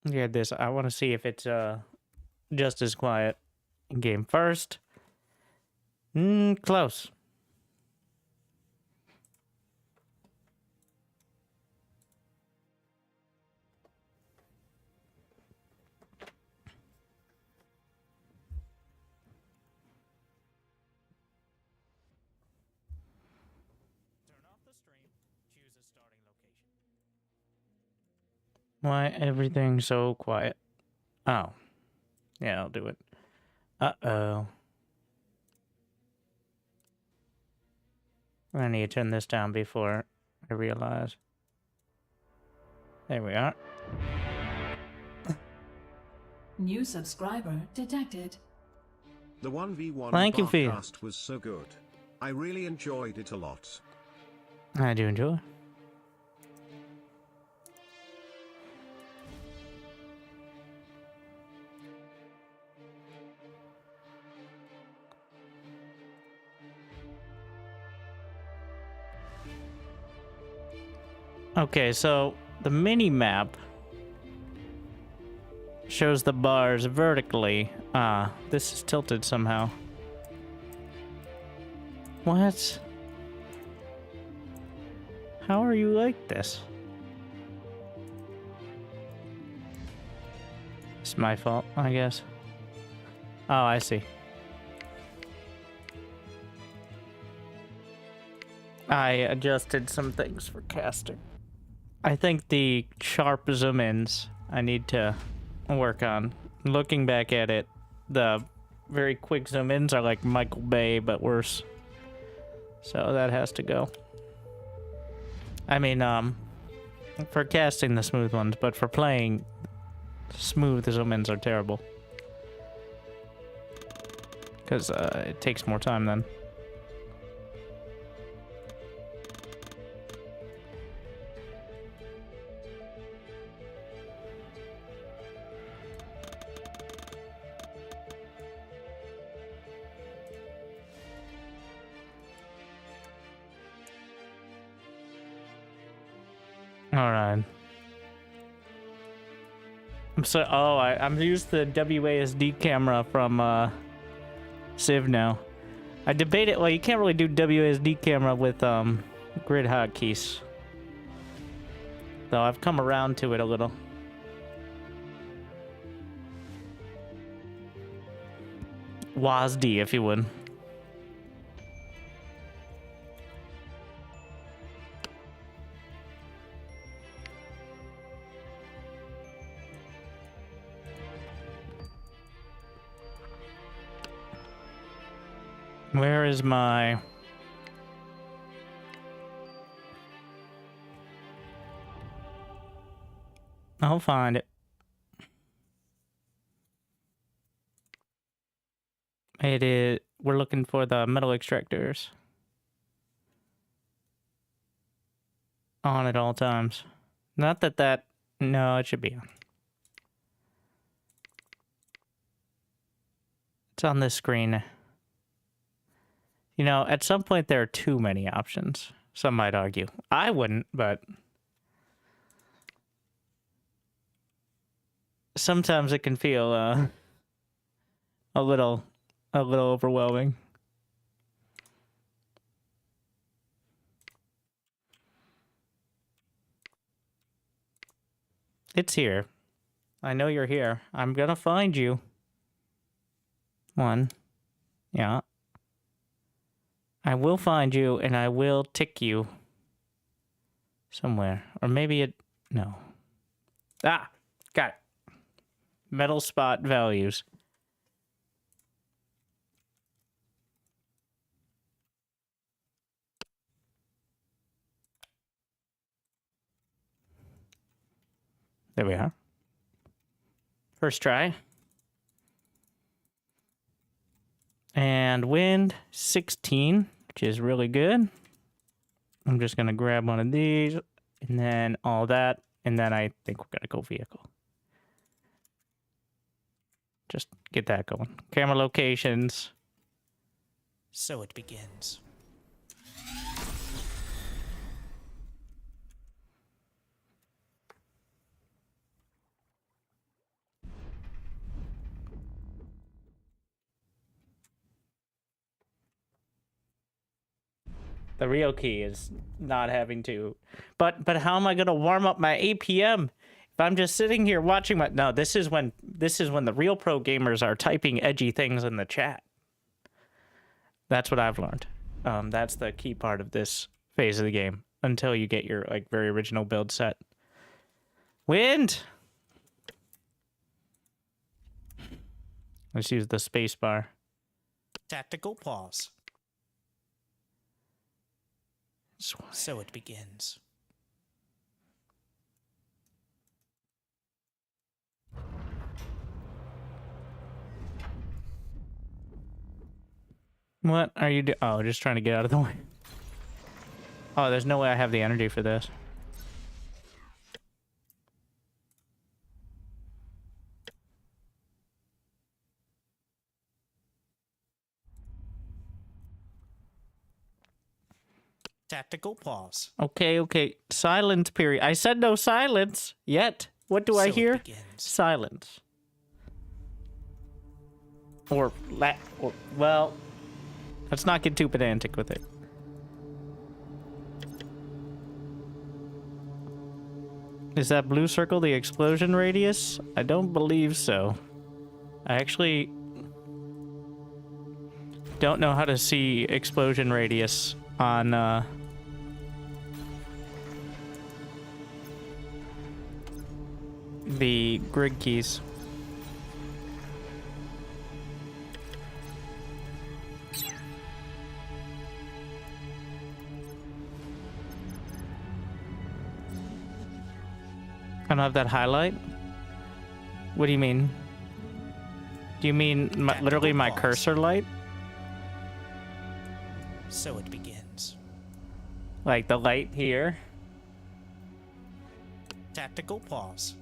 Yeah, this. I want to see if it's just as quiet in game first. Close. Why everything so quiet? Oh. Yeah, I'll do it. Uh-oh. I need to turn this down before I realize. There we are. New subscriber detected. The 1v1 Thank you, Phil. podcast was so good. I really enjoyed it a lot. I do enjoy. Okay, so the mini map shows the bars vertically. Ah, this is tilted somehow. What? How are you like this? It's my fault, I guess. Oh, I see. I adjusted some things for casting. I think the sharp zoom-ins I need to work on. Looking back at it, the very quick zoom-ins are like Michael Bay, but worse. So that has to go. I mean, for casting the smooth ones, but for playing, smooth zoom-ins are terrible. Because it takes more time then. All right. I'm used the WASD camera from Civ now. I debated. Well, you can't really do WASD camera with grid hotkeys. Though I've come around to it a little. WASD, if you would. Where is my... I'll find it. It is... We're looking for the metal extractors. On at all times. Not that that... No, it should be on. It's on this screen. You know, at some point there are too many options. Some might argue. I wouldn't, but... Sometimes it can feel a little overwhelming. It's here. I know you're here. I'm gonna find you. One. Yeah. I will find you, and I will tick you. Somewhere. Or maybe it... No. Ah! Got it. Metal spot values. There we are. First try. And wind, 16, which is really good. I'm just going to grab one of these, and then all that, and then I think we're going to go vehicle. Just get that going. Camera locations. So it begins. The real key is not having to. But how am I gonna warm up my APM if I'm just sitting here watching my? No, this is when the real pro gamers are typing edgy things in the chat. That's what I've learned. That's the key part of this phase of the game until you get your like very original build set. Wind. Let's use the space bar. Tactical pause. So it begins. What are you doing? Oh, just trying to get out of the way. Oh, there's no way I have the energy for this. Tactical pause. Okay. Silence period. I said no silence yet. What do I So it hear? begins. Silence. Or well, let's not get too pedantic with it. Is that blue circle the explosion radius? I don't believe so. I actually don't know how to see explosion radius on the grid keys. I don't have that highlight? What do you mean? Do you mean literally my pause. cursor light? So it begins. Like the light here? Tactical pause.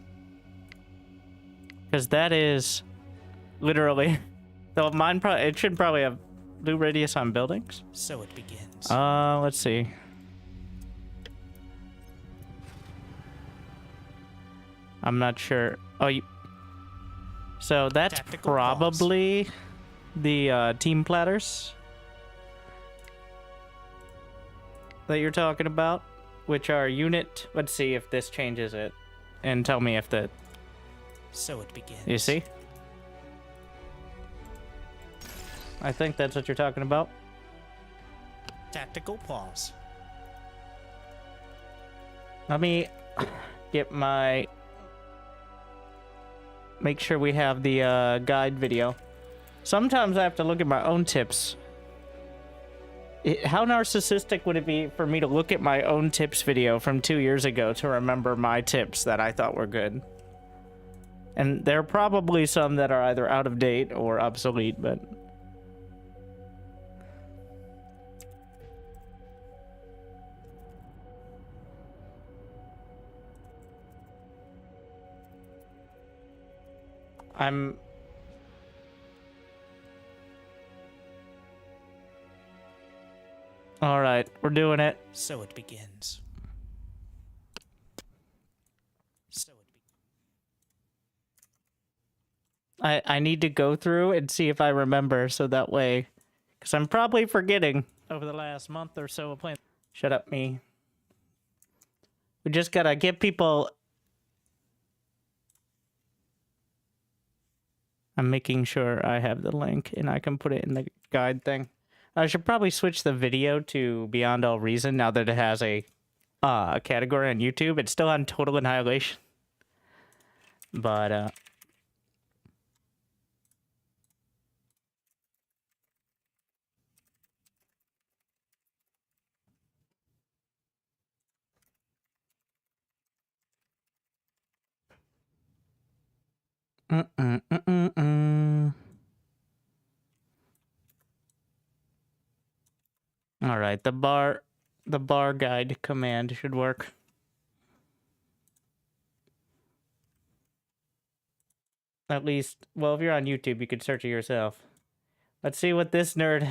Because that is literally... Though mine probably... It should probably have blue radius on buildings. So it begins. Let's see. I'm not sure. Oh, you... So that's Tactical probably the team platters that you're talking about, which are unit. Let's see if this changes it, and tell me if that. So it begins. You see? I think that's what you're talking about. Tactical pause. Let me get my. Make sure we have the guide video. Sometimes I have to look at my own tips. How narcissistic would it be for me to look at my own tips video from 2 years ago to remember my tips that I thought were good? And there are probably some that are either out of date or obsolete, but... I'm... Alright, we're doing it. So it begins. So it begins. I need to go through and see if I remember, so that way... Because I'm probably forgetting over the last month or so of playing... Shut up, me. We just gotta get people... I'm making sure I have the link and I can put it in the guide thing. I should probably switch the video to Beyond All Reason now that it has a category on YouTube. It's still on Total Annihilation. But, All right, the bar guide command should work. At least, well, if you're on YouTube, you could search it yourself. Let's see what this nerd...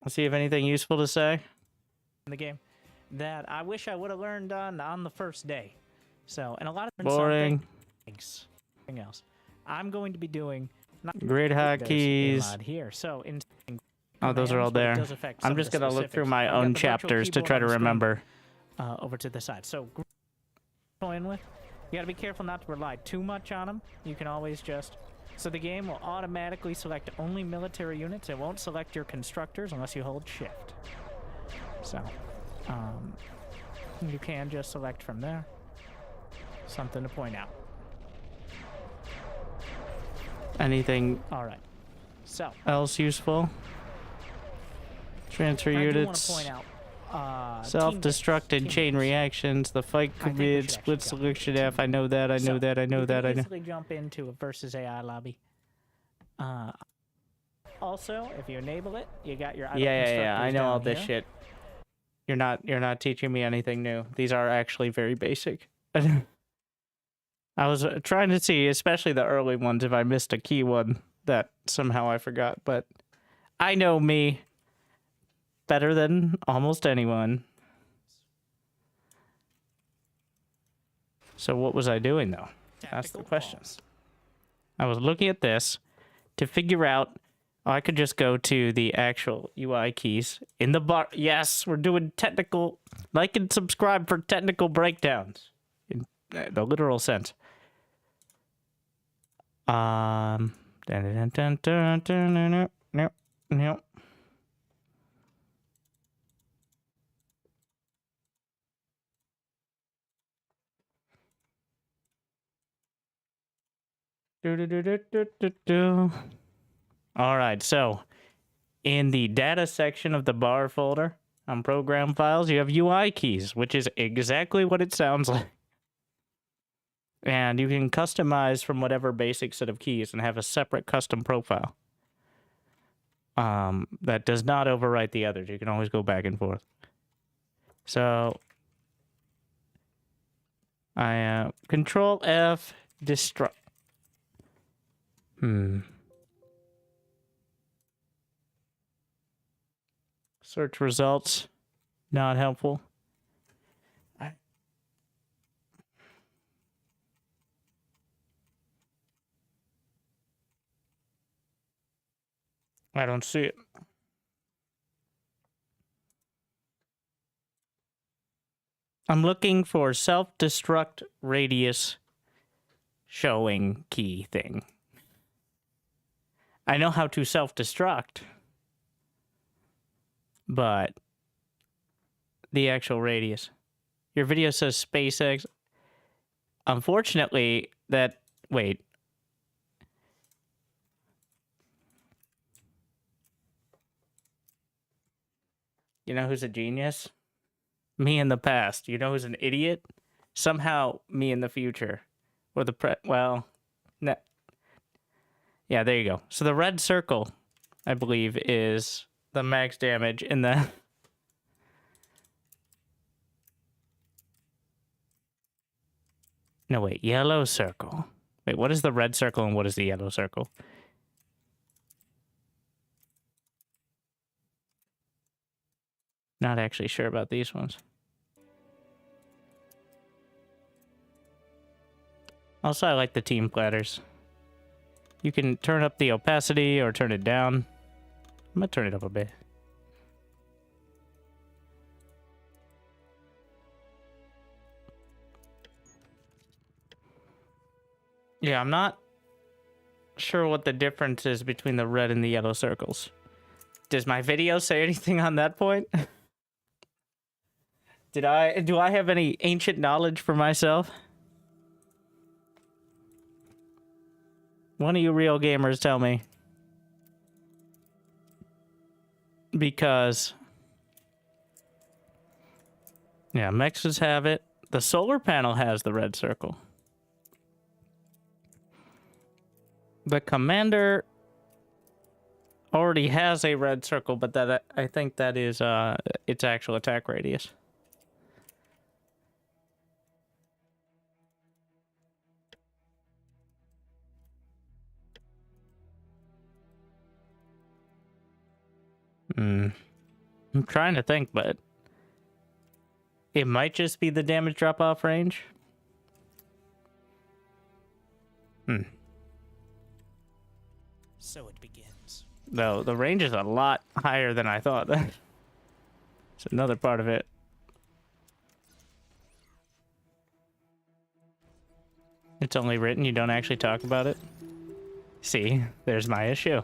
Let's see if anything useful to say in the game that I wish I would have learned on the first day. So, and a lot of boring things. else. I'm going to be doing Grid hotkeys hotkeys. here. So in Oh, those are all commands, but it there. does affect I'm some of just the gonna look through specifics. my I've got own the virtual chapters to keyboard try on to the screen, remember. over to the side. So go in with. You got to be careful not to rely too much on them. You can always just. So the game will automatically select only military units. It won't select your constructors unless you hold shift. So, you can just select from there. Something to point out. Anything All right. So else useful? Transfer I do want to units. point out Self-destructed team chain base. reactions. The fight I think we commit. should Split actually jump selection into F. I know that. I know So, that. I know you that. can I know. easily jump into a versus AI lobby. Also, if you enable it, you got your idle Yeah. I constructors know all down this here. shit. You're not teaching me anything new. These are actually very basic. I was trying to see, especially the early ones, if I missed a key one that somehow I forgot, but I know me better than almost anyone. So what was I doing, though? That's the Tactical question. pause. I was looking at this to figure out. I could just go to the actual UI keys in the bar. Yes, we're doing technical. Like and subscribe for technical breakdowns in the literal sense. Dun, dun, dun, dun, dun, dun, dun, no, no. Do, do, do, do, do, do, do. All right, so in the data section of the bar folder on program files, you have UI keys, which is exactly what it sounds like. And you can customize from whatever basic set of keys and have a separate custom profile. That does not overwrite the others. You can always go back and forth. So I Control F destruct. Search results, not helpful. I don't see it. I'm looking for self-destruct radius showing key thing. I know how to self-destruct, but the actual radius. Your video says SpaceX. Unfortunately, that... Wait. You know who's a genius? Me in the past. You know who's an idiot? Somehow me in the future. Or the well, no. Yeah, there you go. So the red circle, I believe, is the max damage in the... No, wait, yellow circle. Wait, what is the red circle and what is the yellow circle? Not actually sure about these ones. Also, I like the team platters. You can turn up the opacity or turn it down. I'm gonna turn it up a bit. Yeah, I'm not sure what the difference is between the red and the yellow circles. Does my video say anything on that point? Do I have any ancient knowledge for myself? One of you real gamers tell me. Because yeah, mexes have it. The solar panel has the red circle. The commander already has a red circle, but that I think that is its actual attack radius. I'm trying to think, but it might just be the damage drop-off range. So it begins. Though the range is a lot higher than I thought. It's another part of it. It's only written, you don't actually talk about it. See, there's my issue.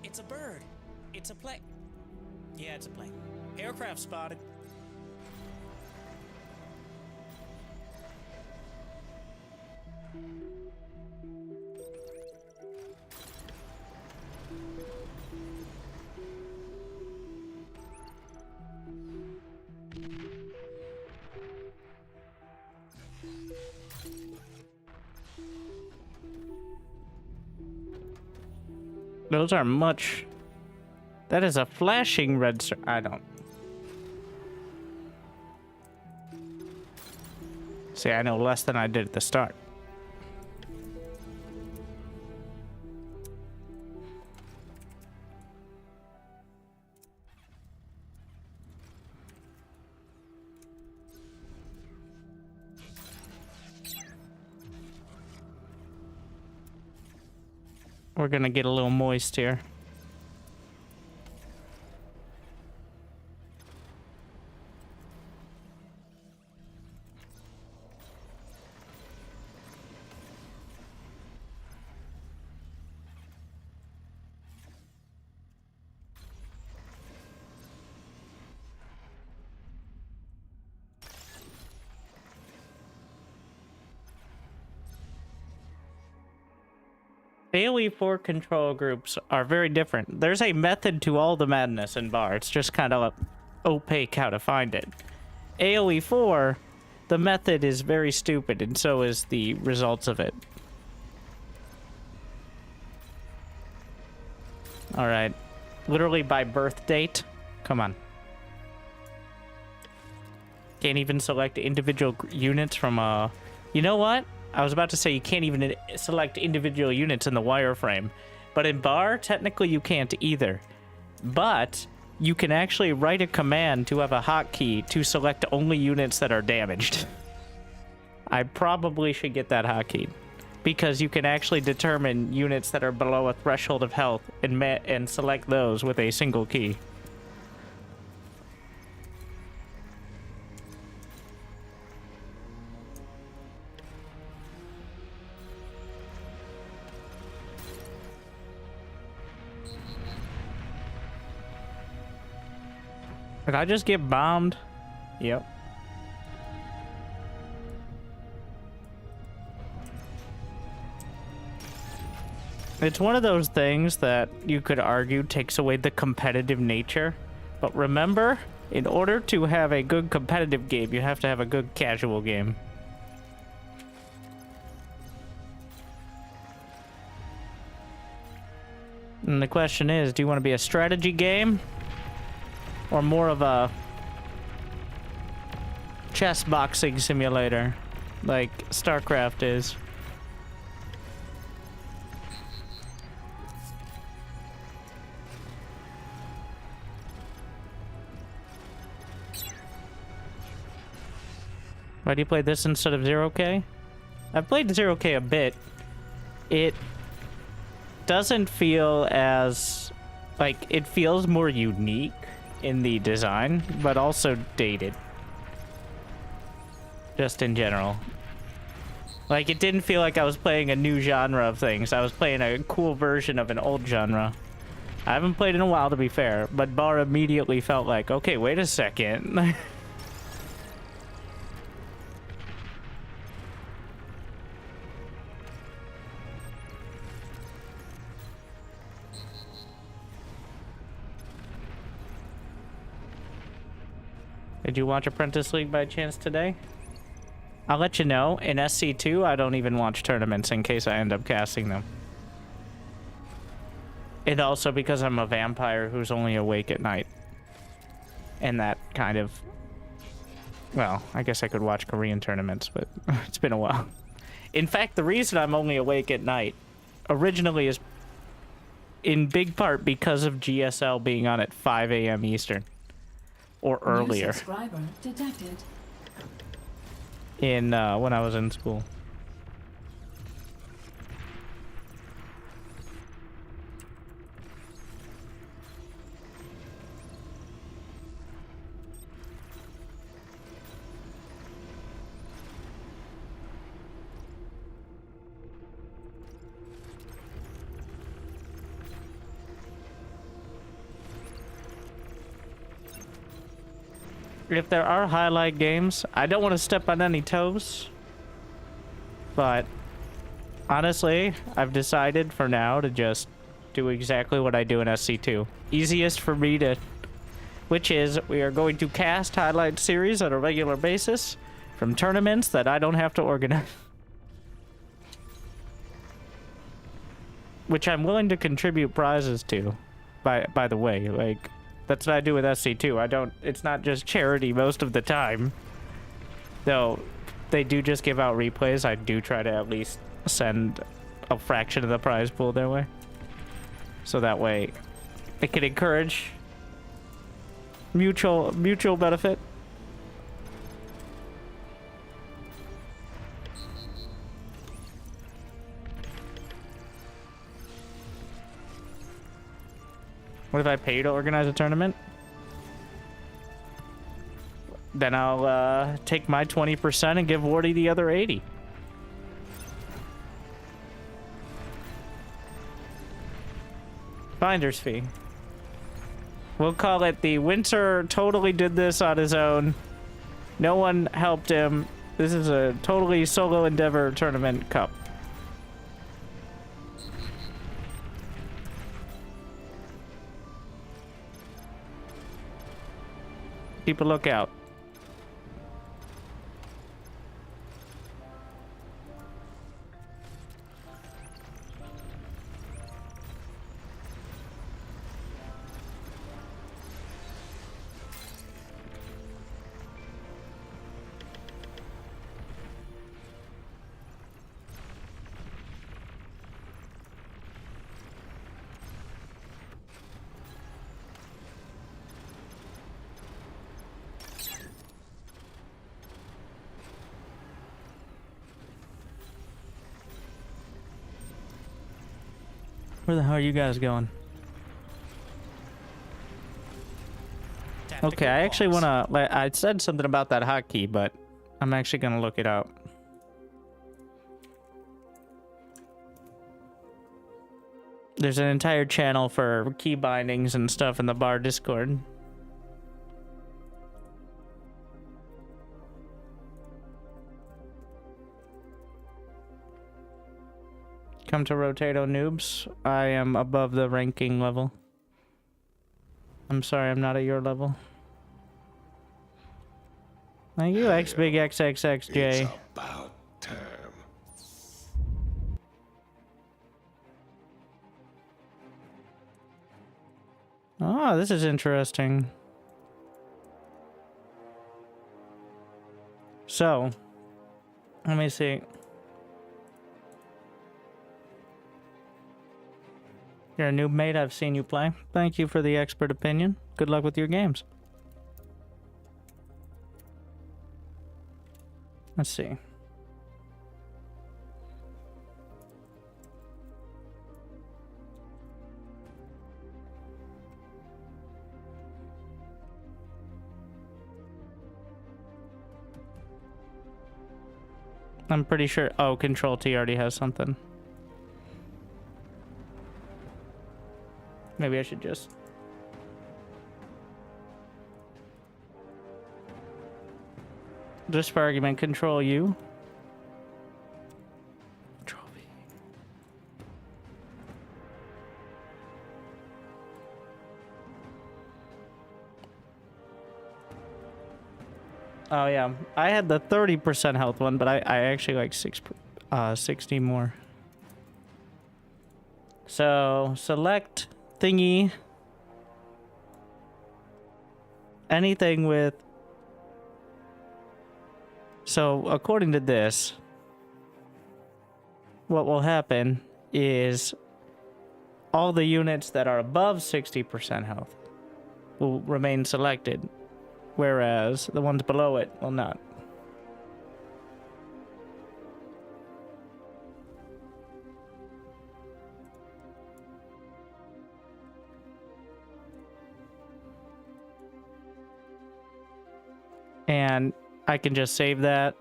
It's a bird. It's a plane. Yeah, it's a plane. Aircraft spotted. Those are much... That is a flashing red I don't... See, I know less than I did at the start. We're gonna get a little moist here. AoE4 control groups are very different. There's a method to all the madness in bar. It's just kind of opaque how to find it. AoE4, the method is very stupid, and so is the results of it. Alright. Literally by birth date. Come on. Can't even select individual units from a... You know what? I was about to say you can't even select individual units in the wireframe. But in bar, technically you can't either. But you can actually write a command to have a hotkey to select only units that are damaged. I probably should get that hotkey. Because you can actually determine units that are below a threshold of health and select those with a single key. Did I just get bombed? Yep. It's one of those things that you could argue takes away the competitive nature. But remember, in order to have a good competitive game, you have to have a good casual game. And the question is, do you want to be a strategy game? Or more of a chess boxing simulator, like StarCraft is. Why do you play this instead of 0K? I've played 0K a bit. It doesn't feel as... like, it feels more unique in the design, but also dated. Just in general. Like, it didn't feel like I was playing a new genre of things. I was playing a cool version of an old genre. I haven't played in a while, to be fair, but Bar immediately felt like, okay, wait a second. Did you watch Apprentice League by chance today? I'll let you know. In SC2, I don't even watch tournaments in case I end up casting them. And also because I'm a vampire who's only awake at night. And that kind of... Well, I guess I could watch Korean tournaments, but it's been a while. In fact, the reason I'm only awake at night originally is in big part because of GSL being on at 5 a.m. Eastern or earlier. New subscriber detected. In when I was in school. If there are highlight games, I don't want to step on any toes, but honestly, I've decided for now to just do exactly what I do in SC2. Easiest for me to, which is we are going to cast highlight series on a regular basis from tournaments that I don't have to organize. Which I'm willing to contribute prizes to, by the way, like, that's what I do with SC2. I don't, it's not just charity most of the time. Though, they do just give out replays. I do try to at least send a fraction of the prize pool their way. So that way, it can encourage mutual benefit. What if I pay you to organize a tournament? Then I'll take my 20% and give Wardy the other 80. Finder's fee. We'll call it the Winter totally did this on his own. No one helped him. This is a totally solo endeavor tournament cup. Keep a lookout. Where the hell are you guys going? Okay, I actually want to... I said something about that hotkey, but I'm actually going to look it up. There's an entire channel for key bindings and stuff in the bar Discord. Come to Rotato noobs. I am above the ranking level. I'm sorry, I'm not at your level. Thank you, X Big XXXJ. It's about time. Oh, this is interesting. So, let me see. You're a noob, mate. I've seen you play. Thank you for the expert opinion. Good luck with your games. Let's see. I'm pretty sure... Oh, Control T already has something. Maybe I should just... Just for argument, Control U. Control V. Oh yeah, I had the 30% health one, but I actually like 60 more. So, select thingy. Anything with... So, according to this, what will happen is all the units that are above 60% health will remain selected, whereas the ones below it will not. And I can just save that.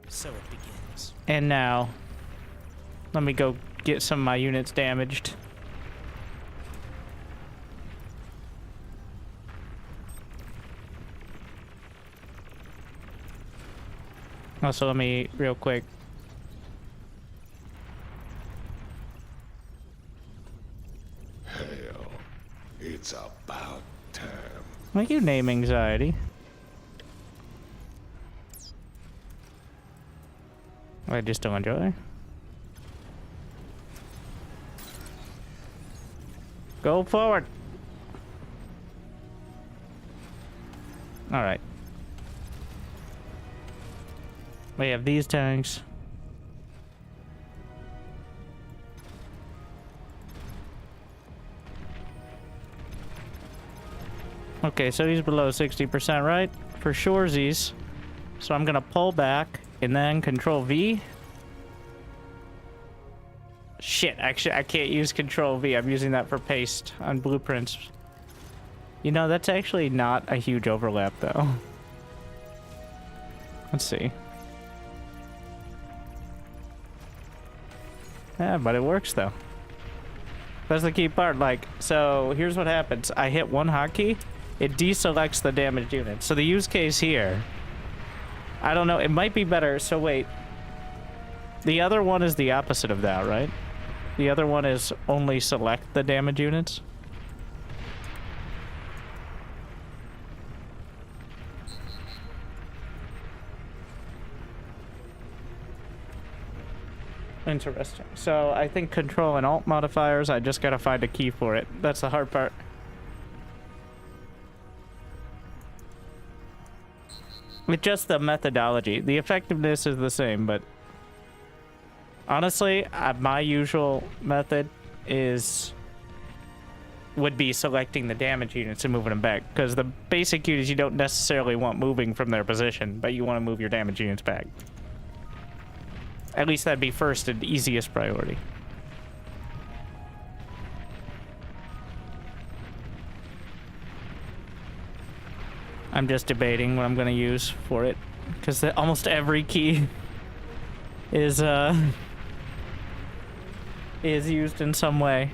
So it begins. And now, let me go get some of my units damaged. Also, let me, real quick, Hell, it's about time. make you name anxiety. I just don't enjoy. Go forward. All right. We have these tanks. Okay, so he's below 60%, right? For surezies. So I'm gonna pull back and then Control V. Shit, actually I can't use Control V. I'm using that for paste on blueprints. You know, that's actually not a huge overlap though. Let's see. Yeah, but it works though. That's the key part. Like, so here's what happens. I hit one hotkey, it deselects the damaged unit. So the use case here, I don't know, it might be better. So wait, the other one is the opposite of that, right? The other one is only select the damaged units. Interesting. So I think Control and Alt modifiers, I just gotta find a key for it. That's the hard part. It's just the methodology. The effectiveness is the same, but honestly, my usual method would be selecting the damage units and moving them back, because the basic units you don't necessarily want moving from their position, but you want to move your damage units back. At least that'd be first and easiest priority. I'm just debating what I'm going to use for it, because almost every key is used in some way.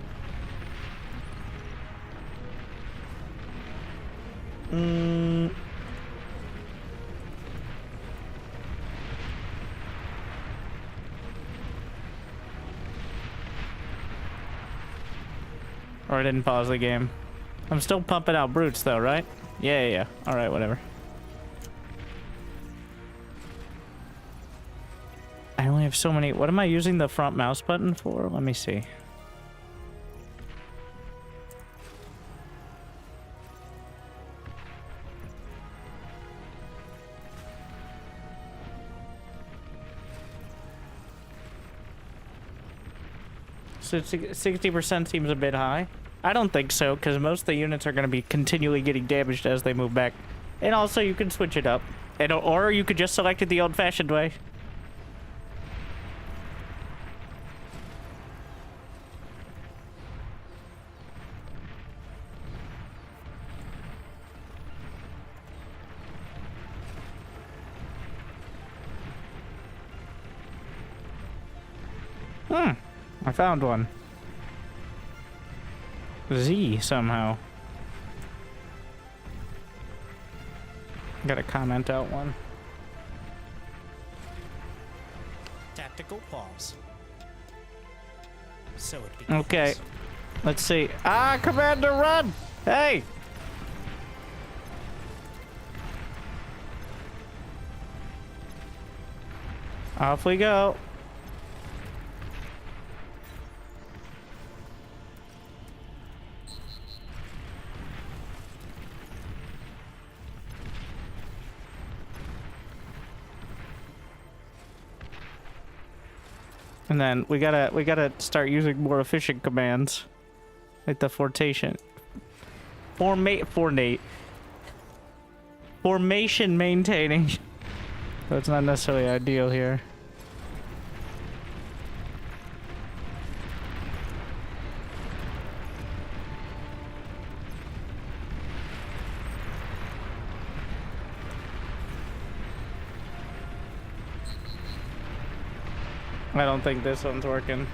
Or I didn't pause the game. I'm still pumping out brutes though, right? Yeah. All right, whatever. I only have so many. What am I using the front mouse button for? Let me see. So 60% seems a bit high. I don't think so, because most of the units are going to be continually getting damaged as they move back. And also, you can switch it up. Or you could just select it the old-fashioned way. I found one. Z somehow. Gotta comment out one. Tactical pause. So it begins. Okay. Let's see. Ah, Commander, run! Hey! Off we go. And then we gotta start using more efficient commands. Like the formation maintaining. So it's not necessarily ideal here. I don't think this one's working.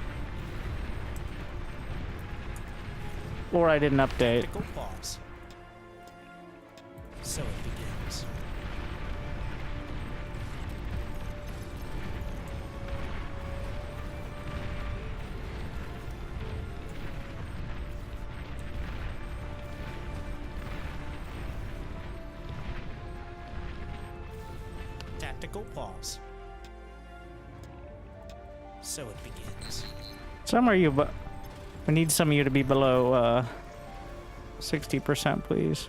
Or I didn't update. Tactical pause. So it begins. Tactical pause. So it begins. Some are you, but we need some of you to be below 60%, please.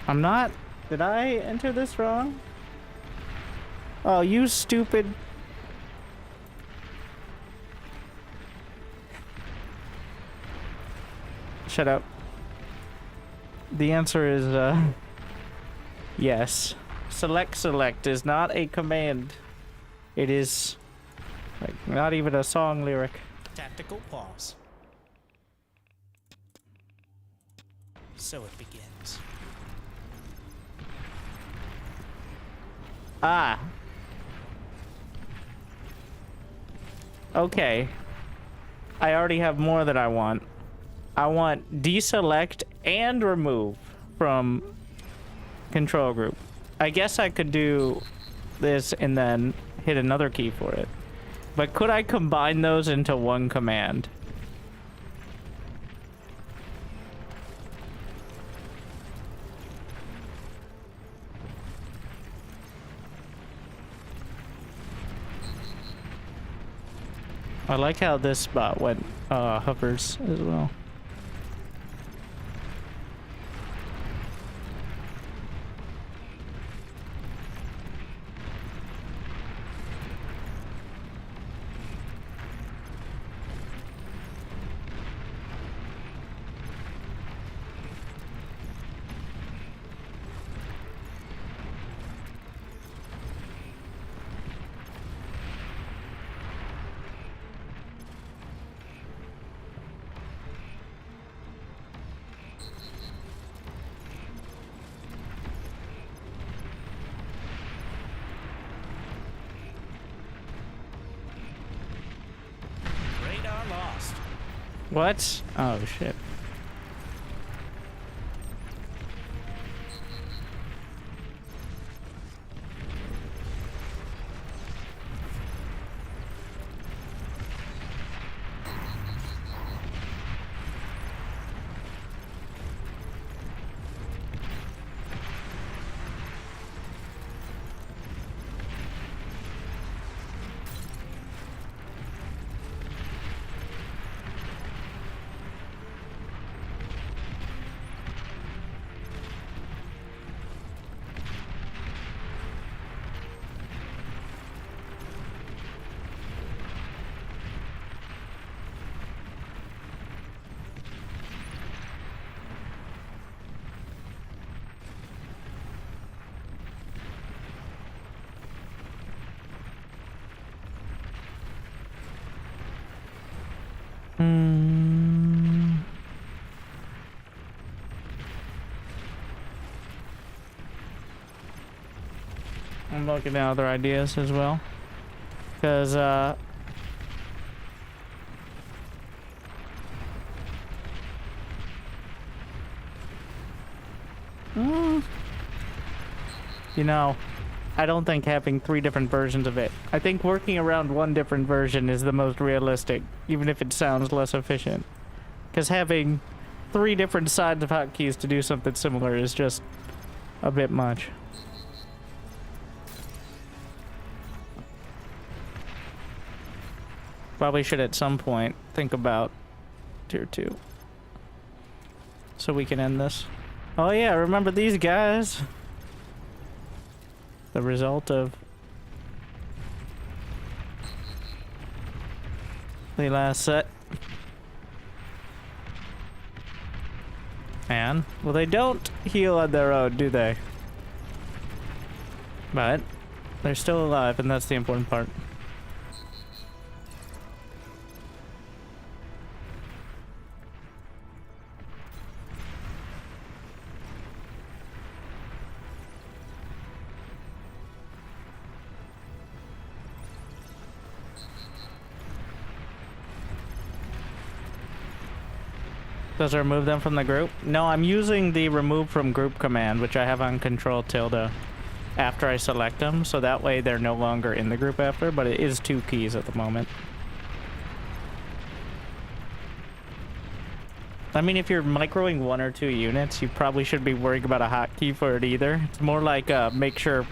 I'm not. Did I enter this wrong? Oh, you stupid. Shut up. The answer is, yes. Select is not a command. It is, like, not even a song lyric. Tactical pause. So it begins. Ah. Okay. I already have more that I want. I want deselect and remove from control group. I guess I could do this and then hit another key for it. But could I combine those into one command? I like how this spot went hovers as well. Radar lost. What? Oh shit. I'm looking at other ideas as well. Because, you know, I don't think having 3 different versions of it. I think working around one different version is the most realistic, even if it sounds less efficient. Because having 3 different sides of hotkeys to do something similar is just a bit much. Probably should at some point think about tier 2. so we can end this. Oh yeah, remember these guys? The result of the last set. And, well, they don't heal on their own, do they? But they're still alive, and that's the important part. Does it remove them from the group? No, I'm using the remove from group command, which I have on control tilde after I select them, so that way they're no longer in the group after, but it is 2 keys at the moment. I mean, if you're microing 1 or 2 units, you probably shouldn't be worrying about a hotkey for it either. It's more like make sure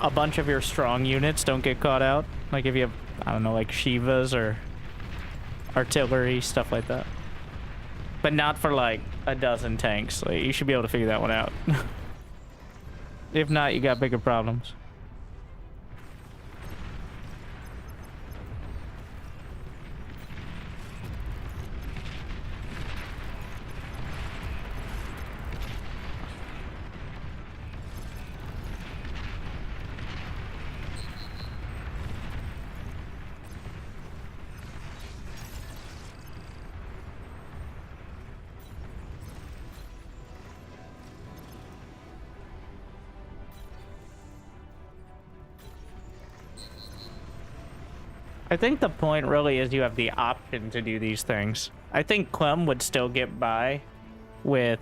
a bunch of your strong units don't get caught out. Like if you have, I don't know, like Shivas or artillery, stuff like that. But not for like a dozen tanks. Like, you should be able to figure that one out. If not, you got bigger problems. I think the point really is you have the option to do these things. I think Clem would still get by with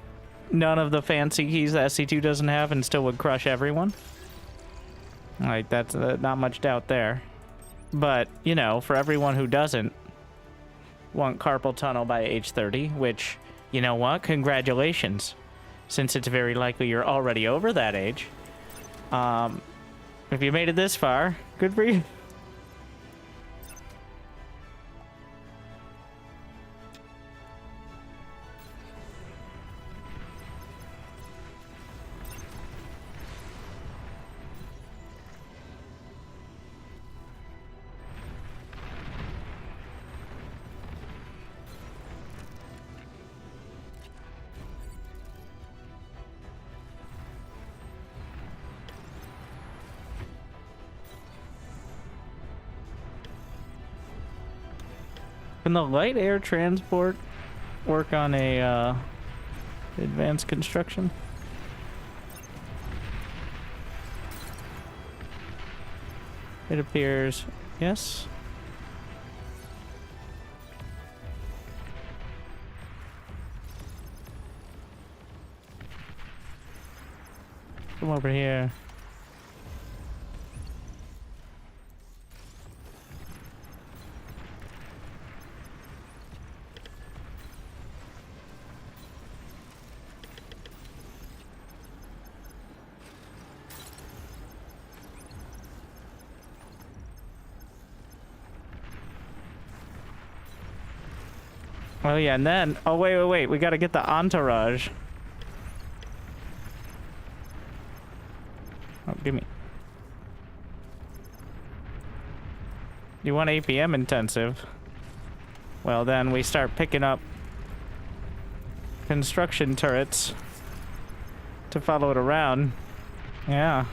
none of the fancy keys that SC2 doesn't have and still would crush everyone. Like, that's not much doubt there. But, you know, for everyone who doesn't want carpal tunnel by age 30, which, you know what? Congratulations. Since it's very likely you're already over that age. If you made it this far, good for you. Can the light air transport work on a advanced construction? It appears, yes. Come over here. Oh yeah, and then, oh wait, we gotta get the entourage. Oh, give me. You want APM intensive? Well then we start picking up construction turrets to follow it around. Yeah.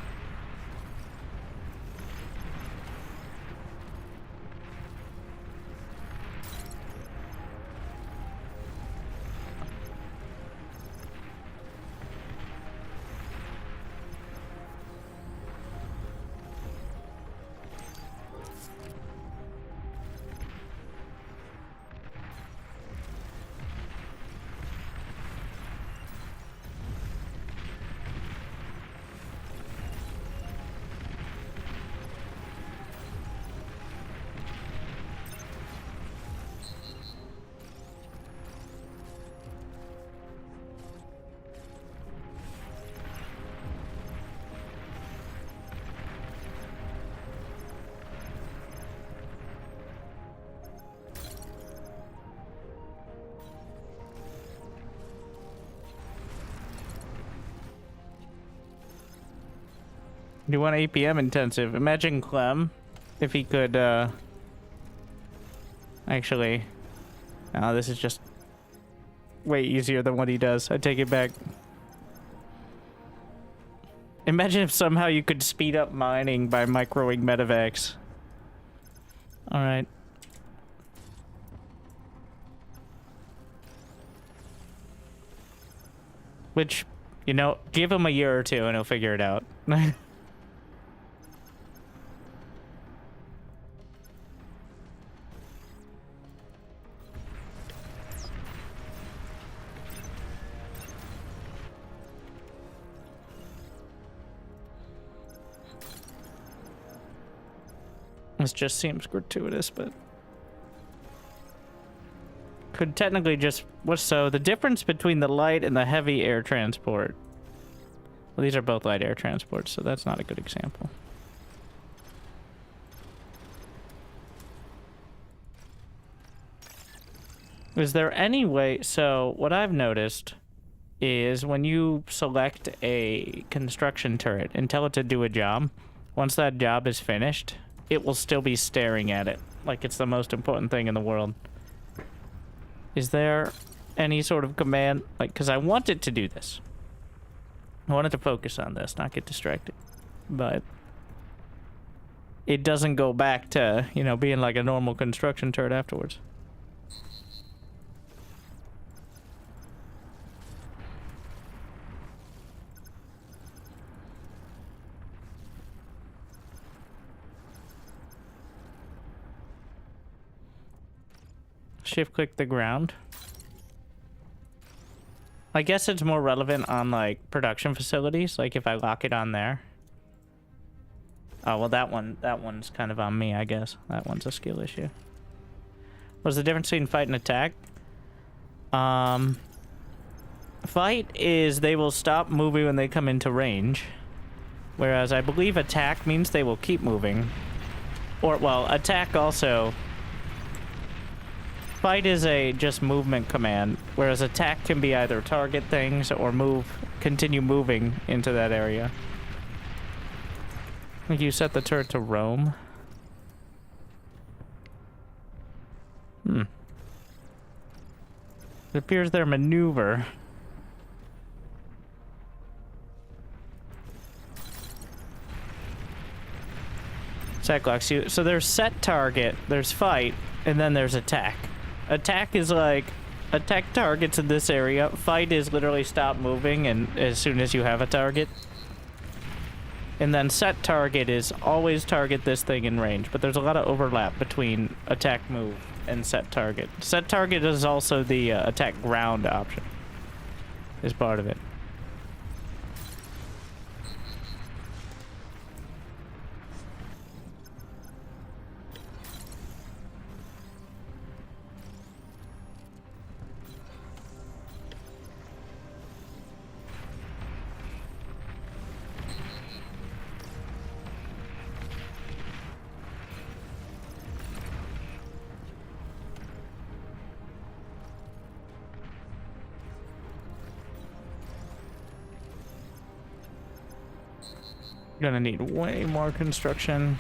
You want APM intensive. Imagine Clem if he could, actually, no, this is just way easier than what he does. I take it back. Imagine if somehow you could speed up mining by microing medevacs. Alright. Which, you know, give him a year or two and he'll figure it out. This just seems gratuitous, but could technically just what's so the difference between the light and the heavy air transport. Well, these are both light air transports, so that's not a good example. Is there any way? So what I've noticed is when you select a construction turret and tell it to do a job, once that job is finished, it will still be staring at it like it's the most important thing in the world. Is there any sort of command? Like, because I want it to do this. I want it to focus on this, not get distracted. But it doesn't go back to, you know, being like a normal construction turret afterwards. Shift click the ground. I guess it's more relevant on like production facilities, like if I lock it on there. Oh, well that one's kind of on me, I guess. That one's a skill issue. What's the difference between fight and attack? Fight is they will stop moving when they come into range. Whereas I believe attack means they will keep moving. Or, well, attack also... Fight is a just movement command, whereas attack can be either target things or continue moving into that area. I think you set the turret to roam. It appears they're maneuver. Attack locks you. So there's set target, there's fight, and then there's attack. Attack is like, attack targets in this area. Fight is literally stop moving and as soon as you have a target. And then set target is always target this thing in range. But there's a lot of overlap between attack move and set target. Set target is also the attack ground option. Is part of it. Gonna need way more construction.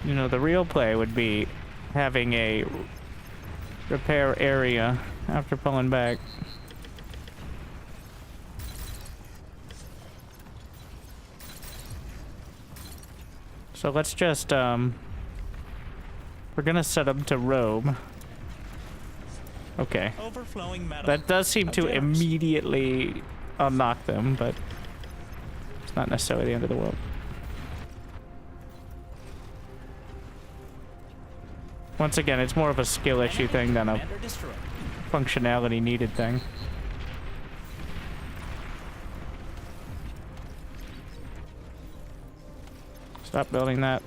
You know, the real play would be having a repair area after pulling back. So let's just, we're gonna set them to roam. Okay. Overflowing metal. That does seem to immediately unlock them, but it's not necessarily the end of the world. Once again, it's more of a skill issue thing than a functionality needed thing. Stop building that.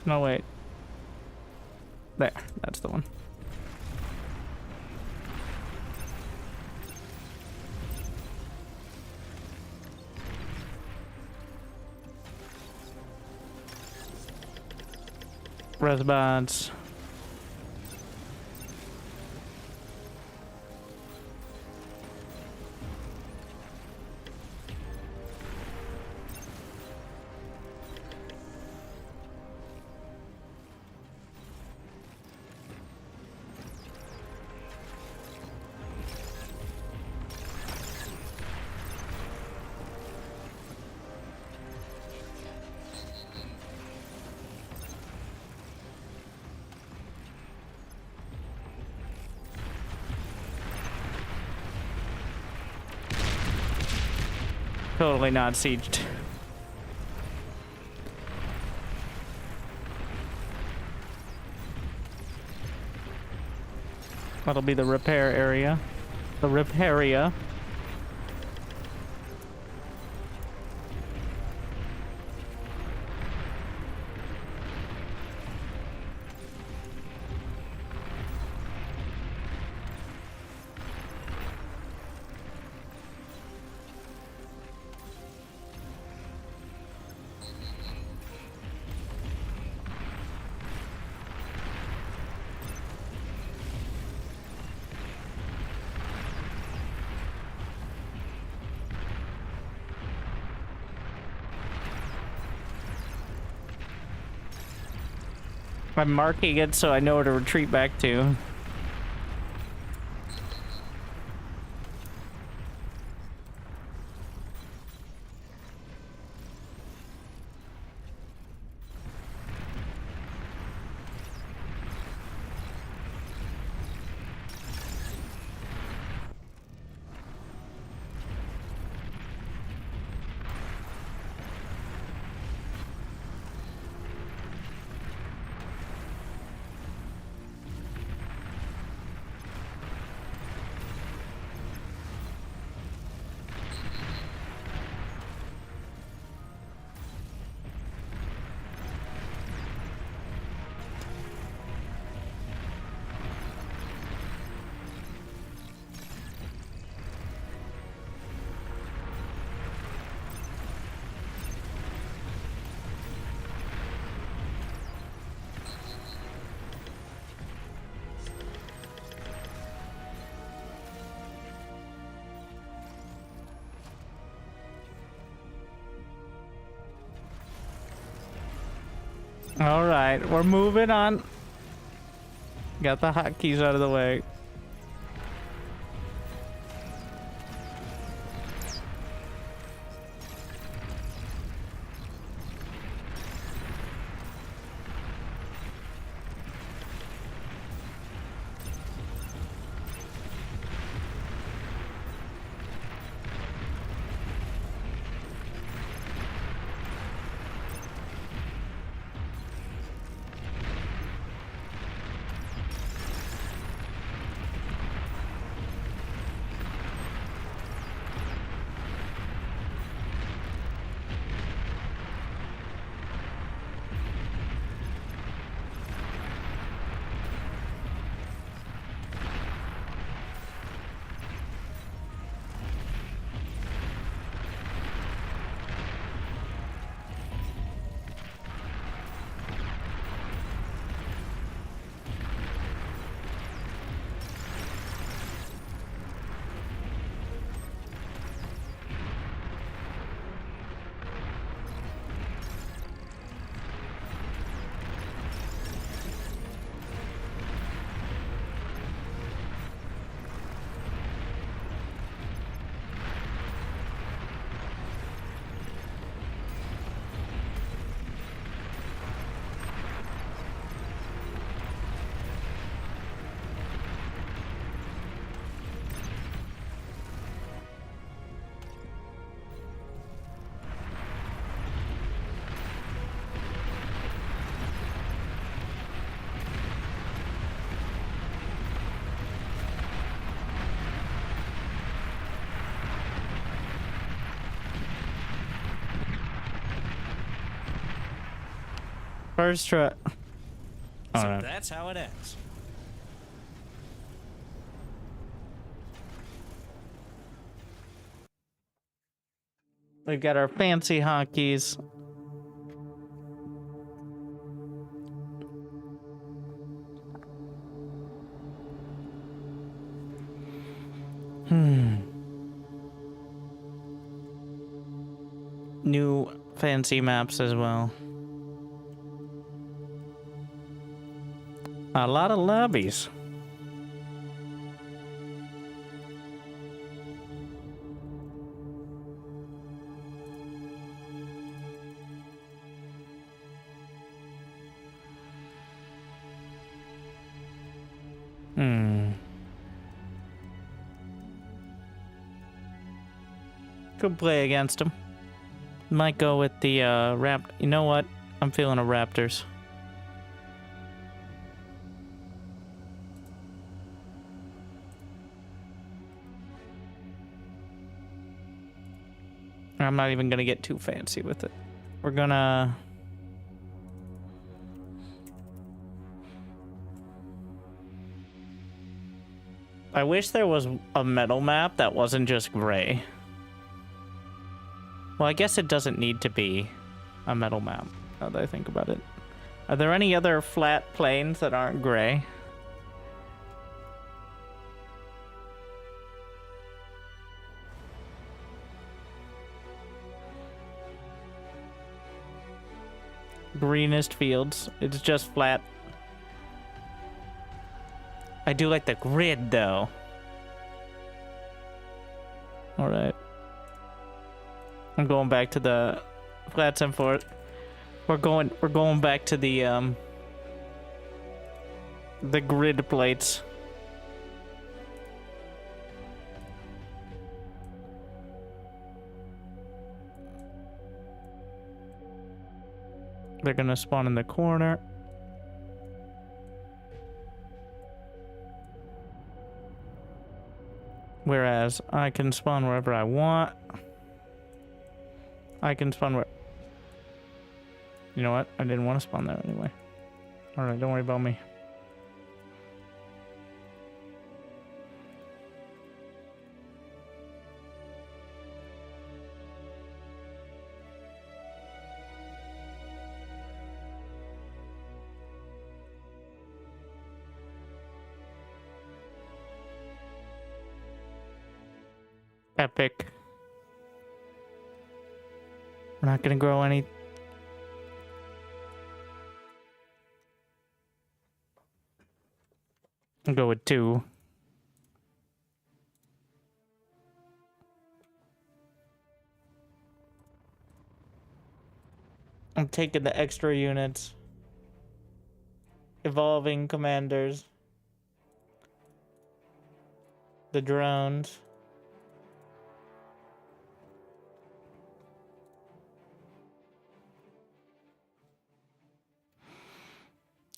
No, wait. There, that's the one. Response. Totally not sieged. That'll be the repair area. The repair area. I'm marking it so I know where to retreat back to. All right, we're moving on. Got the hotkeys out of the way. First try. So Alright. that's how it ends. We've got our fancy hotkeys. New fancy maps as well. A lot of lobbies. Could play against him. Might go with the You know what? I'm feeling a Raptors. I'm not even gonna get too fancy with it. We're gonna... I wish there was a metal map that wasn't just gray. Well, I guess it doesn't need to be a metal map, now that I think about it. Are there any other flat plains that aren't gray? Greenest fields. It's just flat. I do like the grid, though. All right. I'm going back to the flats and fort. We're going back to the grid plates. They're gonna spawn in the corner. Whereas I can spawn wherever I want. I can spawn where... You know what? I didn't want to spawn there anyway. Alright, don't worry about me. Epic. We're not gonna grow any... I'll go with 2. I'm taking the extra units. Evolving commanders. The drones.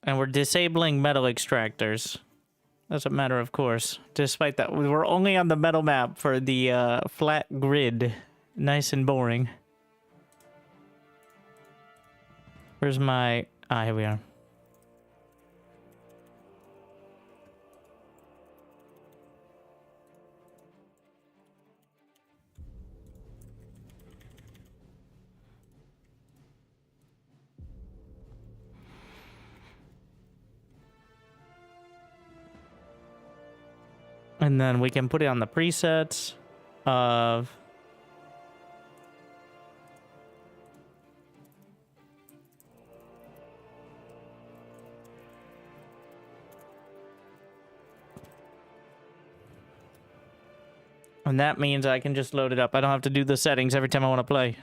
And we're disabling metal extractors. As a matter of course. Despite that, we're only on the metal map for the flat grid. Nice and boring. Where's my... Ah, here we are. And then we can put it on the presets of... And that means I can just load it up. I don't have to do the settings every time I want to play.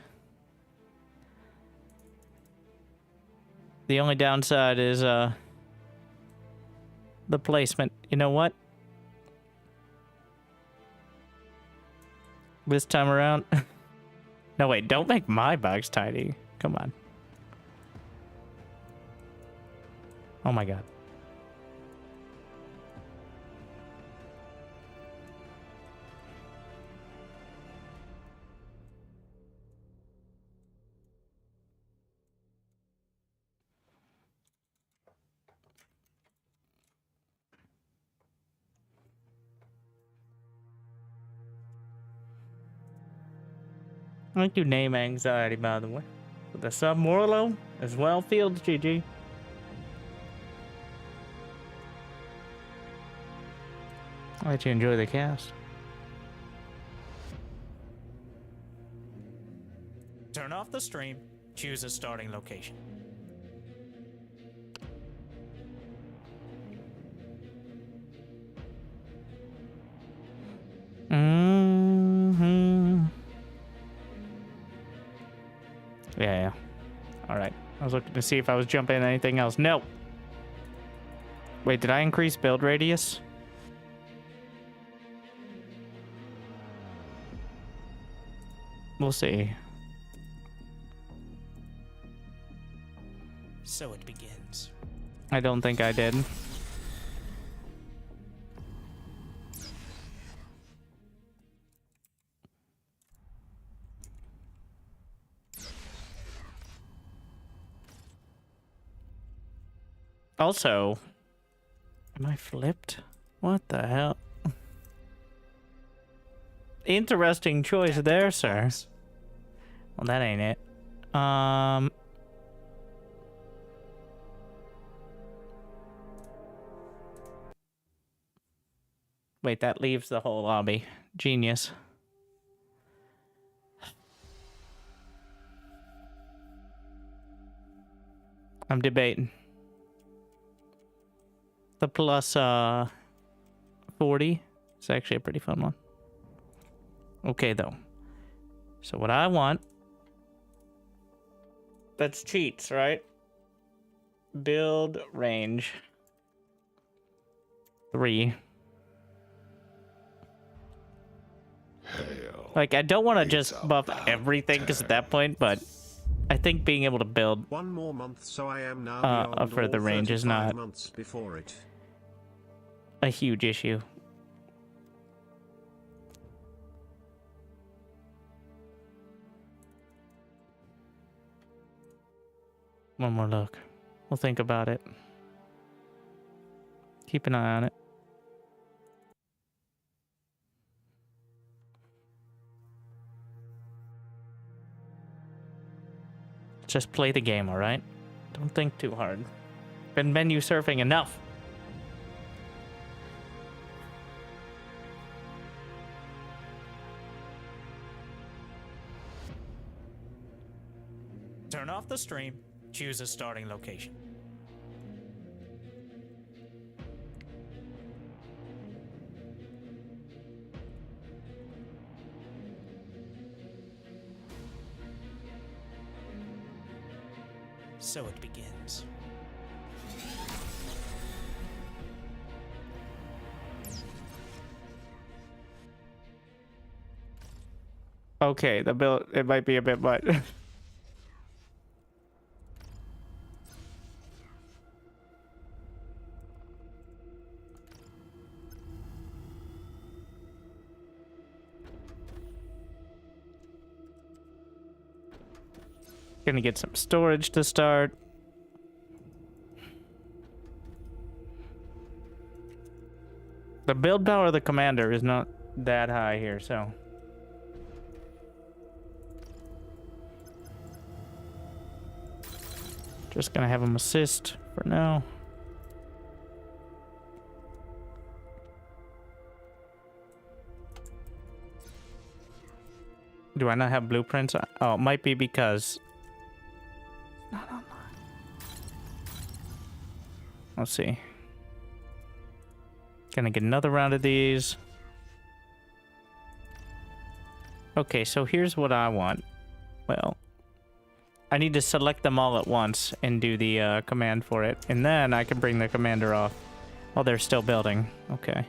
The only downside is the placement. You know what? This time around... No, wait, don't make my box tiny. Come on. Oh my god. Thank you, name anxiety, by the way. For the sub Morlo as well, Fields GG. I'll let you enjoy the cast. Turn off the stream. Choose a starting location. Mm-hmm. Yeah. All right. I was looking to see if I was jumping anything else. No. Wait, did I increase build radius? We'll see. So it begins. I don't think I did. Also, am I flipped? What the hell? Interesting choice there, sir. Well, that ain't it. Wait, that leaves the whole lobby. Genius. I'm debating. The plus 40 is actually a pretty fun one. Okay, though. So what I want... That's cheats, right? Build range. 3. Hell. Like, I don't want to It's just buff about everything, because at that point, but I think being able to build One more month, so I am now a beyond further all range is 35 not months before it. a huge issue. One more look. We'll think about it. Keep an eye on it. Just play the game, alright? Don't think too hard. Been menu surfing enough. Turn off the stream. Choose a starting location. So it begins. Okay, the build, it might be a bit much. Gonna get some storage to start. The build power of the commander is not that high here, so. Just gonna have him assist for now. Do I not have blueprints? Oh, it might be because... Not online. Let's see. Gonna get another round of these. Okay, so here's what I want. Well, I need to select them all at once and do the command for it. And then I can bring the commander off while they're still building. Okay.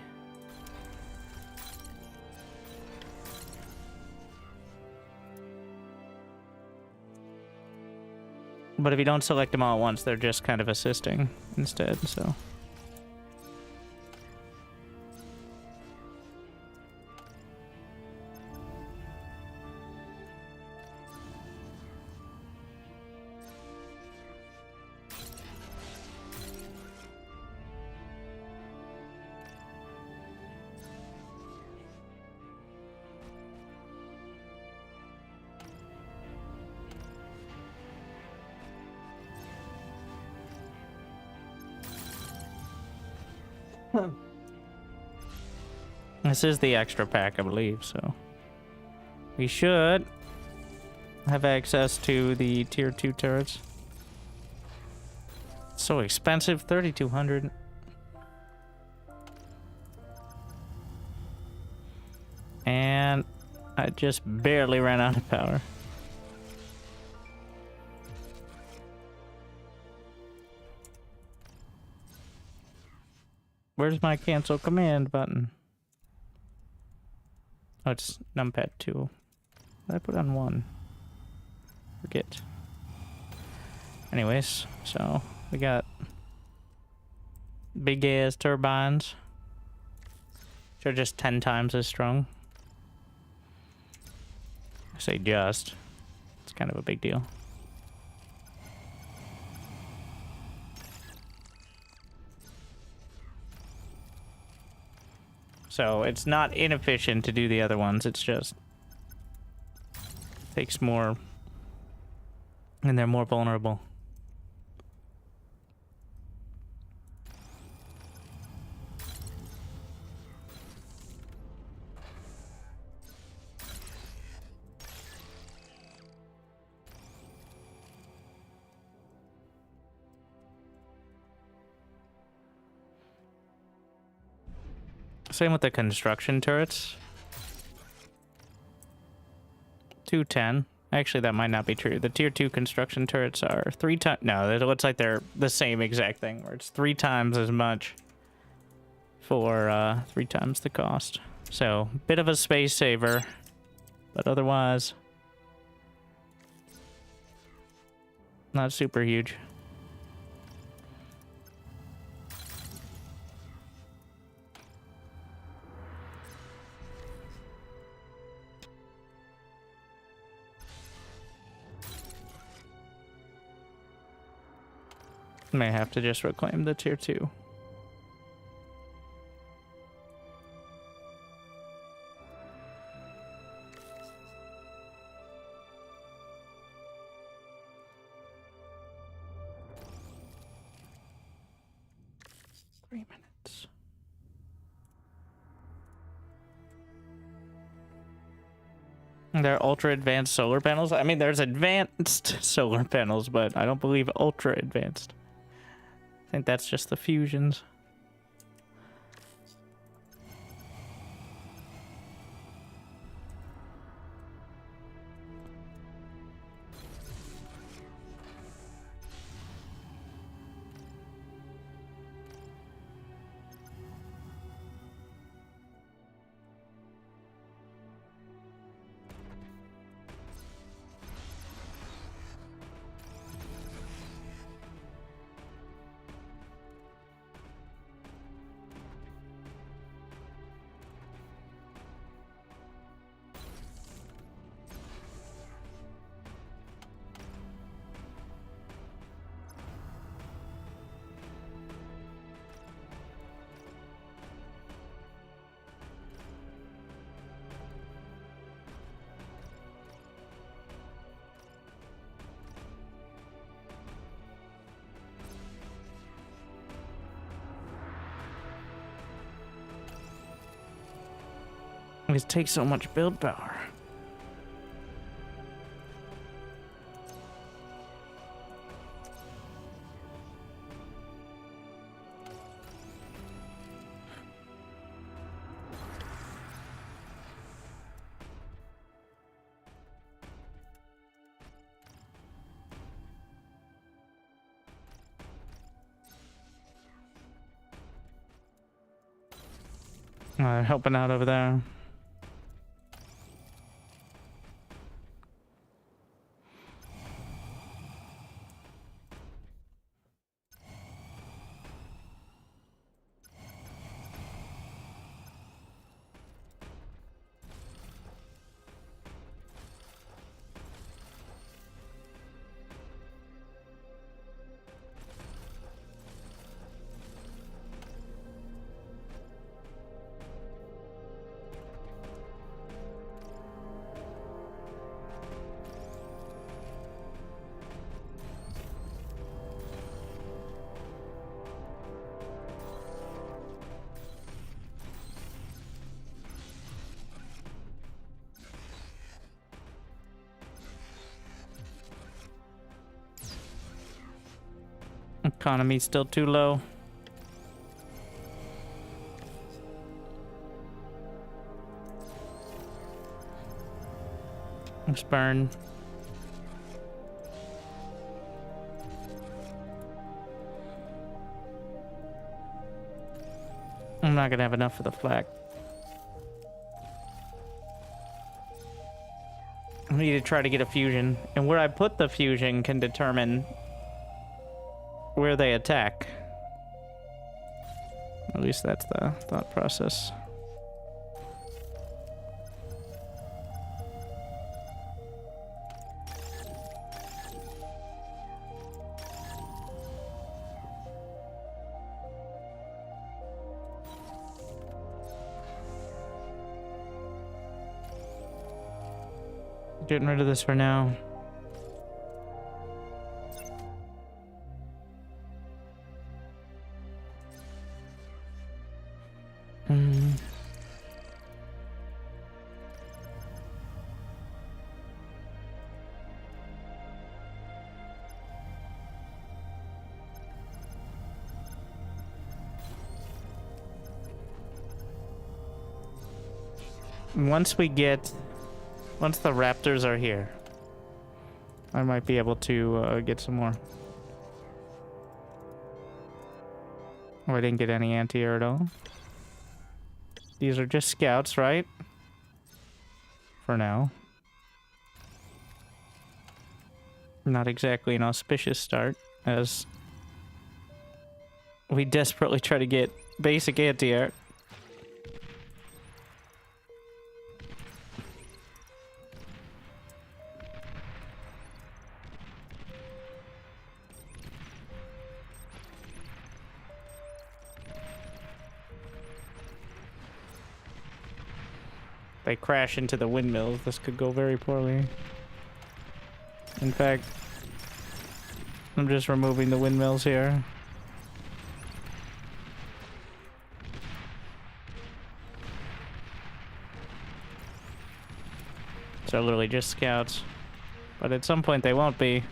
But if you don't select them all at once, they're just kind of assisting instead, so... This is the extra pack, I believe, so we should have access to the tier 2 turrets. So expensive, 3,200. And I just barely ran out of power. Where's my cancel command button? Oh, it's numpad 2. What did I put on 1? Forget. Anyways, so we got big ass turbines. Which are just 10 times as strong. I say just. It's kind of a big deal. So it's not inefficient to do the other ones, it's just takes more and they're more vulnerable. Same with the construction turrets. 210. Actually, that might not be true. The tier 2 construction turrets are 3 times... No, it looks like they're the same exact thing, where it's 3 times as much for 3 times the cost. So, bit of a space saver, but otherwise not super huge. May have to just reclaim the tier 2. They're ultra advanced solar panels. I mean, there's advanced solar panels, but I don't believe ultra advanced. I think that's just the fusions. It takes so much build power. Helping out over there. Economy's still too low. Let's burn. I'm not gonna have enough for the flak. I need to try to get a fusion, and where I put the fusion can determine where they attack. At least that's the thought process. Getting rid of this for now. Once the raptors are here, I might be able to get some more. Oh, I didn't get any anti-air at all. These are just scouts, right? For now. Not exactly an auspicious start, as we desperately try to get basic anti-air. They crash into the windmills. This could go very poorly. In fact, I'm just removing the windmills here. So literally just scouts. But at some point they won't be.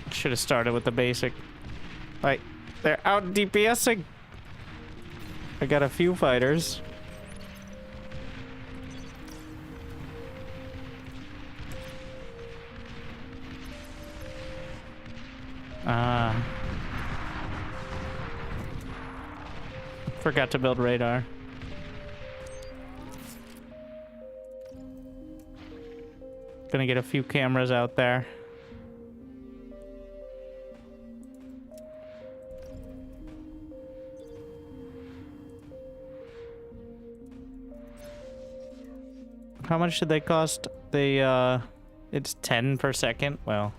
Should have started with the basic. Like, they're out DPSing. I got a few fighters. Forgot to build radar. Gonna get a few cameras out there. How much did they cost? They, it's 10 per second. Well,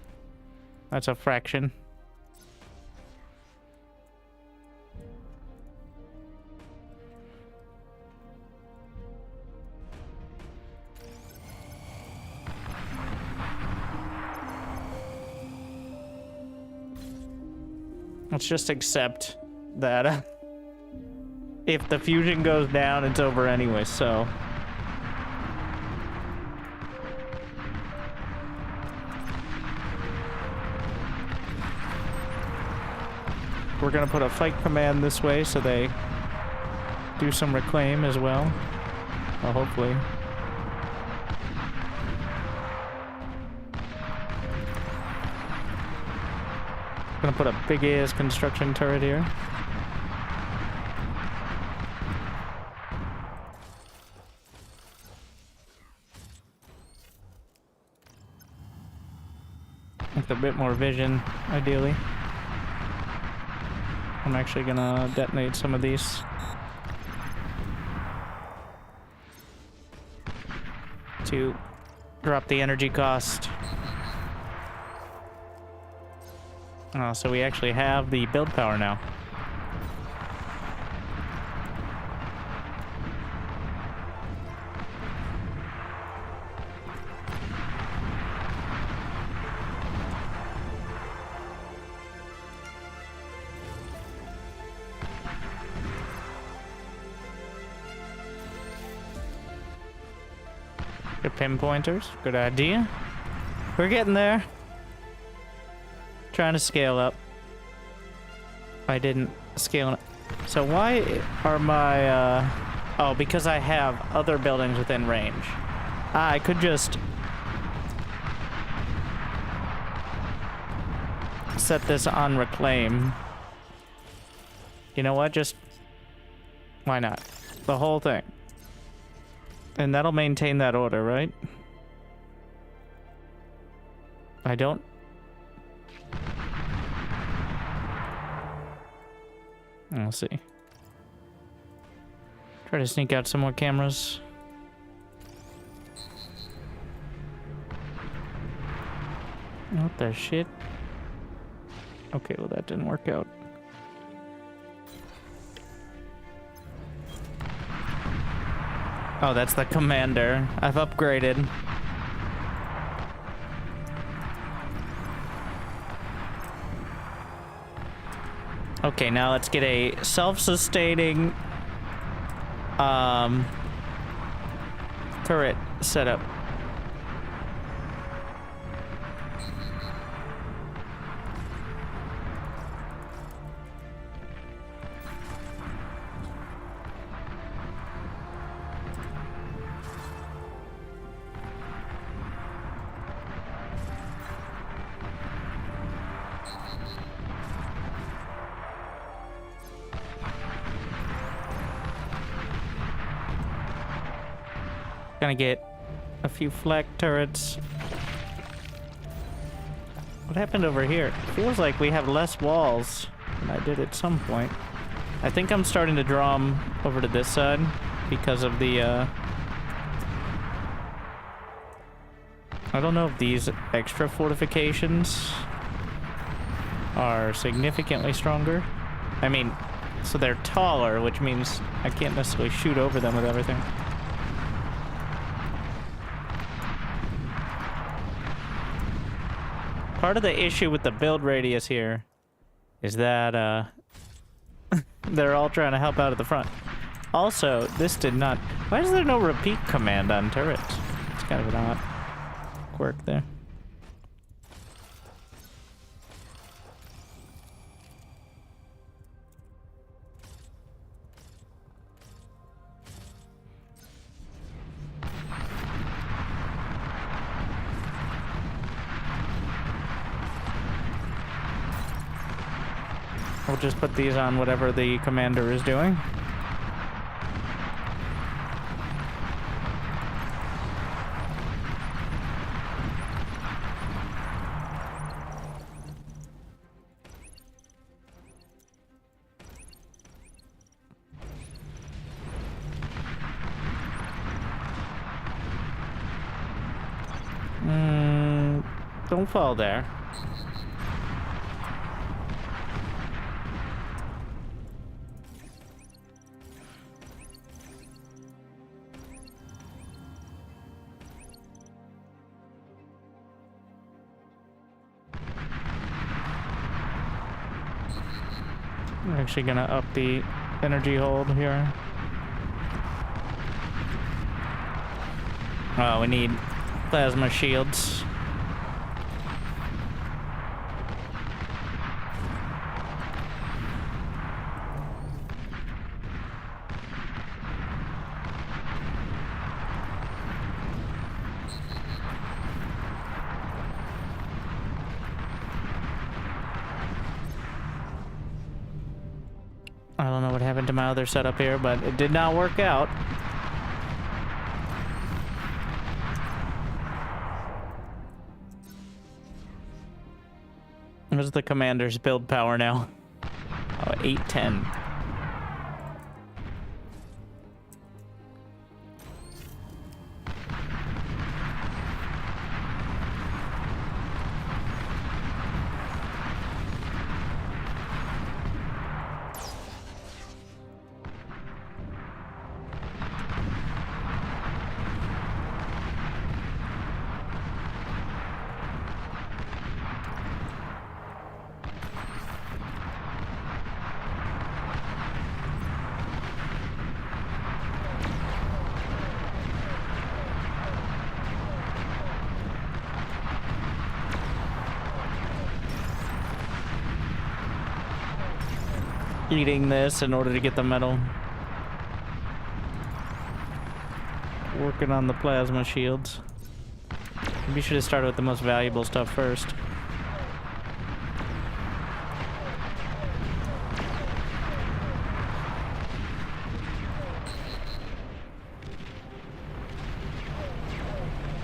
that's a fraction. Let's just accept that if the fusion goes down, it's over anyway, so... We're gonna put a fight command this way so they do some reclaim as well. Well, hopefully. Gonna put a big ass construction turret here. With a bit more vision, ideally. I'm actually gonna detonate some of these. To drop the energy cost. Oh, so we actually have the build power now. The pinpointers, good idea. We're getting there. Trying to scale up. I didn't scale up. So why are my, oh, because I have other buildings within range. I could just set this on reclaim. You know what? Just, why not? The whole thing. And that'll maintain that order, right? I don't... We'll see. Try to sneak out some more cameras. What the shit? Okay, well that didn't work out. Oh, that's the commander. I've upgraded. Okay, now let's get a self-sustaining turret setup. Gonna get a few flak turrets. What happened over here? It feels like we have less walls than I did at some point. I think I'm starting to draw them over to this side because of the, I don't know if these extra fortifications are significantly stronger. I mean, so they're taller, which means I can't necessarily shoot over them with everything. Part of the issue with the build radius here is that they're all trying to help out at the front. Also, this did not... Why is there no repeat command on turrets? It's kind of an odd quirk there. We'll just put these on whatever the commander is doing. Don't fall there. I'm actually gonna up the energy hold here. Oh, we need plasma shields. I don't know what happened to my other setup here, but it did not work out. What's the commander's build power now? Oh, 810. eating this in order to get the metal. Working on the plasma shields. Maybe you should have started with the most valuable stuff first.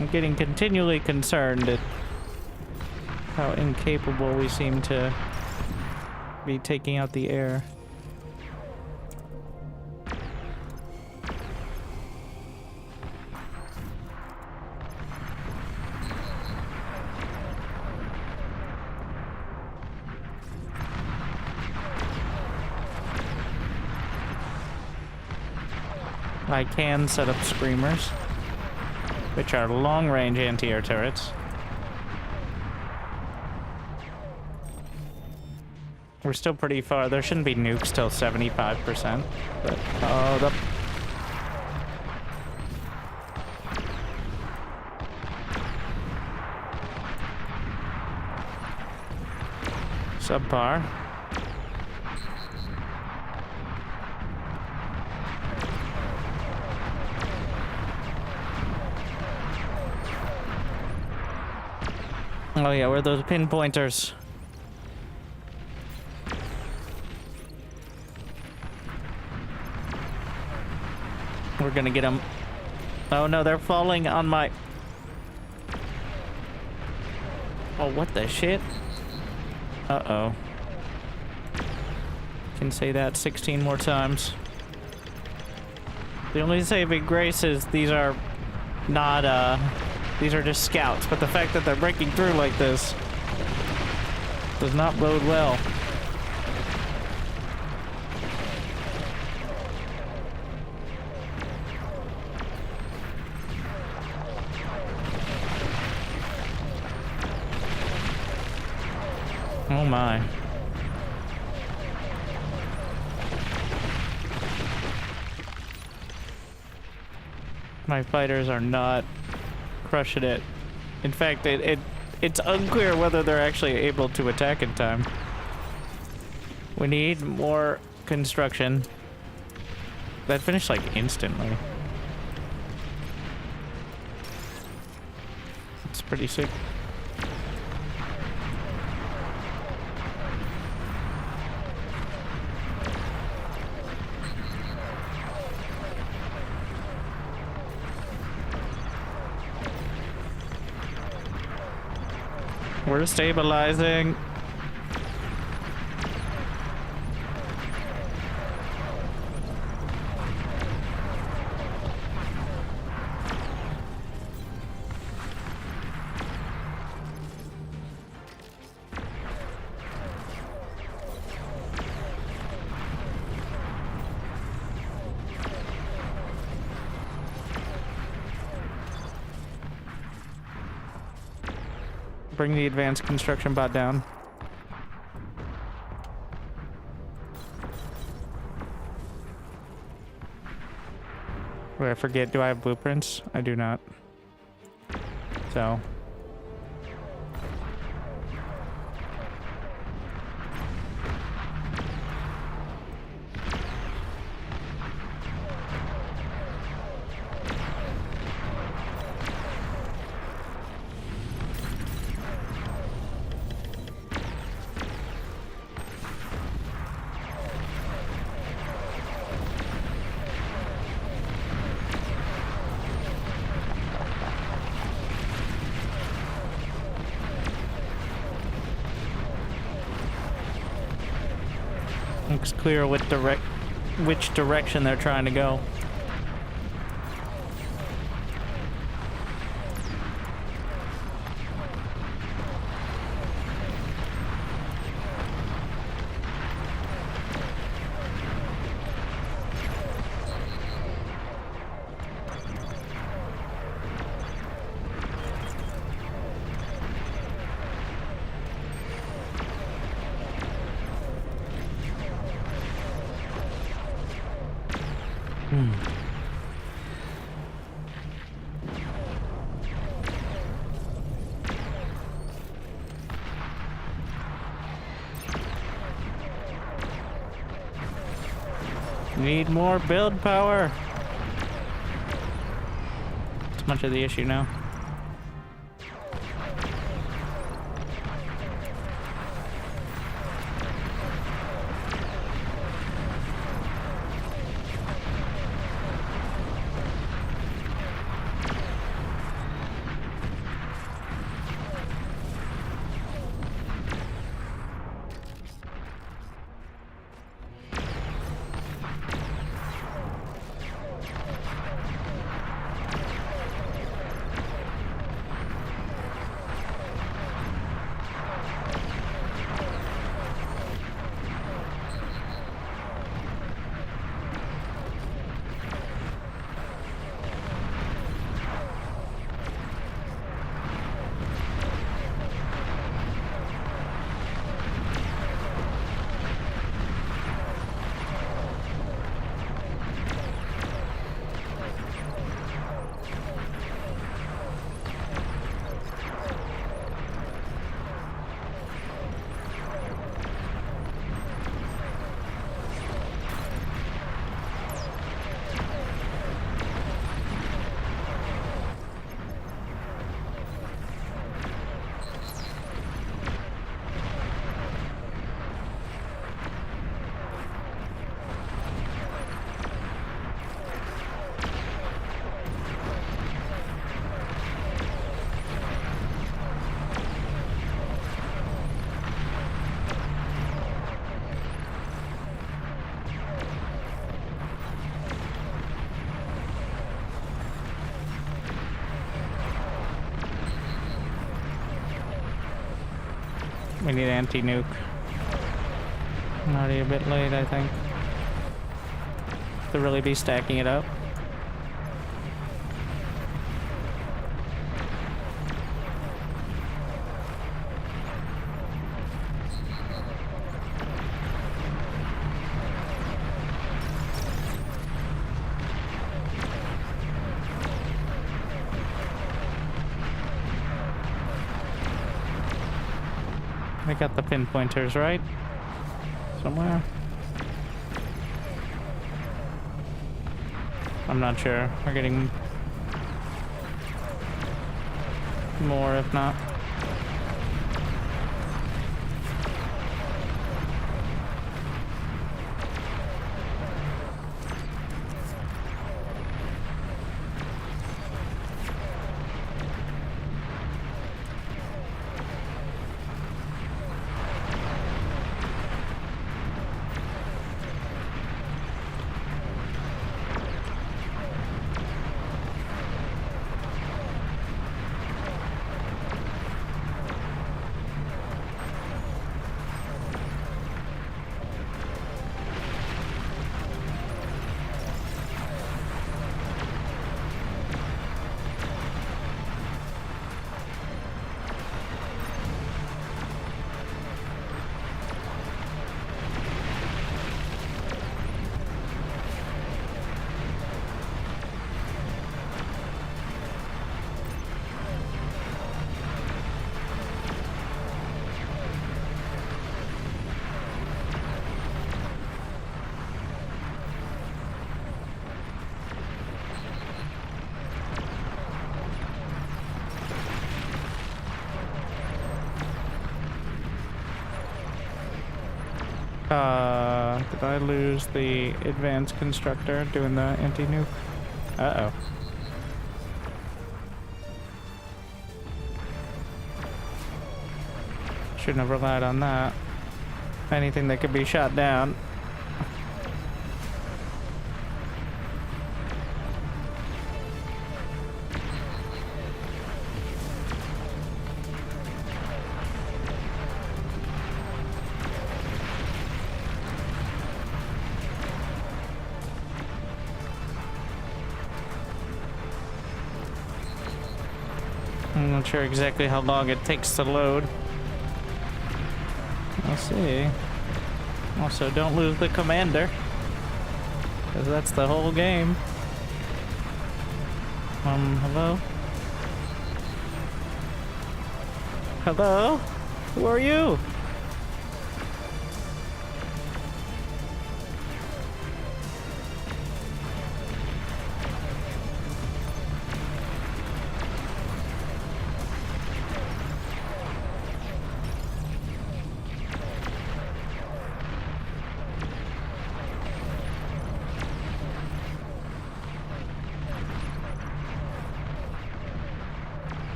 I'm getting continually concerned at how incapable we seem to be taking out the air. I can set up screamers, which are long-range anti-air turrets. We're still pretty far. There shouldn't be nukes till 75%, but oh, the subpar. Oh yeah, where are those pinpointers? We're gonna get them. Oh no, they're falling on my... Oh, what the shit? Uh-oh. Can say that 16 more times. The only saving grace is these are not, these are just scouts, but the fact that they're breaking through like this does not bode well. Oh my. My fighters are not crushing it. In fact, it's unclear whether they're actually able to attack in time. We need more construction. That finished like instantly. It's pretty sick. We're stabilizing. Bring the advanced construction bot down. Wait, I forget, do I have blueprints? I do not. So. Looks clear which direction they're trying to go. Need more build power. It's much of the issue now. We need anti-nuke. Already a bit late, I think. To really be stacking it up. I got the pinpointers right somewhere. I'm not sure. We're getting more, if not. Did I lose the advanced constructor doing the anti-nuke? Uh-oh. Shouldn't have relied on that. Anything that could be shot down. I'm not sure exactly how long it takes to load. We'll see. Also, don't lose the commander, because that's the whole game. Hello? Hello? Who are you?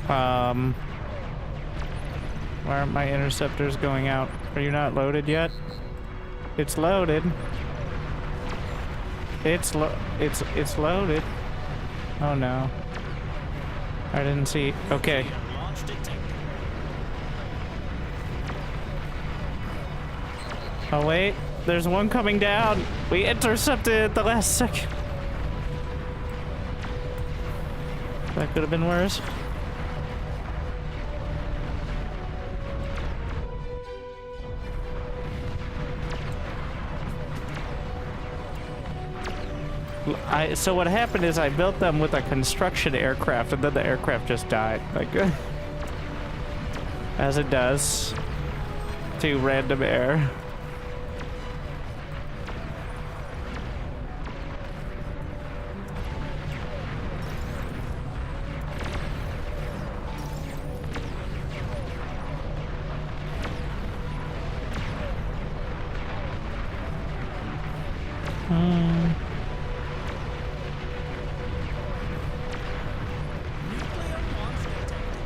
Why aren't my interceptors going out? Are you not loaded yet? It's loaded. It's loaded. Oh no. I didn't see. Okay. Launch detected. Oh wait, there's one coming down. We intercepted at the last second. That could have been worse. So what happened is I built them with a construction aircraft, and then the aircraft just died, like as it does to random air. Nuclear launch detected.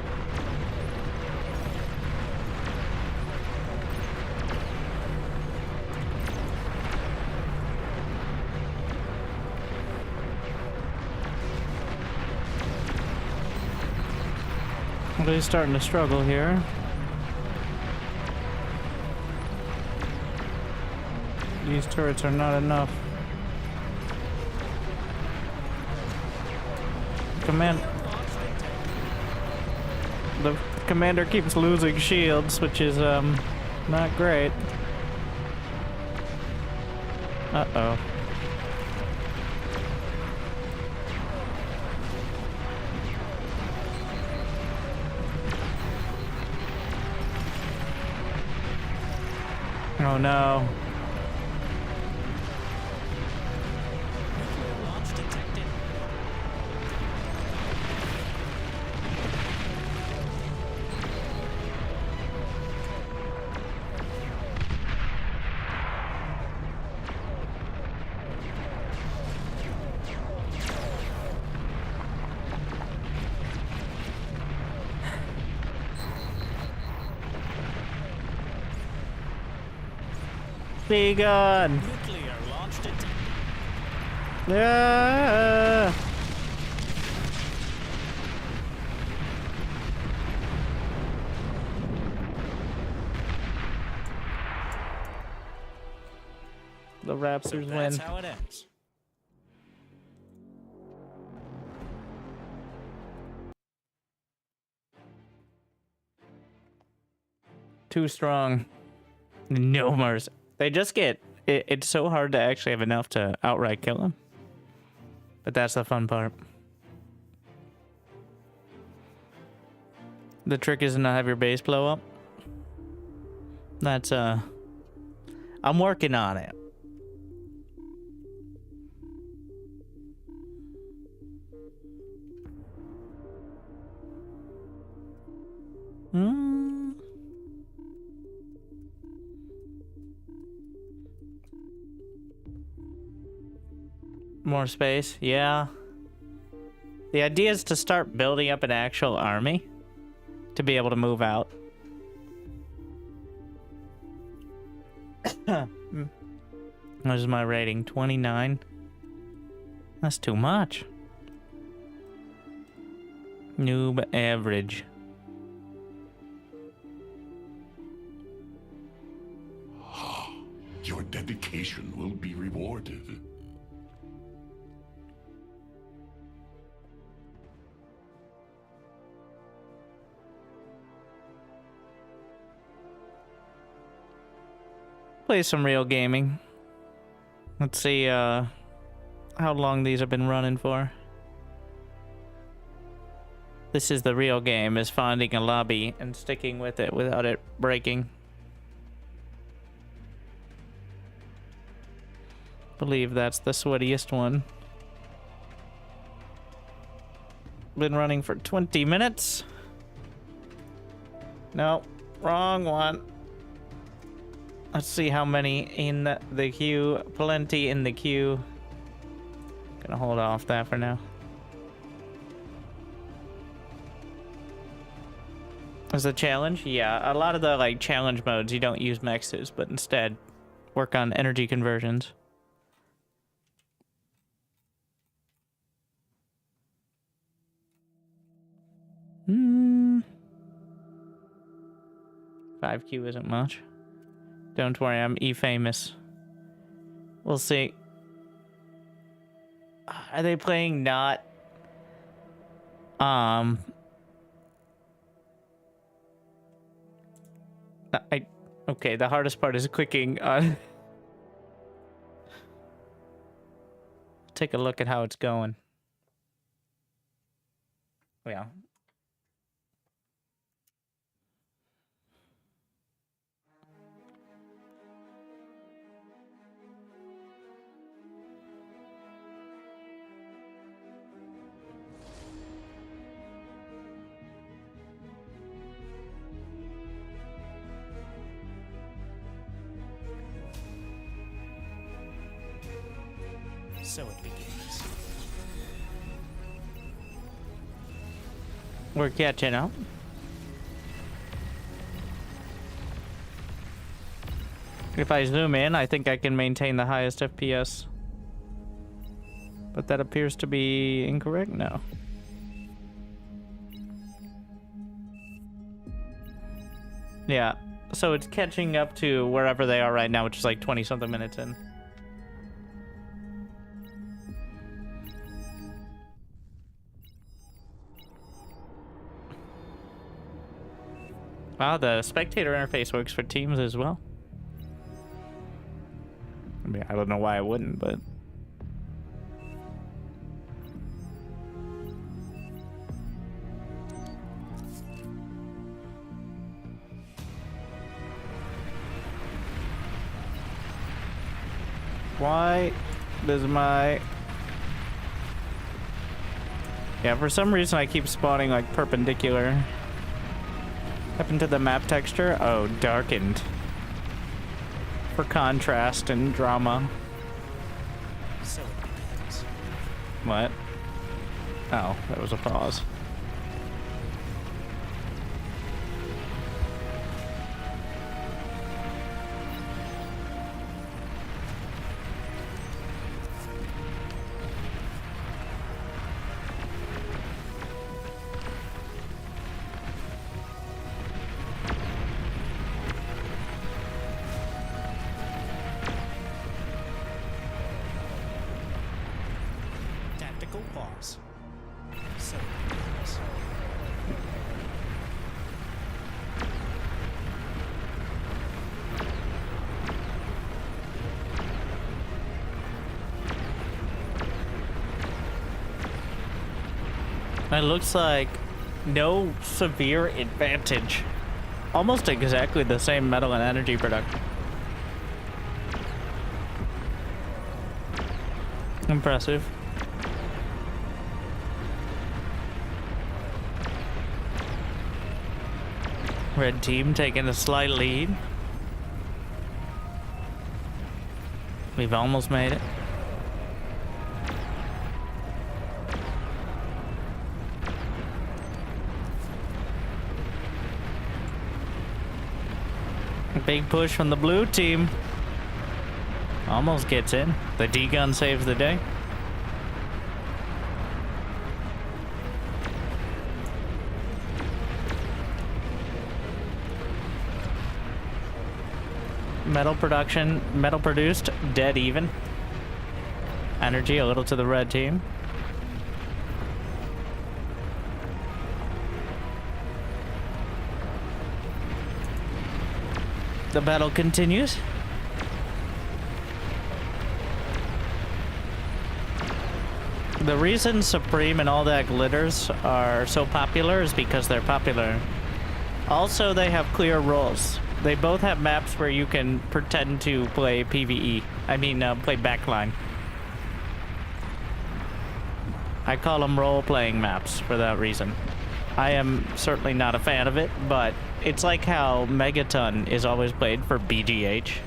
They're starting to struggle here. These turrets are not enough. The commander keeps losing shields, which is not great. Uh-oh. Oh no. Nuclear launch detected. Be gone. Nuclear launch detected. Yeah. The Raptors That's win. how it ends. Too strong. No mercy. They just get... it's so hard to actually have enough to outright kill them. But that's the fun part. The trick is to not have your base blow up. That's, I'm working on it. More space, yeah. The idea is to start building up an actual army to be able to move out. What is my rating? 29? That's too much. Noob average. Your dedication will be rewarded. Play some real gaming. Let's see how long these have been running for. This is the real game, is finding a lobby and sticking with it without it breaking. Believe that's the sweatiest one. Been running for 20 minutes. No, wrong one. Let's see how many in the queue. Plenty in the queue. Gonna hold off that for now. As a challenge? Yeah, a lot of the like challenge modes you don't use mexes, but instead work on energy conversions. Hmm. 5Q isn't much. Don't worry, I'm E-famous. We'll see. Are they playing not... Okay, the hardest part is clicking on... Take a look at how it's going. Yeah. So it begins. We're catching up. If I zoom in, I think I can maintain the highest FPS. But that appears to be incorrect now. Yeah, so it's catching up to wherever they are right now, which is like 20-something minutes in. Wow, the Spectator interface works for teams as well. I mean, I don't know why I wouldn't, but... Why does my... Yeah, for some reason I keep spawning like perpendicular. Happened to the map texture? Oh, darkened. For contrast and drama. So it begins. What? Oh, that was a pause. Tactical pause. So it begins. It looks like no severe advantage. Almost exactly the same metal and energy production. Impressive. Red team taking a slight lead. We've almost made it. Big push from the blue team. Almost gets in. The D-gun saves the day. Metal production, metal produced, dead even. Energy a little to the red team. The battle continues. The reason Supreme and all that glitters are so popular is because they're popular. Also, they have clear roles. They both have maps where you can pretend to play PvE. I mean, play backline. I call them role-playing maps for that reason. I am certainly not a fan of it, but it's like how Megaton is always played for BGH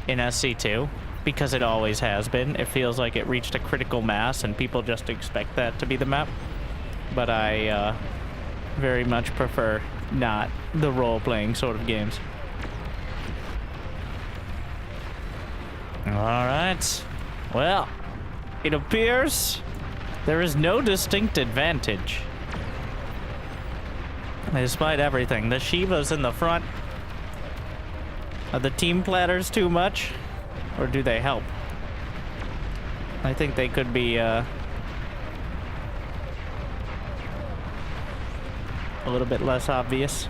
in SC2, because it always has been. It feels like it reached a critical mass and people just expect that to be the map. But I very much prefer not the role-playing sort of games. All right. Well, it appears there is no distinct advantage. Despite everything, the Shivas in the front. Are the team platters too much? Or do they help? I think they could be, a little bit less obvious.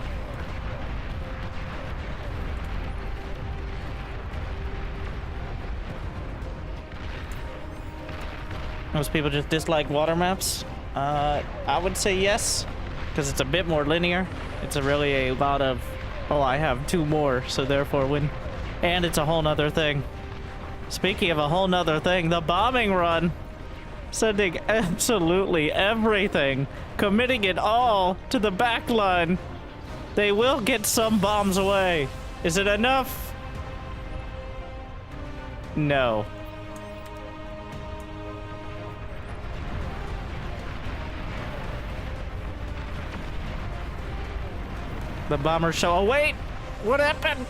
Most people just dislike water maps. I would say yes, because it's a bit more linear. It's really a lot of, oh, I have 2 more, so therefore win. And it's a whole nother thing. Speaking of a whole nother thing, the bombing run. Sending absolutely everything. Committing it all to the back line. They will get some bombs away. Is it enough? No. The bombers show. Oh, wait! What happened?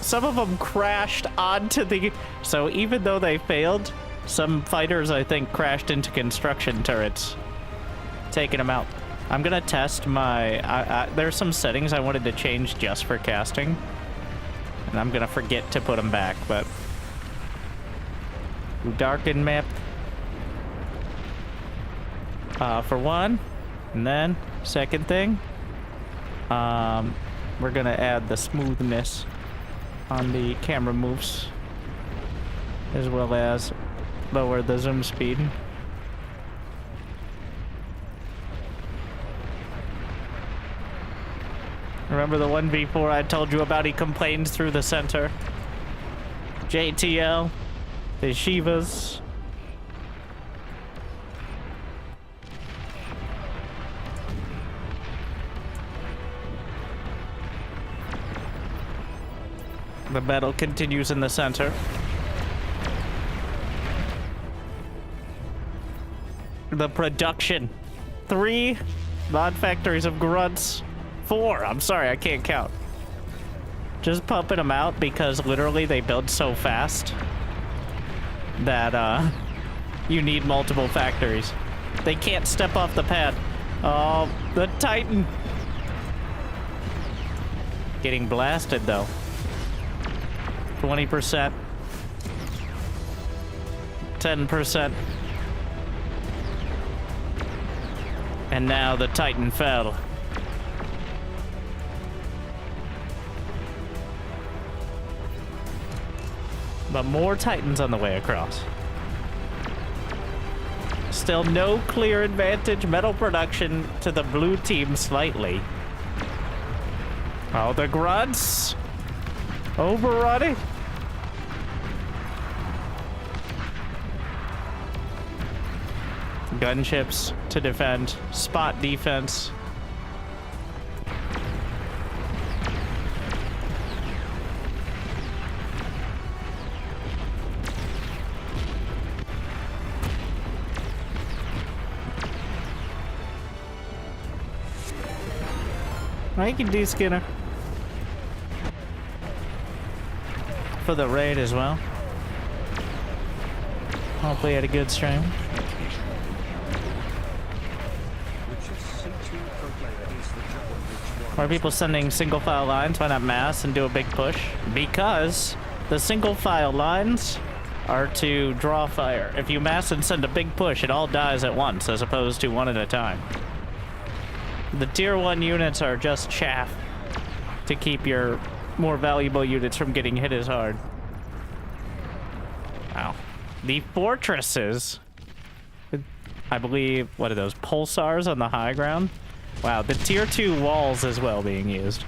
Some of them crashed onto the... So even though they failed, some fighters, I think, crashed into construction turrets. Taking them out. I'm gonna test my... there's some settings I wanted to change just for casting. And I'm gonna forget to put them back, but... Darken map. For one. And then, second thing. We're gonna add the smoothness on the camera moves, as well as lower the zoom speed. Remember the 1v4 I told you about? He complains through the center. JTL, the Shivas. The battle continues in the center. The production. 3 mod factories of grunts. 4. I'm sorry, I can't count. Just pumping them out because literally they build so fast that you need multiple factories. They can't step off the pad. Oh, the Titan. Getting blasted though. 20%. 10%. And now the Titan fell. But more Titans on the way across. Still no clear advantage. Metal production to the blue team slightly. Oh, the grunts. Overrunning. Gunships to defend. Spot defense. I can do Skinner. For the raid as well. Hopefully had a good stream. Why are people sending single file lines? Why not mass and do a big push? Because the single file lines are to draw fire. If you mass and send a big push, it all dies at once as opposed to one at a time. The tier 1 units are just chaff to keep your more valuable units from getting hit as hard. Wow. The fortresses, I believe, what are those, pulsars on the high ground? Wow, the tier 2 walls as well being used.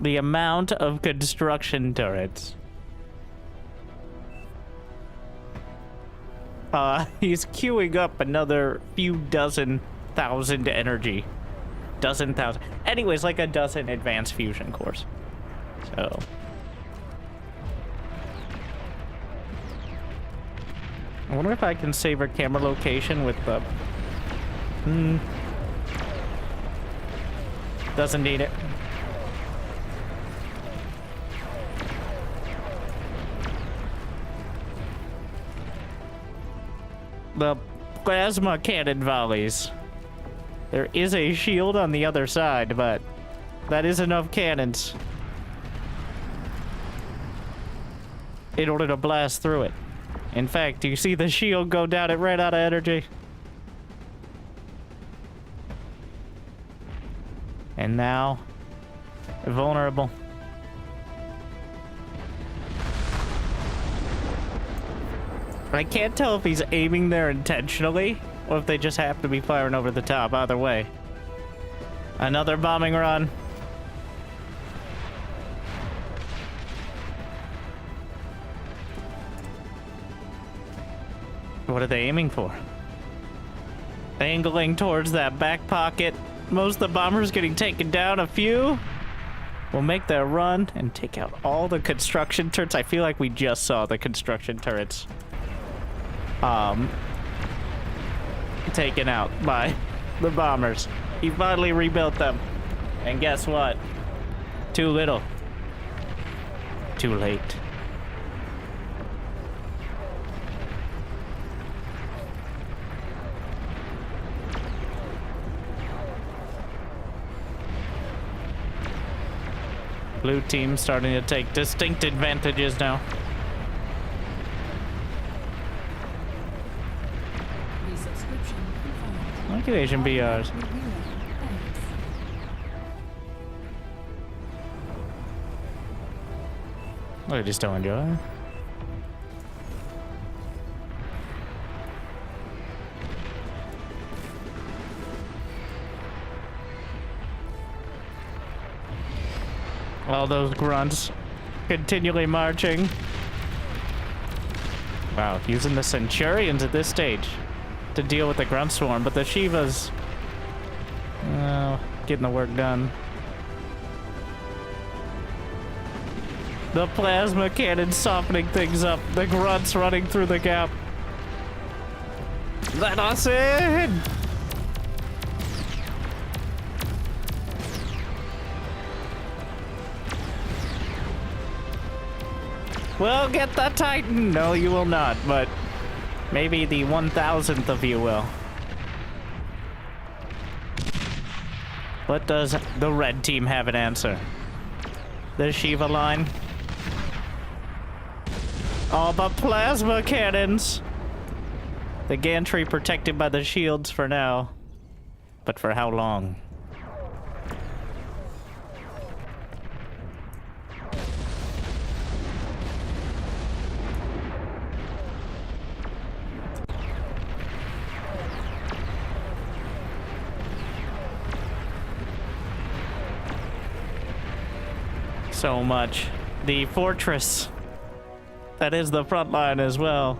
The amount of construction turrets. He's queuing up another few dozen 1,000 energy. Dozen thousand. Anyways, like a dozen advanced fusion cores. So. I wonder if I can save our camera location with the... Doesn't need it. The plasma cannon volleys. There is a shield on the other side, but that is enough cannons in order to blast through it. In fact, do you see the shield go down? It ran out of energy. And now, vulnerable. I can't tell if he's aiming there intentionally or if they just happen to be firing over the top. Either way. Another bombing run. What are they aiming for? Angling towards that back pocket. Most of the bombers getting taken down. A few will make their run and take out all the construction turrets. I feel like we just saw the construction turrets taken out by the bombers. He finally rebuilt them. And guess what? Too little. Too late. Blue team starting to take distinct advantages now. Annihilation BRs. I just don't enjoy it. All those grunts continually marching. Wow, using the Centurions at this stage to deal with the grunt swarm, but the Shivas getting the work done. The plasma cannon softening things up. The grunts running through the gap. Let us in! Well, get the Titan! No, you will not, but maybe the 1,000th of you will. What does the red team have an answer? The Shiva line? All the plasma cannons! The gantry protected by the shields for now. But for how long? So much. The fortress. That is the front line as well.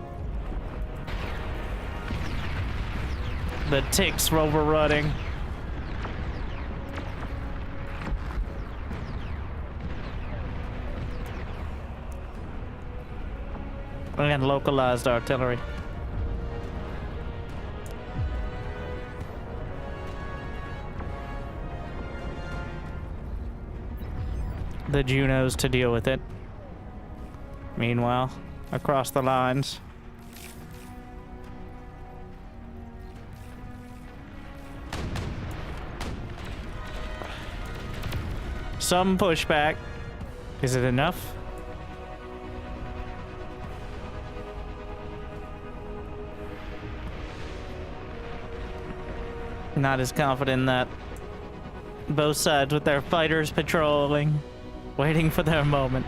The ticks overrunning. And localized artillery. The Junos to deal with it. Meanwhile, across the lines. Some pushback. Is it enough? Not as confident in that. Both sides with their fighters patrolling, waiting for their moment.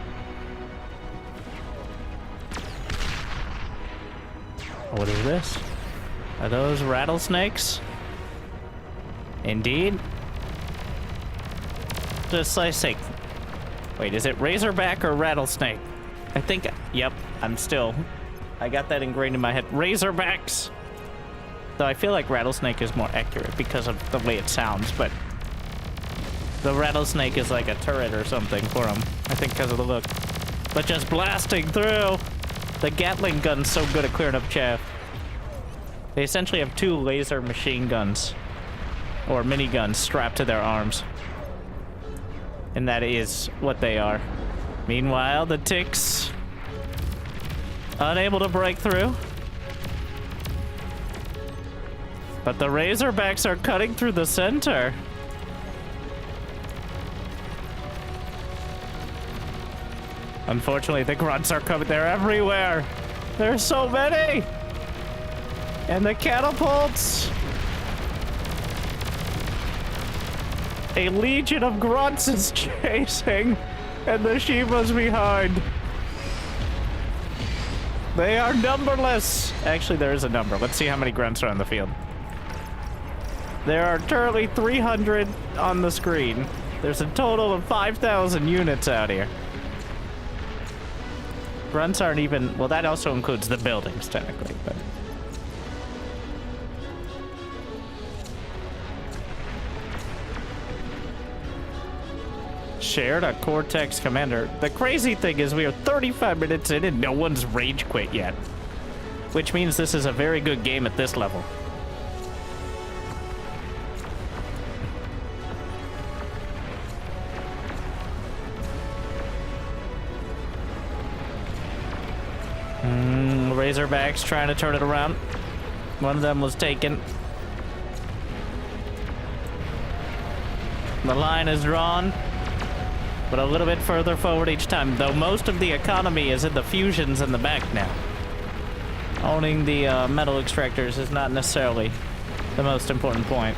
What is this? Are those rattlesnakes? Indeed. Just like say, wait, is it razorback or rattlesnake? I think, yep, I got that ingrained in my head. Razorbacks! Though I feel like rattlesnake is more accurate because of the way it sounds, but the rattlesnake is like a turret or something for them. I think because of the look. But just blasting through! The Gatling gun's so good at clearing up chaff. They essentially have 2 laser machine guns. Or miniguns strapped to their arms. And that is what they are. Meanwhile, the ticks... unable to break through. But the Razorbacks are cutting through the center. Unfortunately, the grunts are coming. They're everywhere. There's so many. And the catapults. A legion of grunts is chasing. And the Shivas behind. They are numberless. Actually, there is a number. Let's see how many grunts are on the field. There are currently 300 on the screen. There's a total of 5,000 units out here. Grunts aren't even... well, that also includes the buildings, technically, but... shared a Cortex commander. The crazy thing is we are 35 minutes in and no one's rage quit yet. Which means this is a very good game at this level. Razorbacks trying to turn it around. One of them was taken. The line is drawn, but a little bit further forward each time, though most of the economy is in the fusions in the back now. Owning the metal extractors is not necessarily the most important point.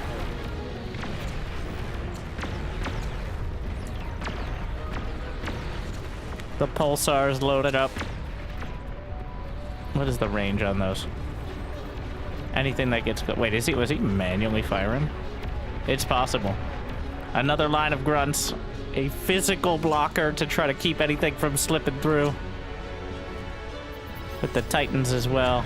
The pulsar's loaded up. What is the range on those? Anything that gets... wait, was he manually firing? It's possible. Another line of grunts. A physical blocker to try to keep anything from slipping through. With the Titans as well.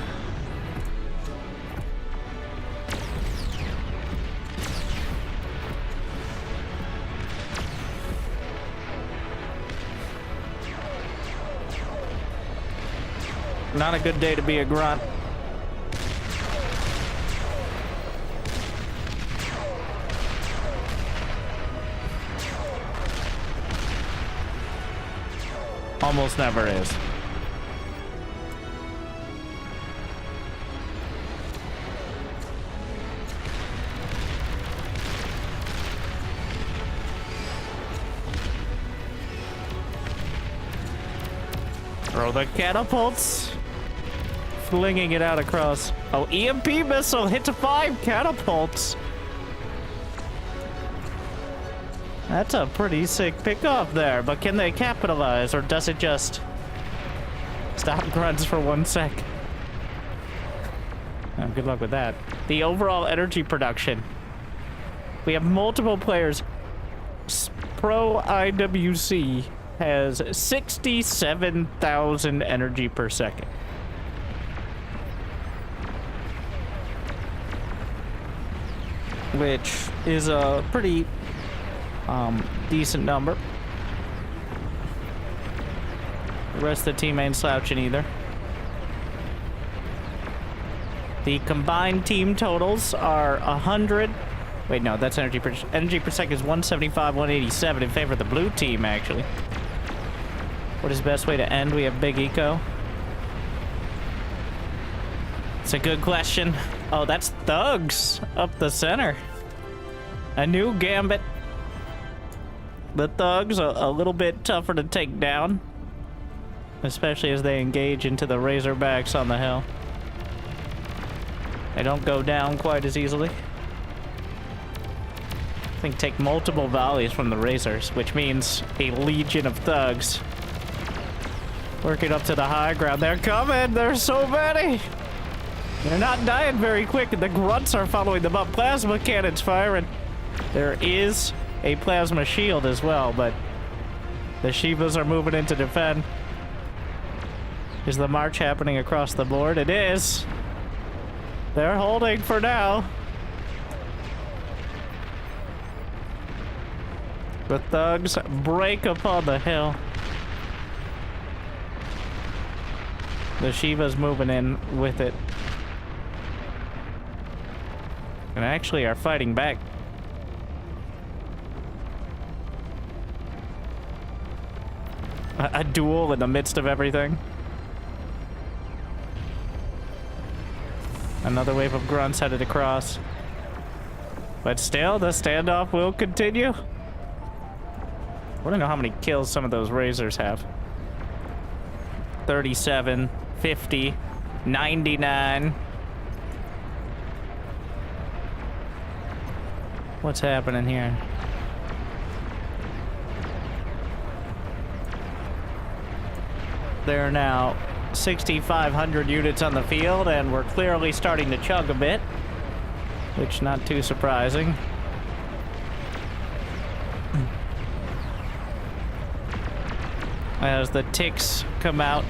Not a good day to be a grunt. Almost never is. Throw the catapults. Flinging it out across. Oh, EMP missile hit to 5 catapults. That's a pretty sick pickoff there, but can they capitalize, or does it just stop grunts for 1 sec? Oh, good luck with that. The overall energy production. We have multiple players. Pro IWC has 67,000 energy per second. Which is a pretty decent number. The rest of the team ain't slouching either. The combined team totals are 100. Wait, no, that's energy per second is 175, 187 in favor of the blue team, actually. What is the best way to end? We have Big Eco. It's a good question. Oh, that's thugs up the center. A new gambit. The thugs are a little bit tougher to take down, especially as they engage into the Razorbacks on the hill. They don't go down quite as easily. I think take multiple volleys from the Razors, which means a legion of thugs working up to the high ground. They're coming! There's so many! They're not dying very quick, and the grunts are following them up. Plasma cannons firing. There is a plasma shield as well, but the Shivas are moving in to defend. Is the march happening across the board? It is. They're holding for now. The thugs break upon the hill. The Shiva's moving in with it. And actually are fighting back. A duel in the midst of everything. Another wave of grunts headed across. But still, the standoff will continue. I want to know how many kills some of those razors have. 37, 50, 99. What's happening here? There are now 6,500 units on the field, and we're clearly starting to chug a bit, which not too surprising. As the ticks come out.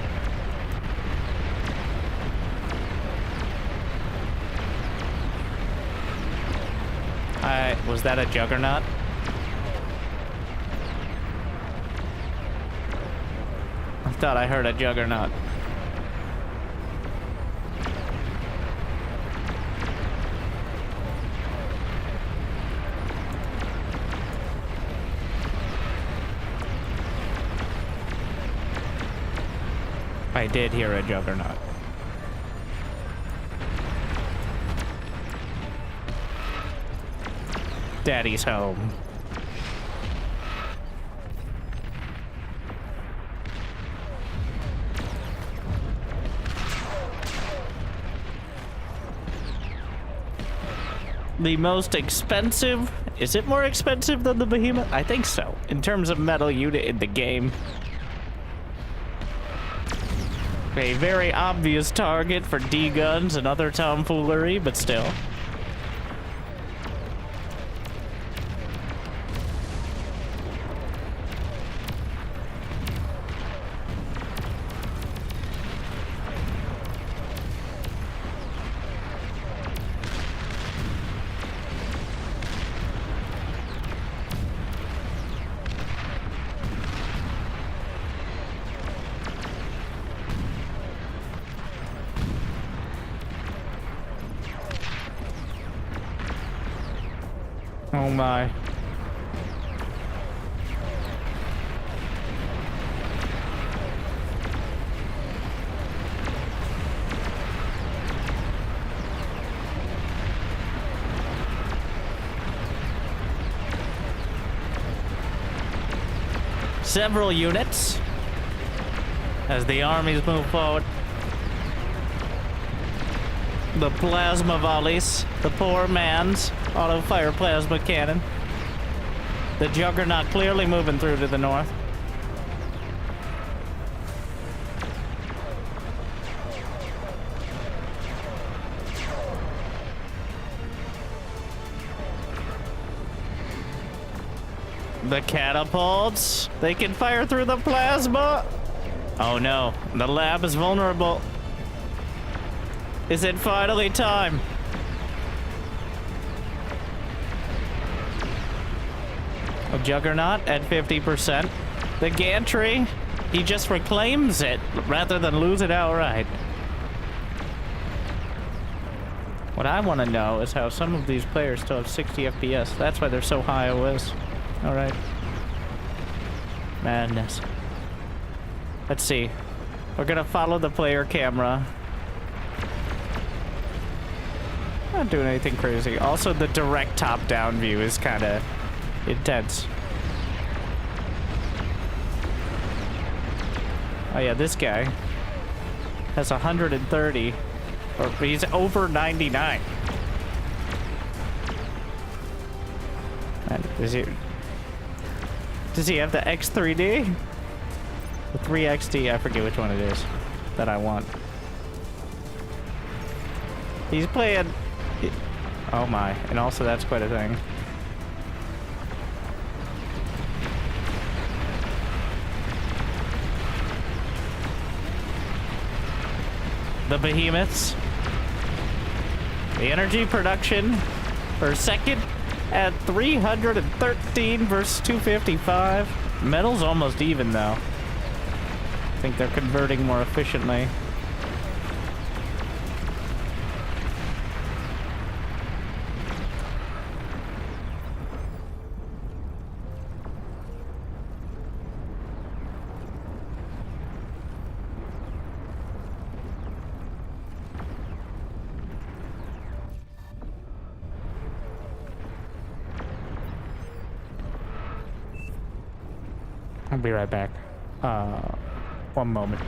Was that a juggernaut? I thought I heard a juggernaut. I did hear a juggernaut. Daddy's home. The most expensive? Is it more expensive than the Behemoth? I think so. In terms of metal unit in the game. A very obvious target for D-guns and other tomfoolery, but still. Oh my. Several units as the armies move forward. The plasma volleys, the poor man's auto fire plasma cannon. The juggernaut clearly moving through to the north. The catapults, they can fire through the plasma. Oh no, the lab is vulnerable. Is it finally time? A juggernaut at 50%. The gantry, he just reclaims it rather than lose it outright. What I want to know is how some of these players still have 60 FPS. That's why they're so high OS. All right. Madness. Let's see. We're gonna follow the player camera. Not doing anything crazy. Also, the direct top-down view is kind of intense. Oh yeah, this guy has 130, or he's over 99. And does he have the X3D? The 3XD, I forget which one it is that I want. He's playing... Oh my, and also that's quite a thing. The behemoths. The energy production per second at 313 versus 255. Metal's almost even though. I think they're converting more efficiently. I'll be right back. One moment.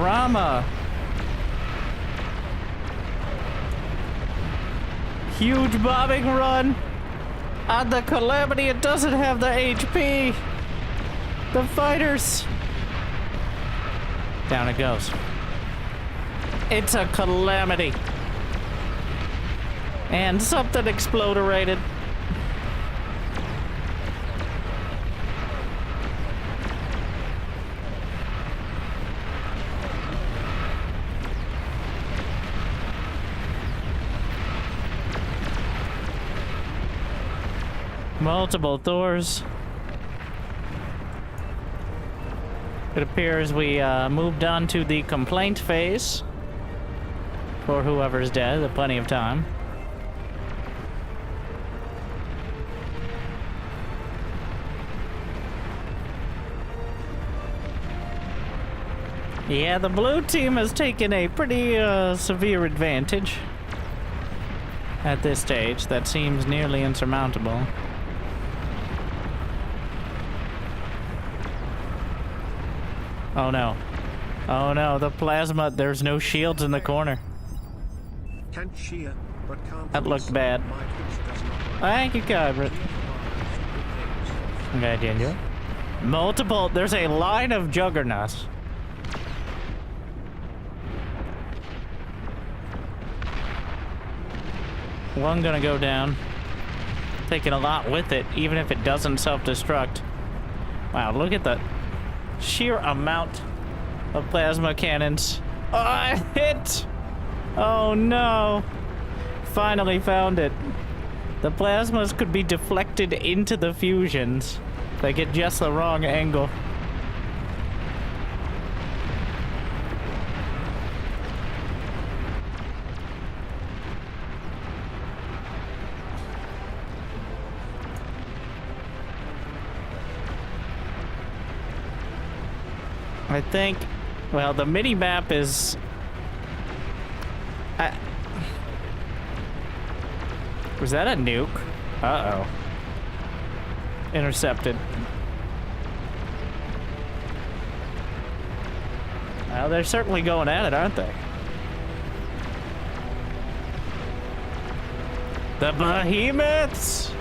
panorama. Huge bombing run. On the Calamity, it doesn't have the HP. The fighters. Down it goes. It's a Calamity. And something exploderated. Multiple Thors. It appears we moved on to the complaint phase. For whoever's dead, there's plenty of time. Yeah, the blue team has taken a pretty severe advantage at this stage. That seems nearly insurmountable. Oh no. Oh no, the plasma, there's no shields in the corner. Can't shear, but can't That looked release. bad. My twitch does not like Thank you, Kyber. Okay, Daniel. Multiple, there's a line of juggernauts. One gonna go down. Taking a lot with it, even if it doesn't self-destruct. Wow, look at the sheer amount of plasma cannons. Oh, I hit! Oh no! Finally found it. The plasmas could be deflected into the fusions. They get just the wrong angle. I think, well, the mini map is. Was that a nuke? Uh-oh. Intercepted. Well, they're certainly going at it, aren't they? The behemoths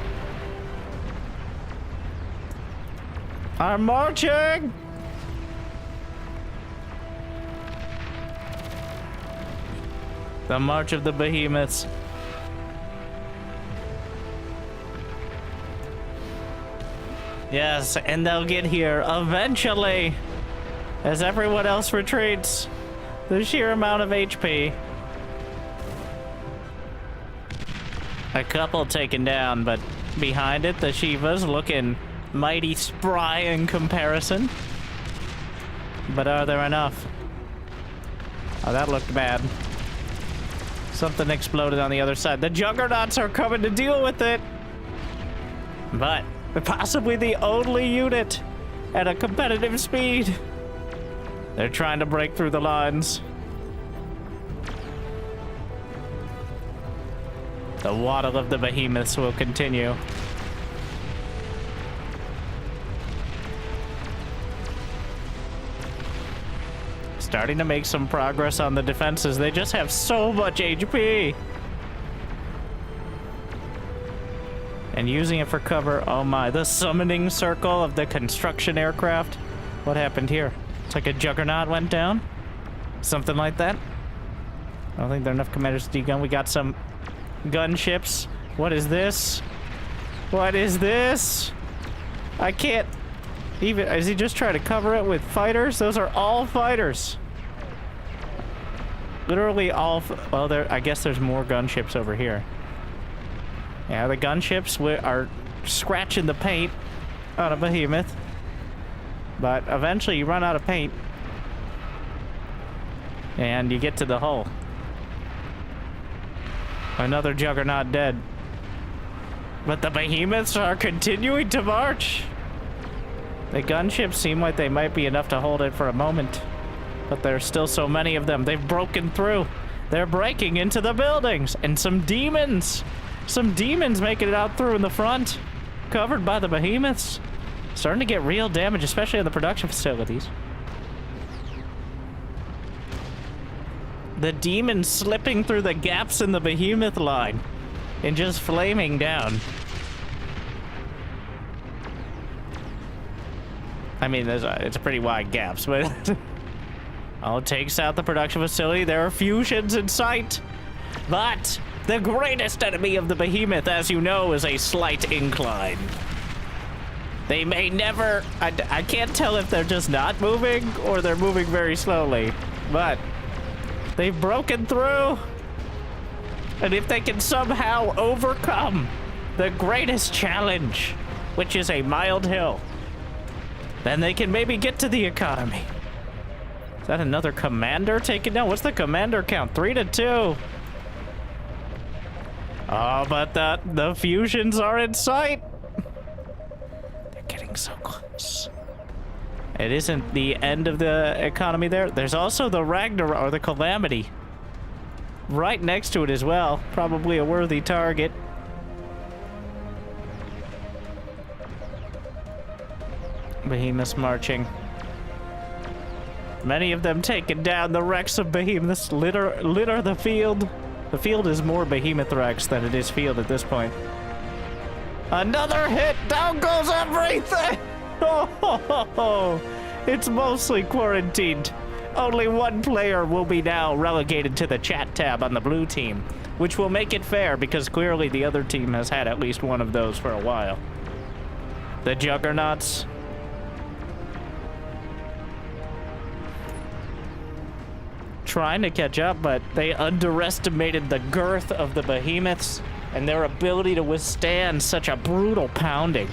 are marching! The March of the Behemoths. Yes, and they'll get here eventually. As everyone else retreats. The sheer amount of HP. A couple taken down, but behind it, the Shivas looking mighty spry in comparison. But are there enough? Oh, that looked bad. Something exploded on the other side. The Juggernauts are coming to deal with it. But possibly the only unit at a competitive speed. They're trying to break through the lines. The waddle of the behemoths will continue. Starting to make some progress on the defenses. They just have so much HP. And using it for cover. Oh my, the summoning circle of the construction aircraft. What happened here? It's like a juggernaut went down. Something like that. I don't think there are enough commanders to degun. We got some gunships. What is this? What is this? I can't even. Is he just trying to cover it with fighters? Those are all fighters. Literally all. Well, there. I guess there's more gunships over here. Yeah, the gunships are scratching the paint on a behemoth. But eventually you run out of paint. And you get to the hull. Another juggernaut dead. But the behemoths are continuing to march. The gunships seem like they might be enough to hold it for a moment. But there's still so many of them. They've broken through. They're breaking into the buildings. And some demons. Some demons making it out through in the front. Covered by the behemoths. Starting to get real damage, especially in the production facilities. The demons slipping through the gaps in the behemoth line and just flaming down. I mean, it's pretty wide gaps, but oh, takes out the production facility. There are fusions in sight, but the greatest enemy of the behemoth, as you know, is a slight incline. They may never... I can't tell if they're just not moving or they're moving very slowly, but they've broken through. And if they can somehow overcome the greatest challenge, which is a mild hill, then they can maybe get to the economy. Is that another commander taken down? What's the commander count? 3-2. Oh, but the fusions are in sight. They're getting so close. It isn't the end of the economy there. There's also the Ragnarok, or the Calamity, right next to it as well. Probably a worthy target. Behemoths marching. Many of them taking down. The wrecks of behemoths litter the field. The field is more behemoth wrecks than it is field at this point. Another hit! Down goes everything! Oh, it's mostly quarantined. Only one player will be now relegated to the chat tab on the blue team, which will make it fair because clearly the other team has had at least one of those for a while. The Juggernauts. Trying to catch up, but they underestimated the girth of the behemoths and their ability to withstand such a brutal pounding.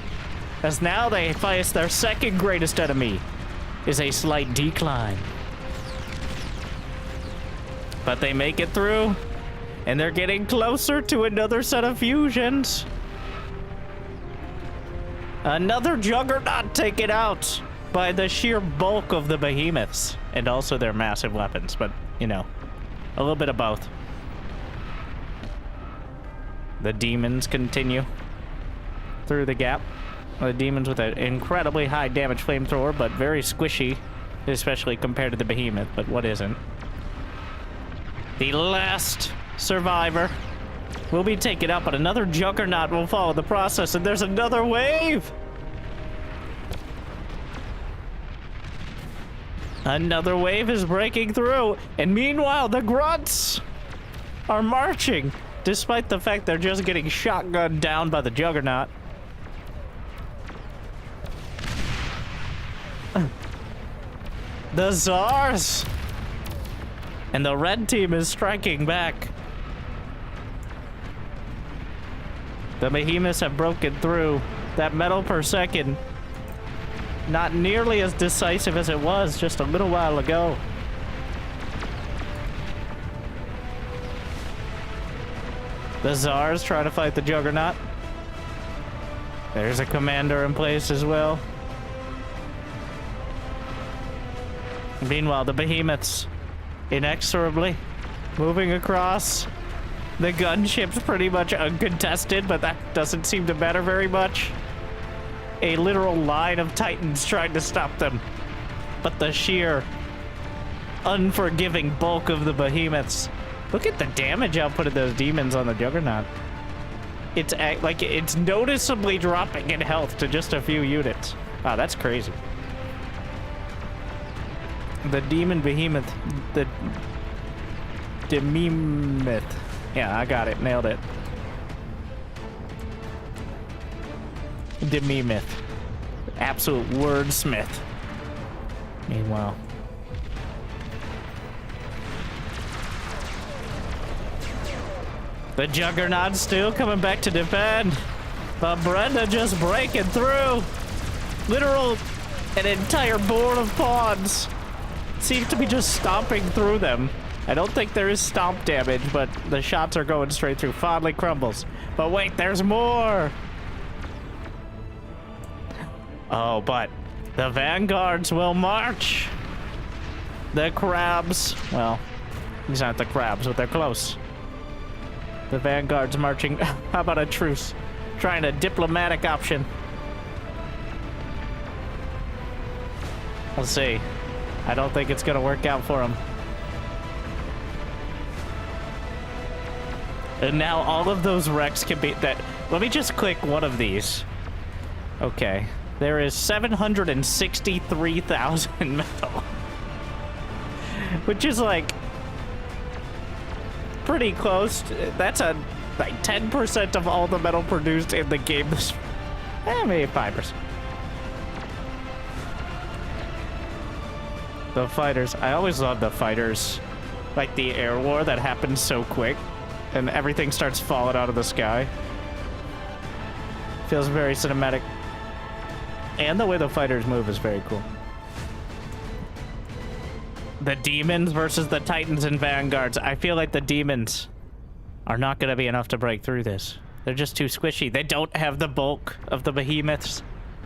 As now they face their second greatest enemy, is a slight decline. But they make it through, and they're getting closer to another set of fusions. Another Juggernaut taken out by the sheer bulk of the behemoths, and also their massive weapons, but, you know, a little bit of both. The demons continue through the gap. The demons with an incredibly high damage flamethrower, but very squishy, especially compared to the behemoth, but what isn't. The last survivor will be taken out, but another Juggernaut will follow the process, and there's another wave! Another wave is breaking through, and meanwhile, the grunts are marching, despite the fact they're just getting shotgunned down by the Juggernaut. The Tsars! And the red team is striking back. The behemoths have broken through. That metal per second, not nearly as decisive as it was just a little while ago. The Tsars trying to fight the Juggernaut. There's a commander in place as well. Meanwhile, the behemoths inexorably moving across. The gunship's pretty much uncontested, but that doesn't seem to matter very much. A literal line of titans trying to stop them. But the sheer unforgiving bulk of the behemoths. Look at the damage output of those demons on the Juggernaut. It's like it's noticeably dropping in health to just a few units. Wow, that's crazy. The demon behemoth, the Dememyth. Yeah, I got it, nailed it. Dememyth. Absolute wordsmith. Meanwhile. The Juggernaut's still coming back to defend. But Brenda just breaking through. Literal, an entire board of pawns seems to be just stomping through them. I don't think there is stomp damage, but the shots are going straight through. Fondly crumbles. But wait, there's more! Oh, but the vanguards will march! The crabs, well, these aren't the crabs, but they're close. The vanguard's marching. How about a truce? Trying a diplomatic option. We'll see. I don't think it's gonna work out for them. And now all of those wrecks can be that. Let me just click one of these. Okay. There is 763,000 metal. Which is like pretty close. That's a like 10% of all the metal produced in the game. Maybe 5%. The fighters. I always love the fighters. Like the air war that happens so quick. And everything starts falling out of the sky. Feels very cinematic. And the way the fighters move is very cool. The demons versus the titans and vanguards. I feel like the demons are not going to be enough to break through this. They're just too squishy. They don't have the bulk of the behemoths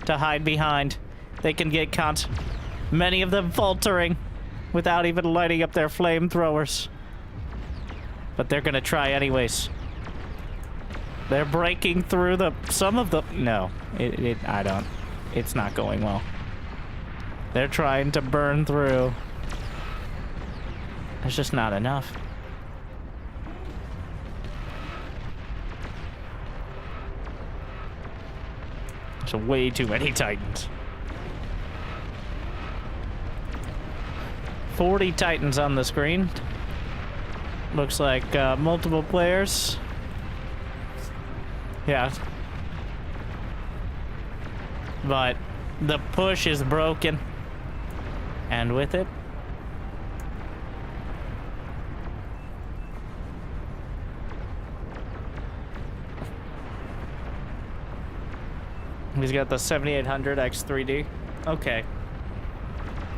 to hide behind. They can get caught. Many of them faltering without even lighting up their flamethrowers. But they're gonna try anyways. They're breaking through some of the... No, I don't. It's not going well. They're trying to burn through. There's just not enough. There's way too many titans. 40 titans on the screen. Looks like multiple players. Yeah. But the push is broken. And with it, he's got the 7800 X3D. Okay.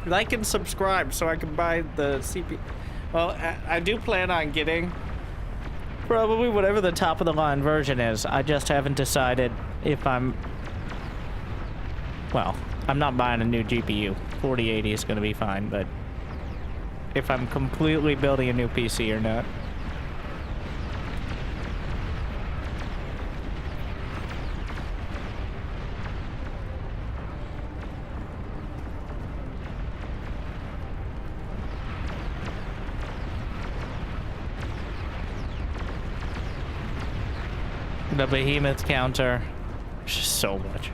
Like and subscribe so I can buy the CPU. Well, I do plan on getting probably whatever the top of the line version is. I just haven't decided if I'm... Well, I'm not buying a new GPU. 4080 is going to be fine, but if I'm completely building a new PC or not. The behemoth counter. It's just so much.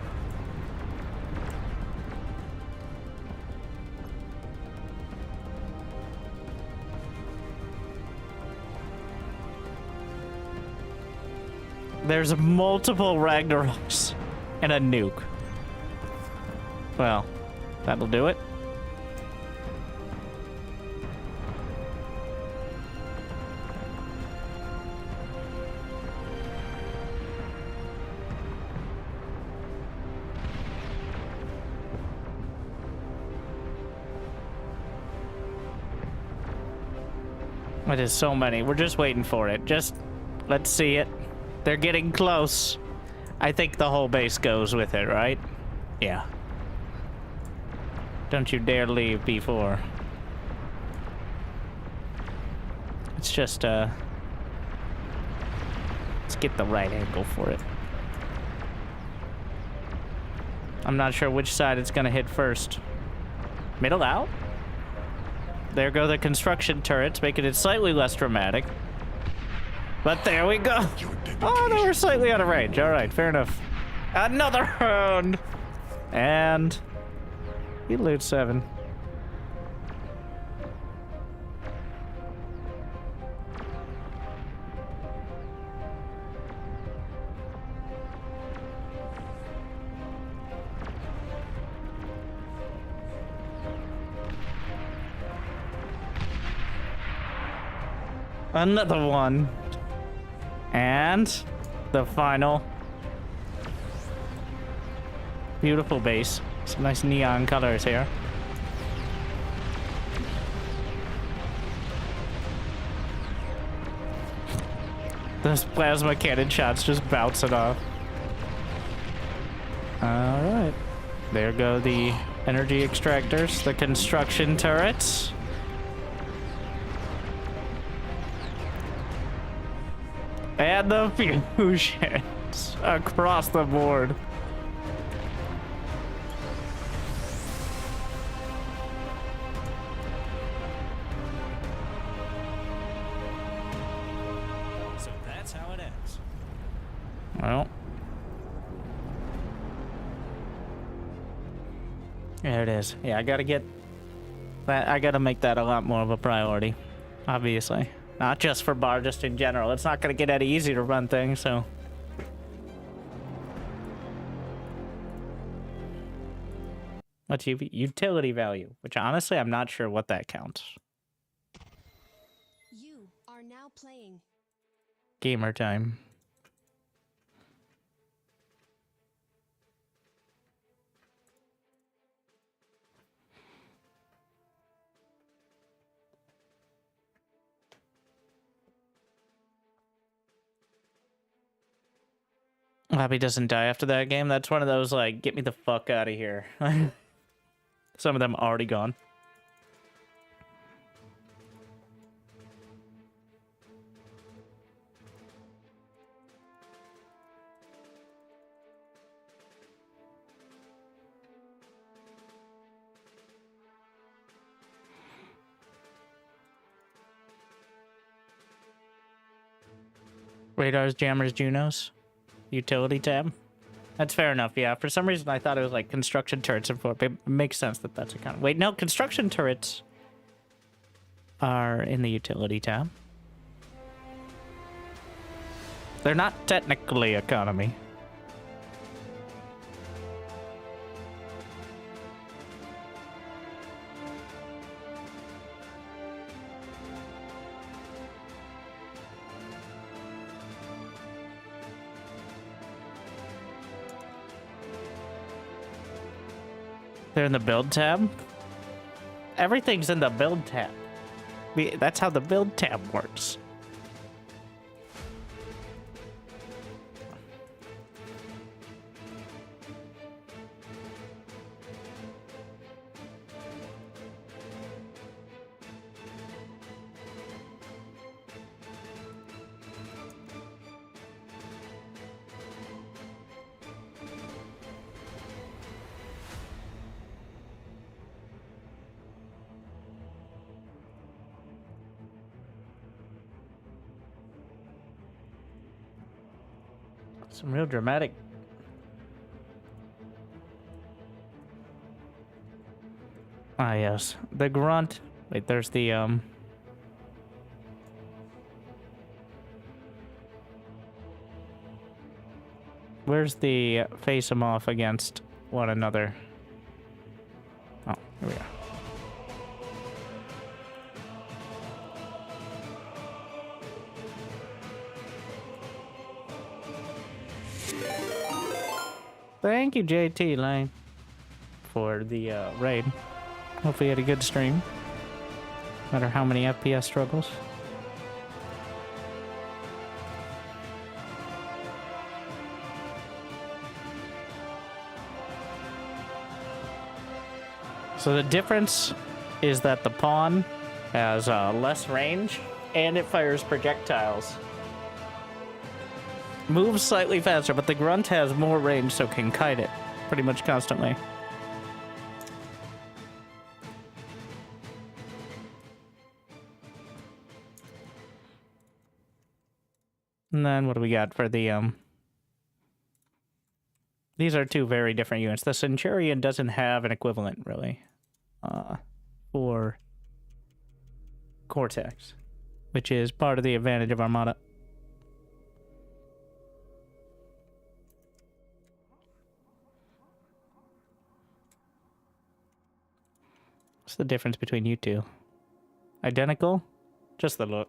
There's multiple Ragnaroks and a nuke. Well, that'll do it. It is so many. We're just waiting for it. Just let's see it. They're getting close. I think the whole base goes with it, right? Yeah. Don't you dare leave before. It's just, let's get the right angle for it. I'm not sure which side it's gonna hit first. Middle out? There go the construction turrets, making it slightly less dramatic. But there we go. Oh, they were slightly out of range. All right, fair enough. Another round. And you loot 7. Another one. And the final. Beautiful base. Some nice neon colors here. Those plasma cannon shots just bouncing off. Alright. There go the energy extractors, the construction turrets. And the fusions across the board. So that That's how it ends. Well. There it is. Yeah, I gotta get that. I gotta make that a lot more of a priority. Obviously. Not just for bar, just in general. It's not gonna get any easier to run things, so. What's utility value? Which honestly, I'm not sure what that counts. You are now playing. Gamer time. Lobby doesn't die after that game. That's one of those, like, get me the fuck out of here. Some of them already gone. Radars, jammers, Junos. Utility tab. That's fair enough, yeah. For some reason, I thought it was like construction turrets and but it makes sense that that's a kind of... Wait, no, construction turrets are in the utility tab. They're not technically economy. They're in the build tab? Everything's in the build tab. That's how the build tab works. Some real dramatic. Ah, yes. The grunt. Wait, there's the, where's the face them off against one another? Oh, here we go. Thank you, JT Lane, for the raid. Hopefully you had a good stream. No matter how many FPS struggles. So the difference is that the pawn has less range and it fires projectiles. Moves slightly faster, but the grunt has more range, so can kite it pretty much constantly. And then what do we got for the these are two very different units. The Centurion doesn't have an equivalent really for Cortex, which is part of the advantage of Armada. What's the difference between you two? Identical? Just the look.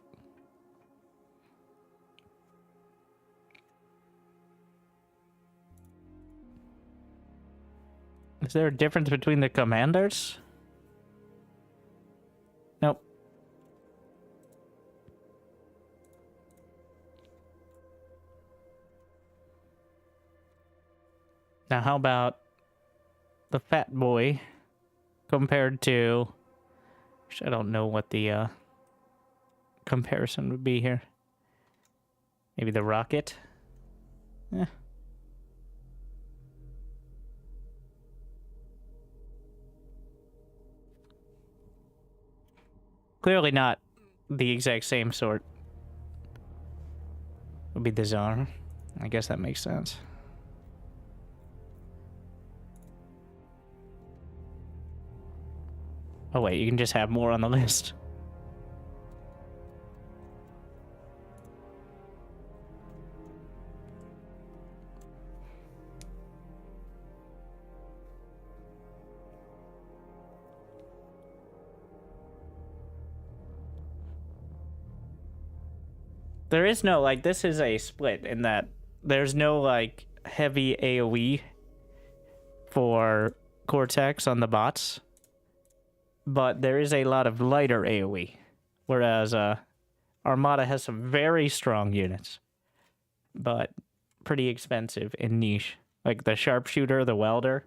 Is there a difference between the commanders? Nope. Now how about the fat boy compared to... I don't know what the comparison would be here. Maybe the rocket? Eh. Clearly not the exact same sort. would be the Tsar. I guess that makes sense. Oh wait, you can just have more on the list. There is no, like, this is a split in that there's no, like, heavy AoE for Cortex on the bots, but there is a lot of lighter AoE, whereas Armada has some very strong units, but pretty expensive and niche, like the Sharpshooter, the Welder.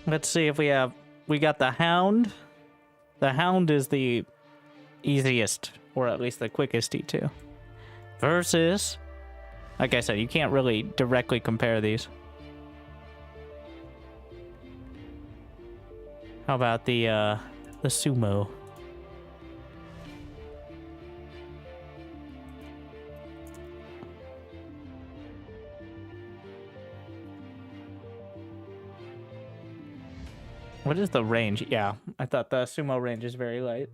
Let's see if we got the Hound. The Hound is the easiest, or at least the quickest T2. Versus, like I said, you can't really directly compare these. How about the Sumo? What is the range? Yeah, I thought the Sumo range is very light.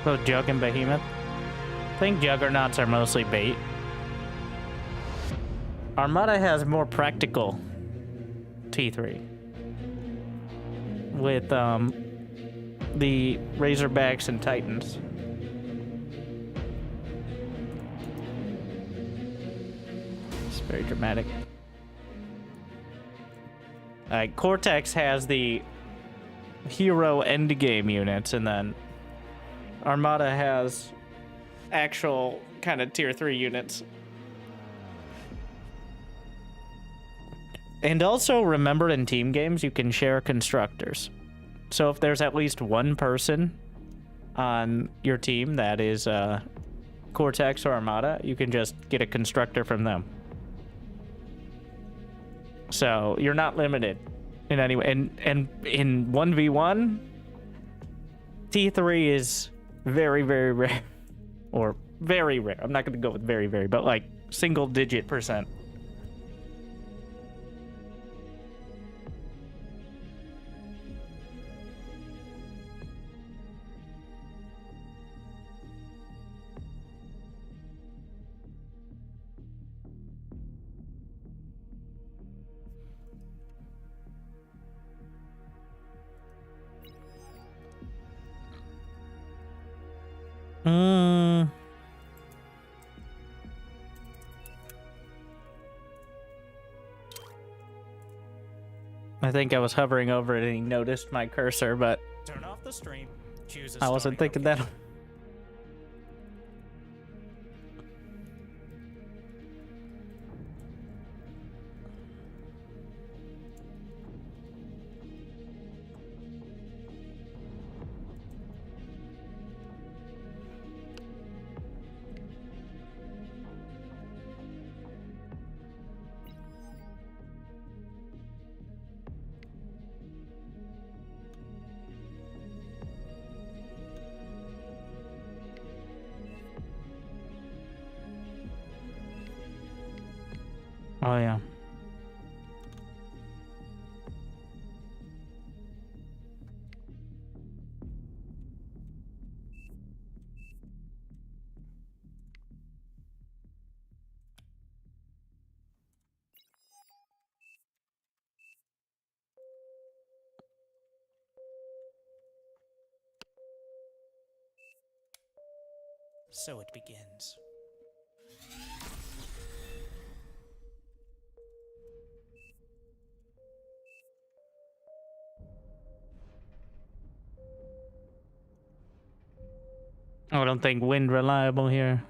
So Jug and Behemoth? I think Juggernauts are mostly bait. Armada has more practical T3. With the Razorbacks and Titans. It's very dramatic. Cortex has the hero endgame units, and then Armada has actual kind of tier 3 units. And also remember, in team games you can share constructors. So if there's at least one person on your team that is Cortex or Armada, you can just get a constructor from them. So you're not limited in any way. And in 1v1, T3 is very, very rare. Or very rare. I'm not going to go with very, very, but like single digit %. I think I was hovering over it and he noticed my cursor, but Turn off the stream. Choose a I wasn't starting thinking that. location. Oh, yeah. So it begins. I don't think wind reliable here.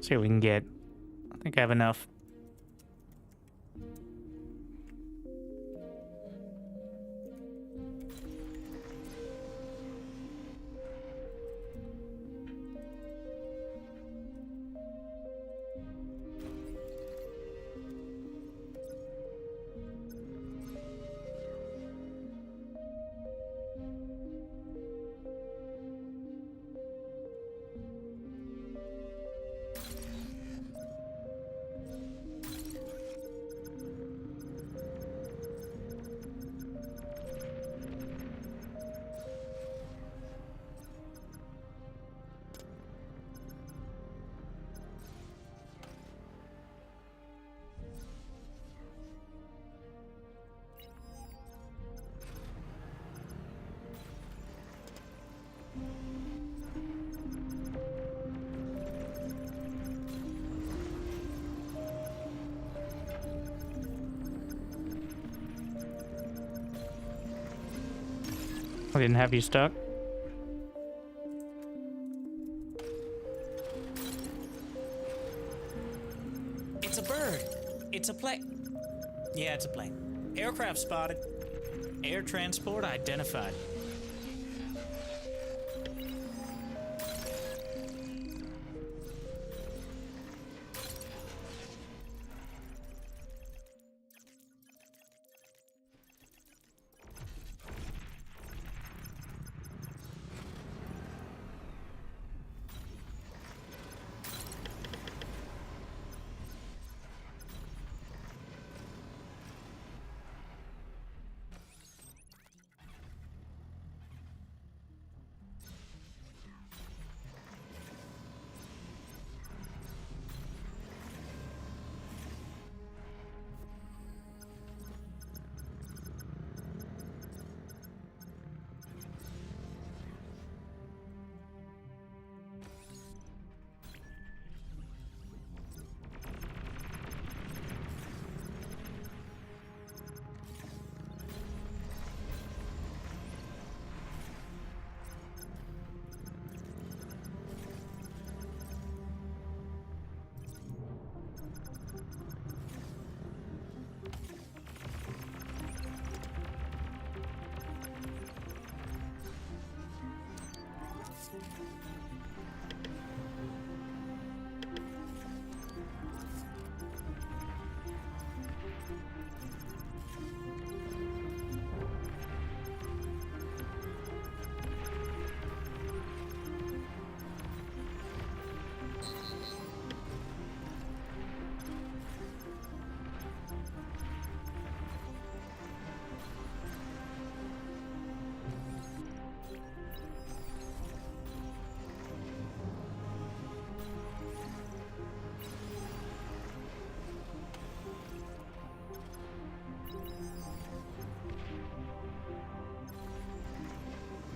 See what we can get. I think I have enough. I didn't have you stuck. It's a bird. It's a plane. Yeah, it's a plane. Aircraft spotted. Air transport identified.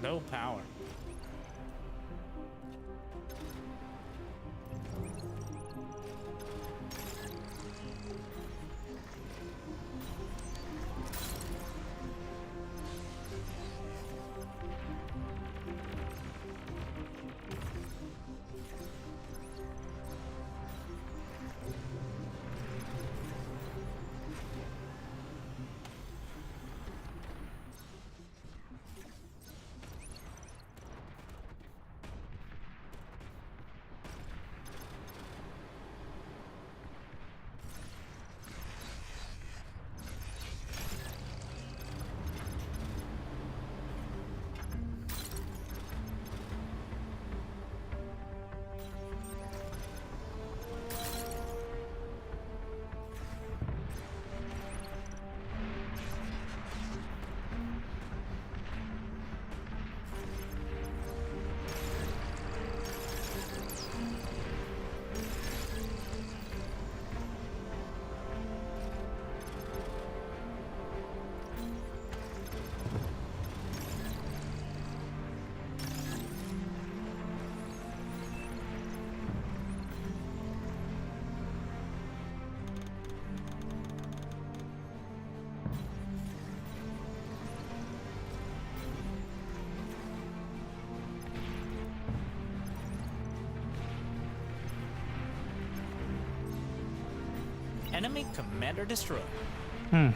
No power. Enemy commander destroyed. Hmm.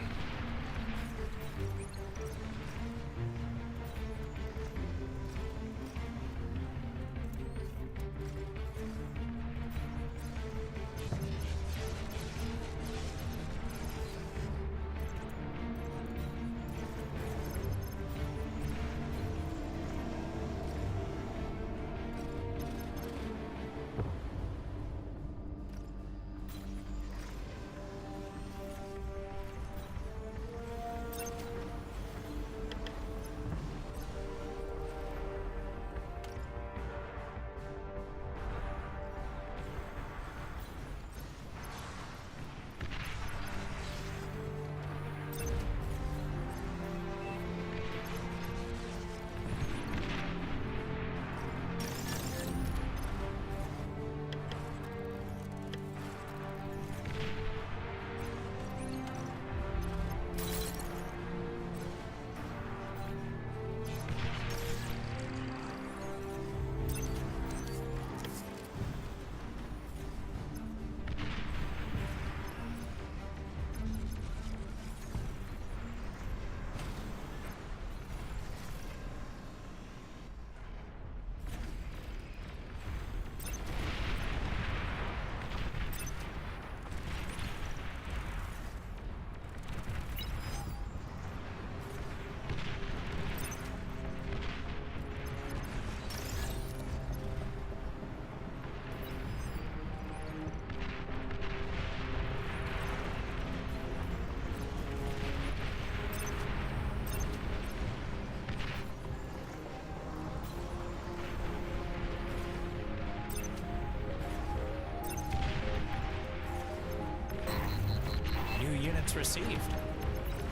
New units received.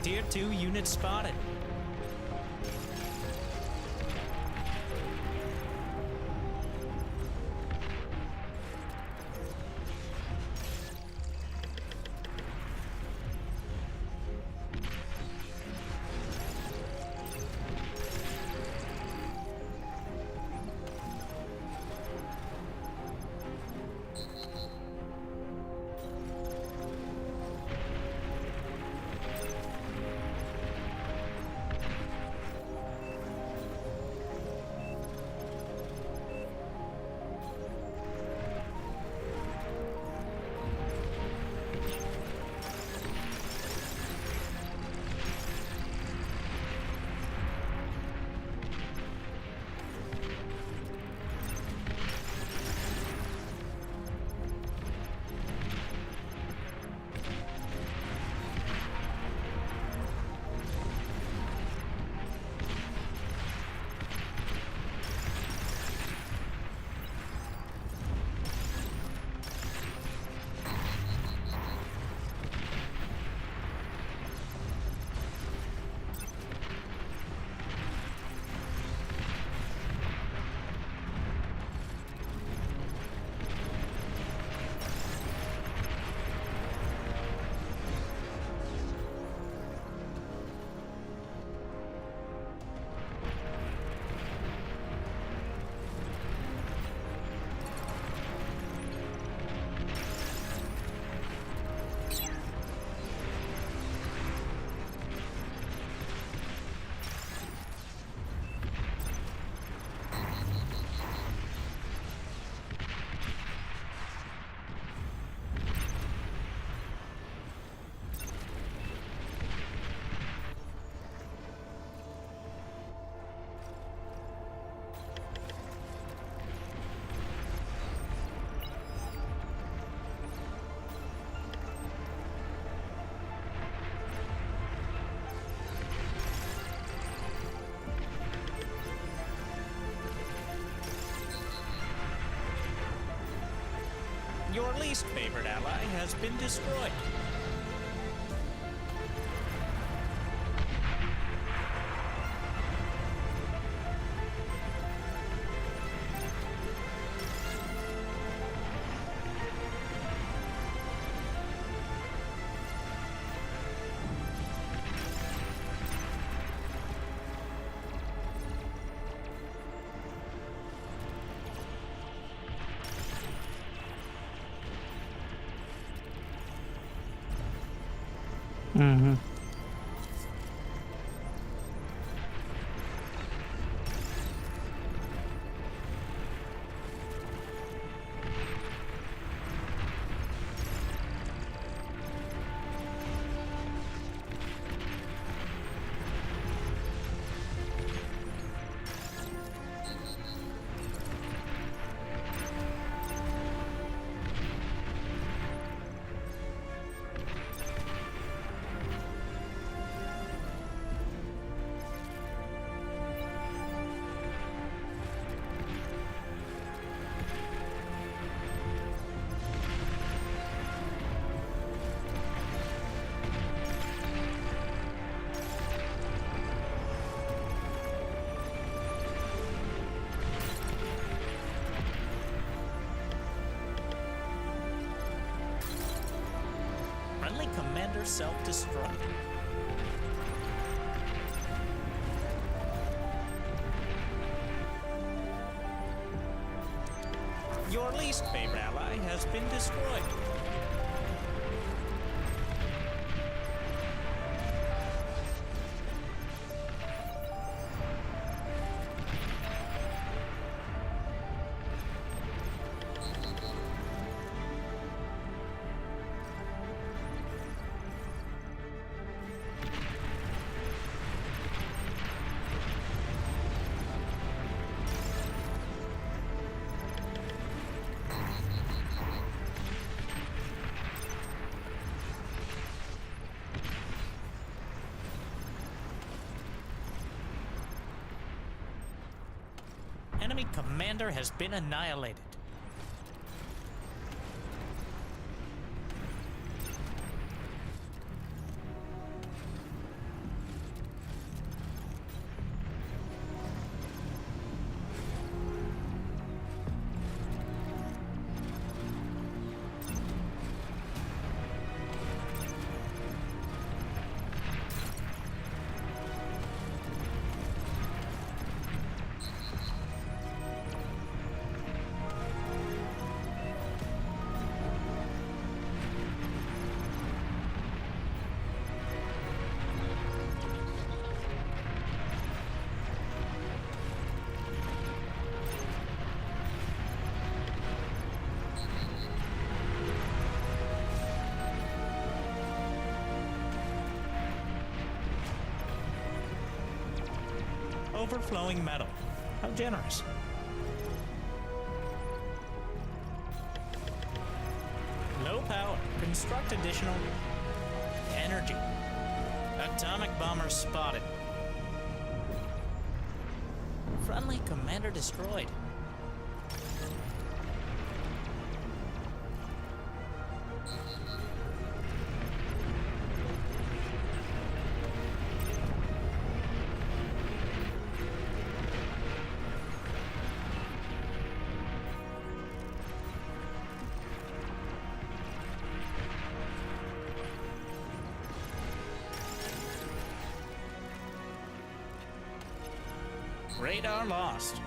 Tier 2 units spotted. Your least favorite ally has been destroyed. Mm-hmm. Friendly commander self-destruct. Your least favorite ally has been destroyed. Enemy commander has been annihilated. Overflowing metal. How generous. Low power. Construct additional energy. Atomic bomber spotted. Friendly commander destroyed. Radar lost.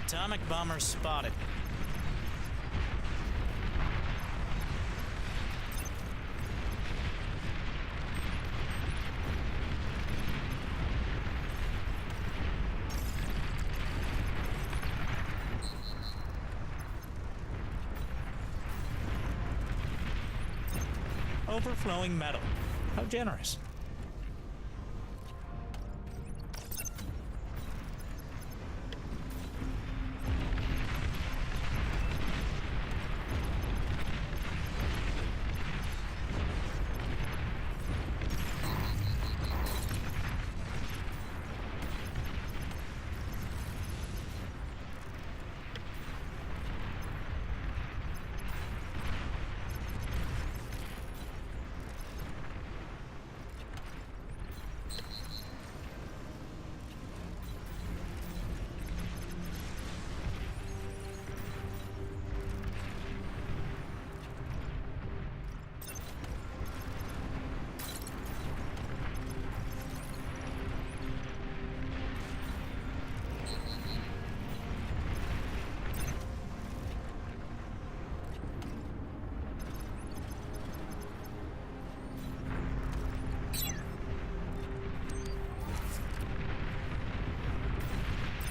Atomic bomber spotted. Overflowing metal. How generous.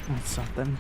That's something.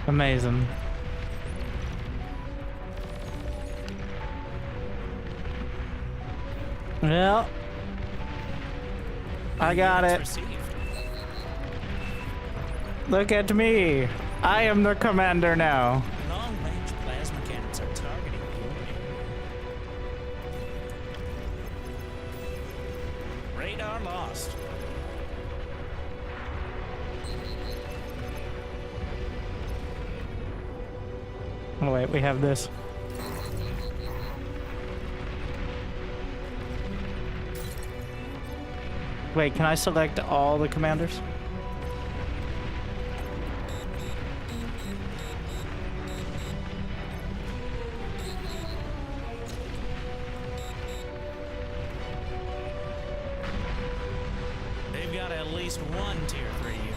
Amazing. Well, I got it. Received. Look at me. I am the commander now. Long-range plasma cannons are targeting you. Radar lost. Oh wait, we have this. Wait, can I select all the commanders? They've got at least one tier 3 unit.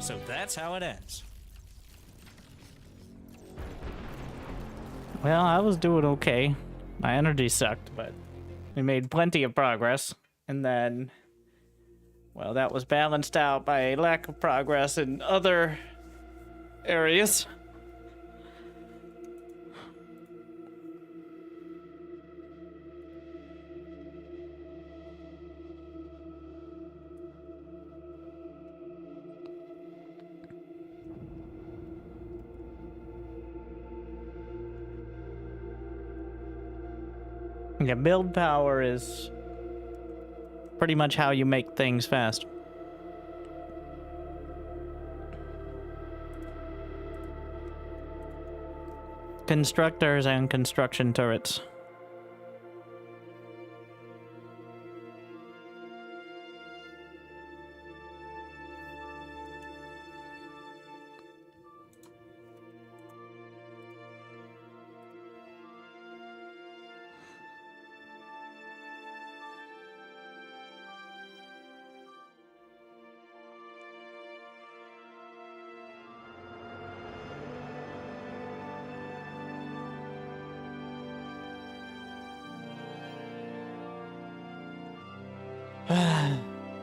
So that's how it ends. Well, I was doing okay. My energy sucked, but we made plenty of progress. And then, well, that was balanced out by a lack of progress in other areas. Yeah, build power is pretty much how you make things fast. Constructors and construction turrets.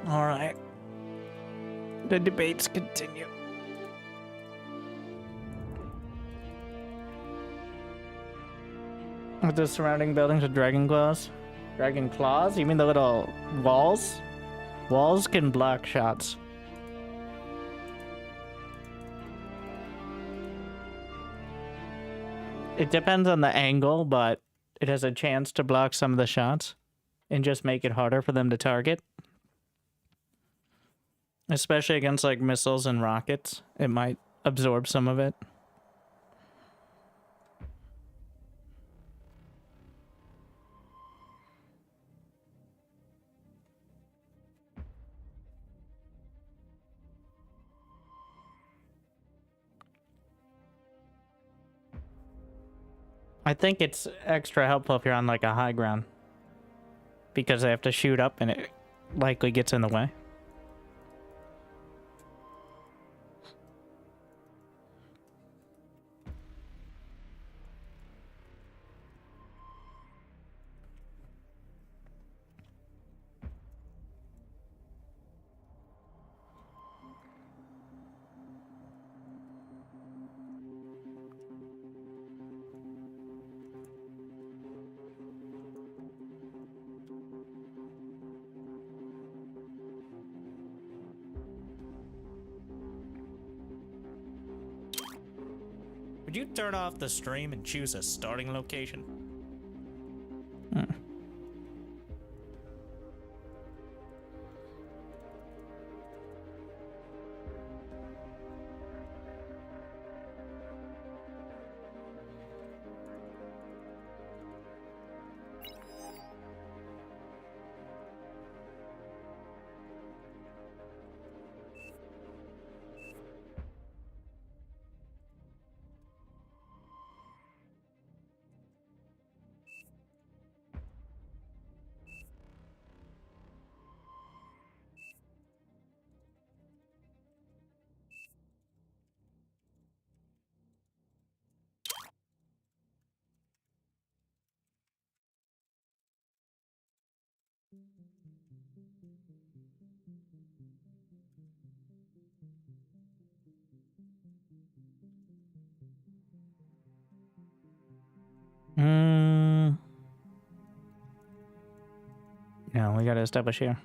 All right. The debates continue. With the surrounding buildings with dragon claws? Dragon claws? You mean the little walls? Walls can block shots. It depends on the angle, but it has a chance to block some of the shots and just make it harder for them to target. Especially against like missiles and rockets, it might absorb some of it. I think it's extra helpful if you're on like a high ground, because they have to shoot up and it likely gets in the way. Would you turn off the stream and choose a starting location? No, we gotta establish here.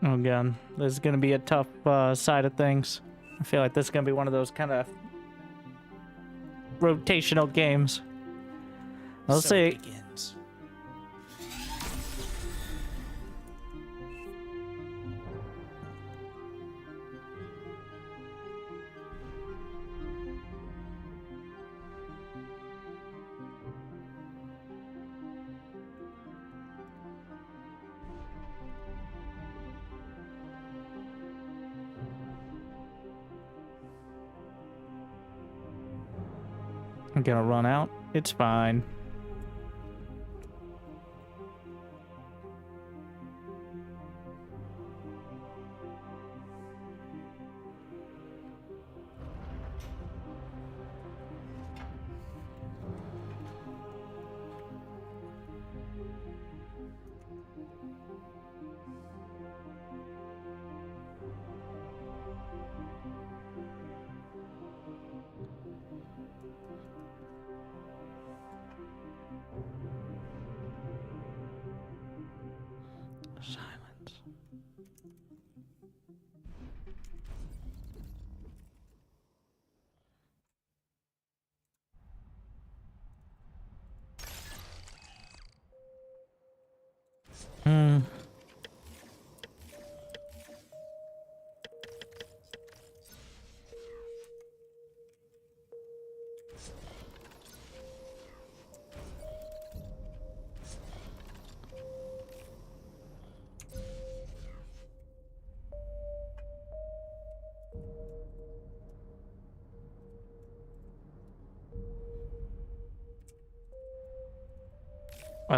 Oh god, this is gonna be a tough side of things. I feel like this is gonna be one of those kind of rotational games. I'll So say it begins. I'm gonna run out. It's fine. Silence. Hmm.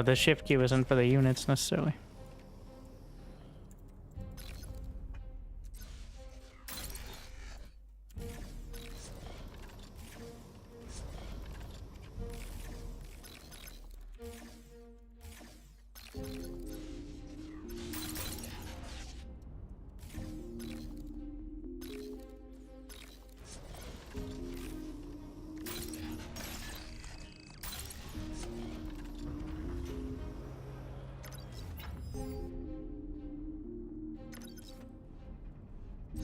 The shift key wasn't for the units necessarily.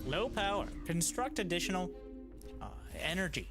Low power. Construct additional energy.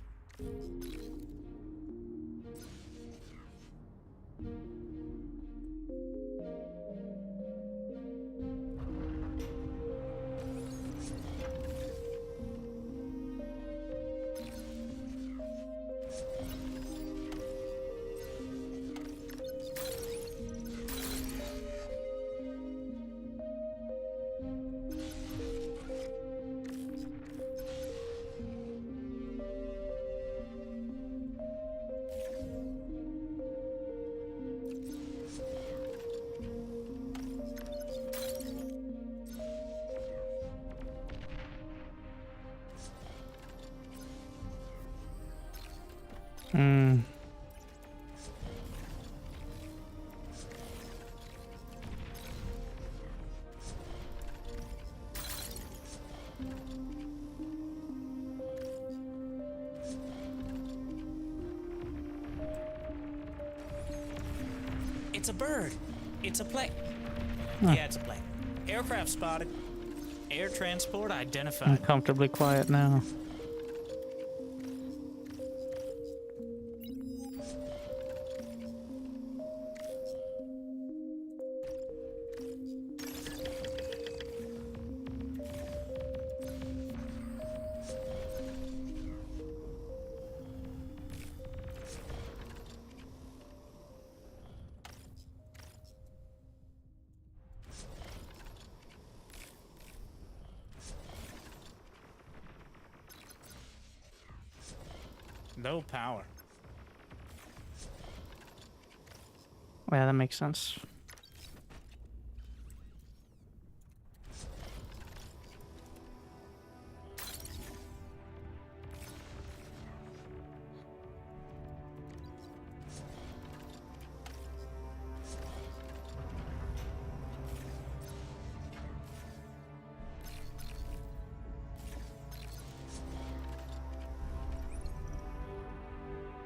Hmm. It's a bird. It's a plane. Huh. Yeah, it's a plane. Aircraft spotted. Air transport I'm identified. comfortably quiet now. Low power. Yeah, that makes sense.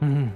Mhm.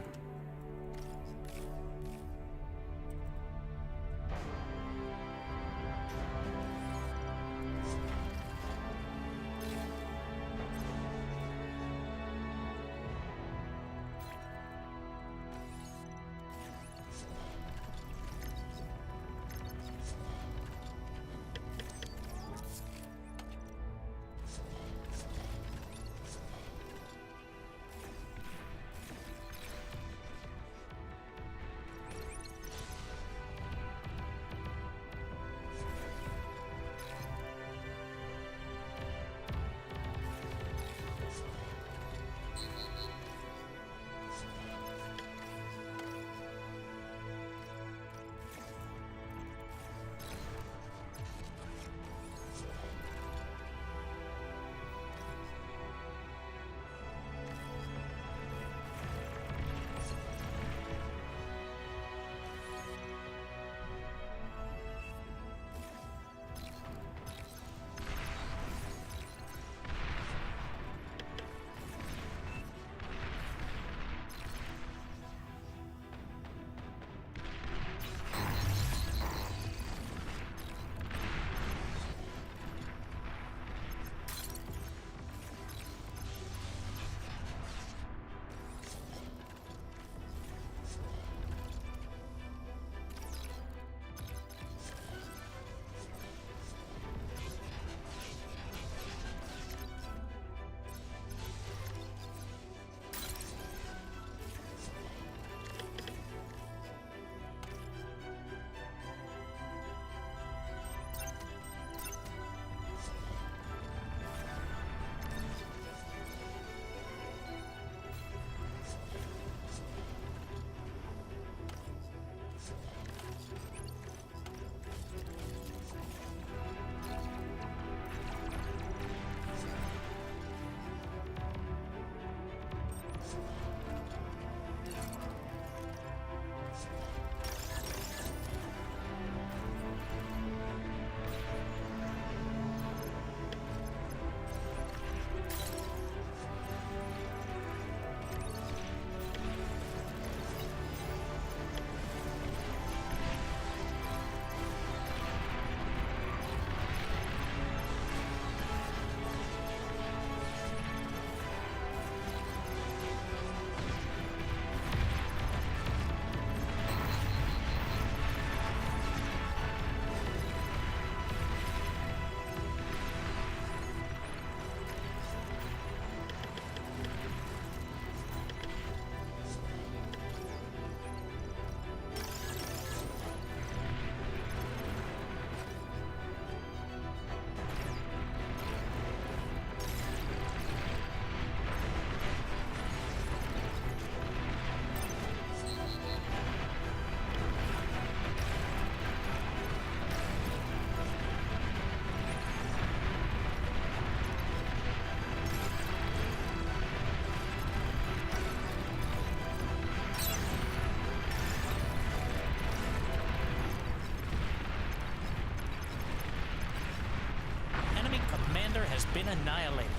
has been annihilated.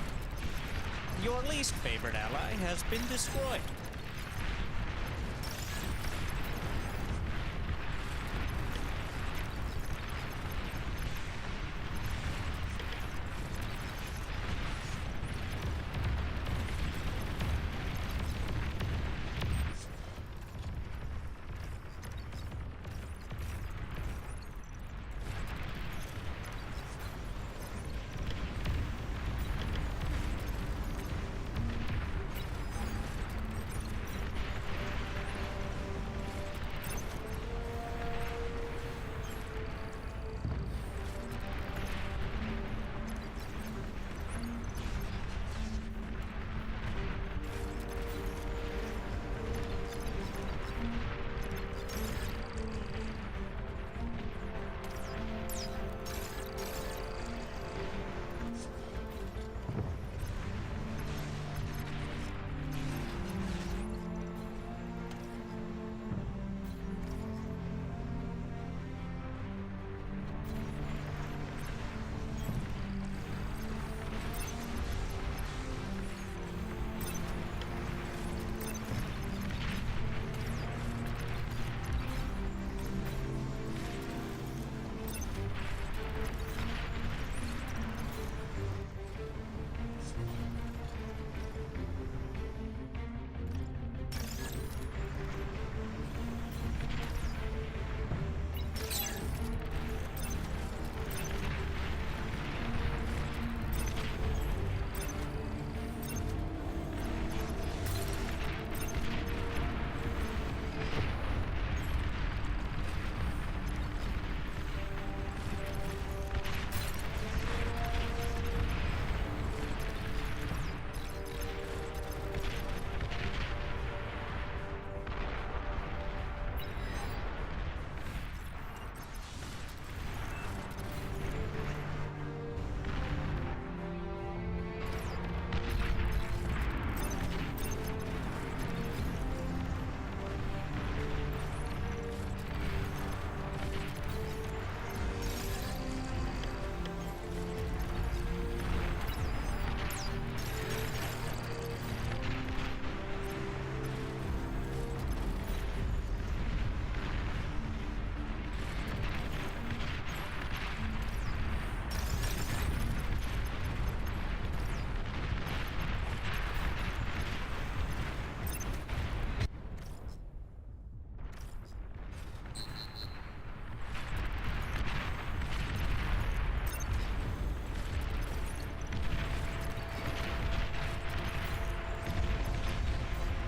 Your least favorite ally has been destroyed.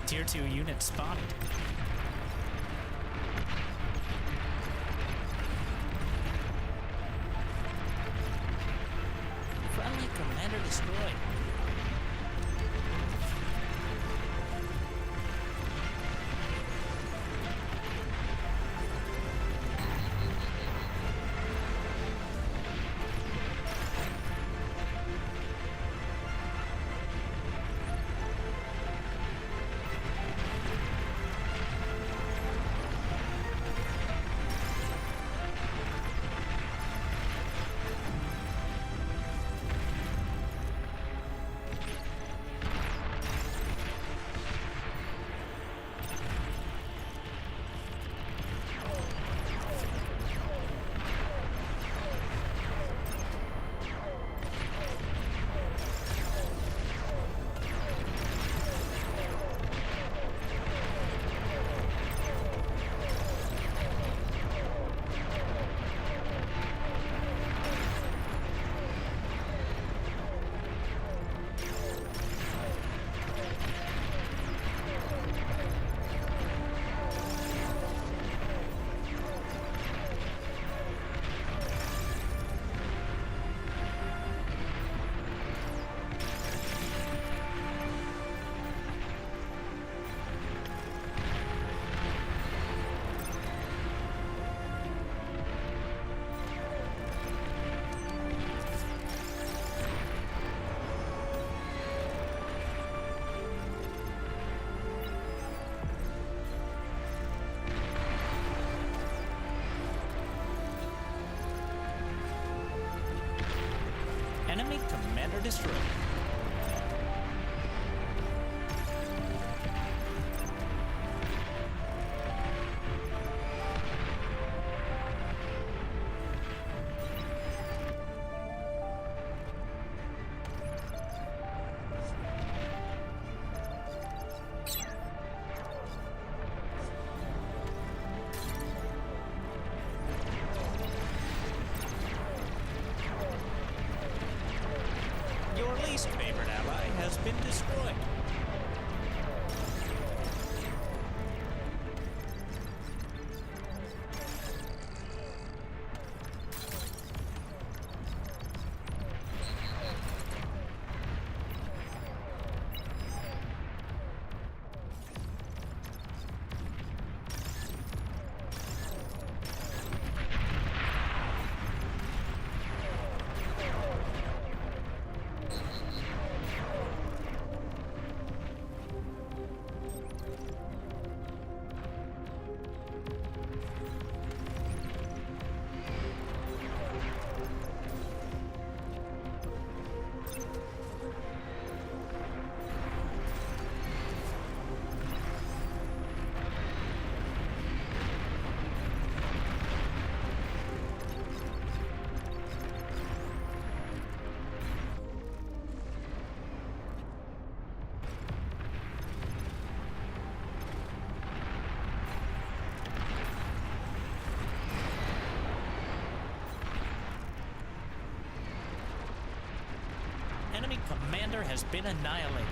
Tier 2 unit spotted. Friendly commander destroyed. Enemy commander destroyed. Your least favorite ally has been destroyed. Enemy commander has been annihilated.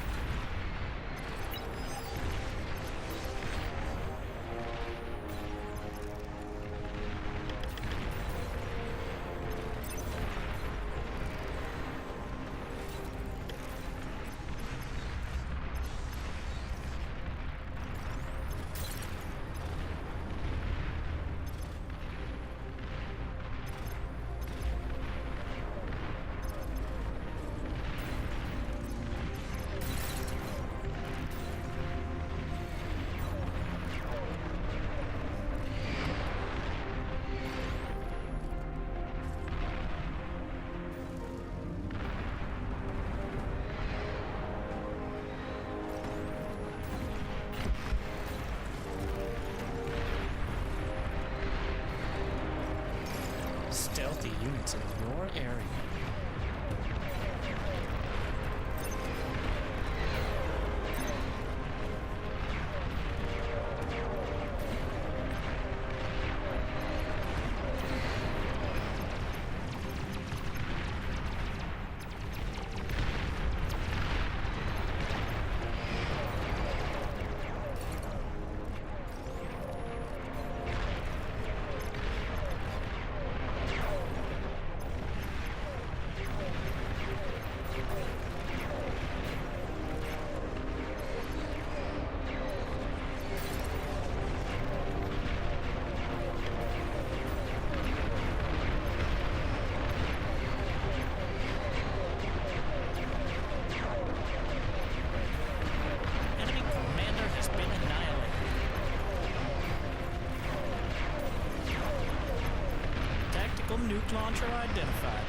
Stealthy units in your area. Nuke launcher identified.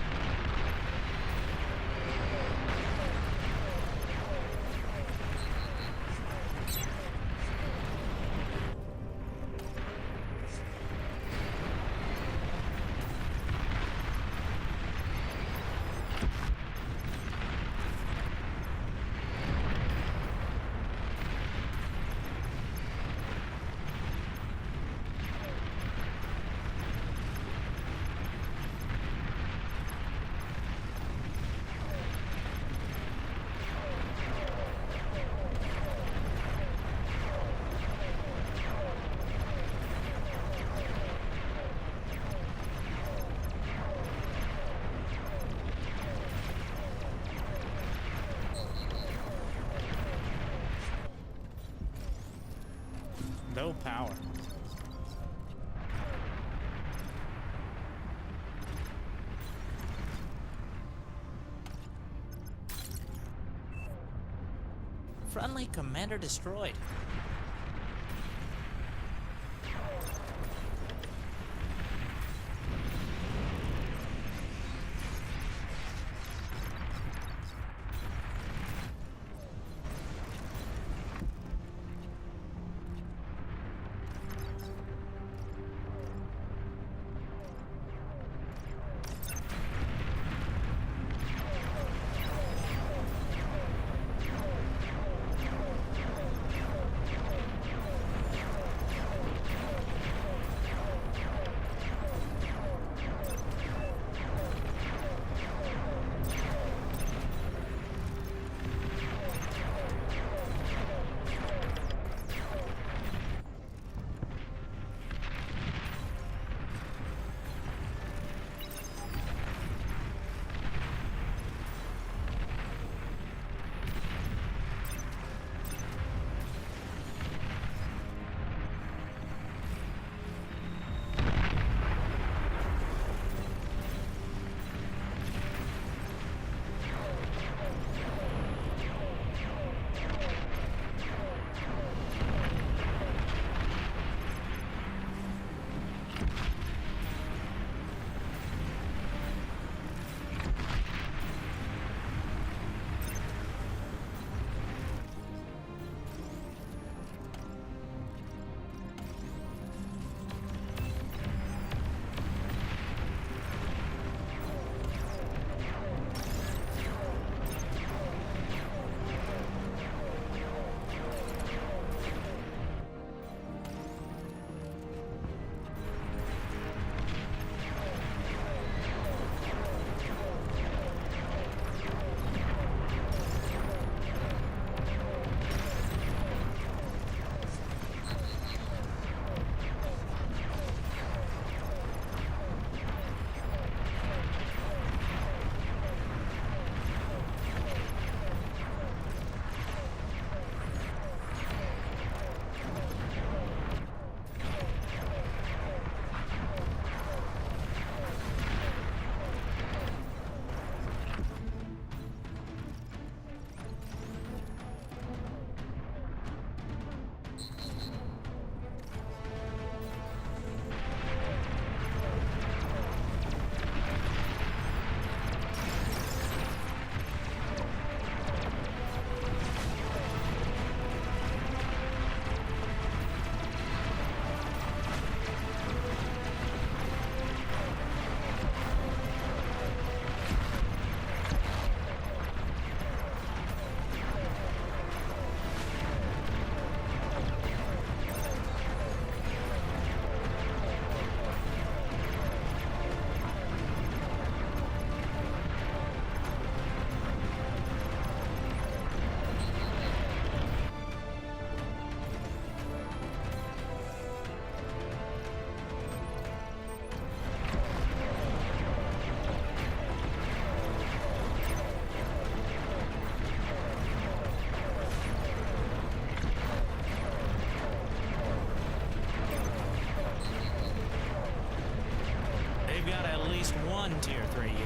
No power. Friendly commander destroyed. least one tier 3 unit.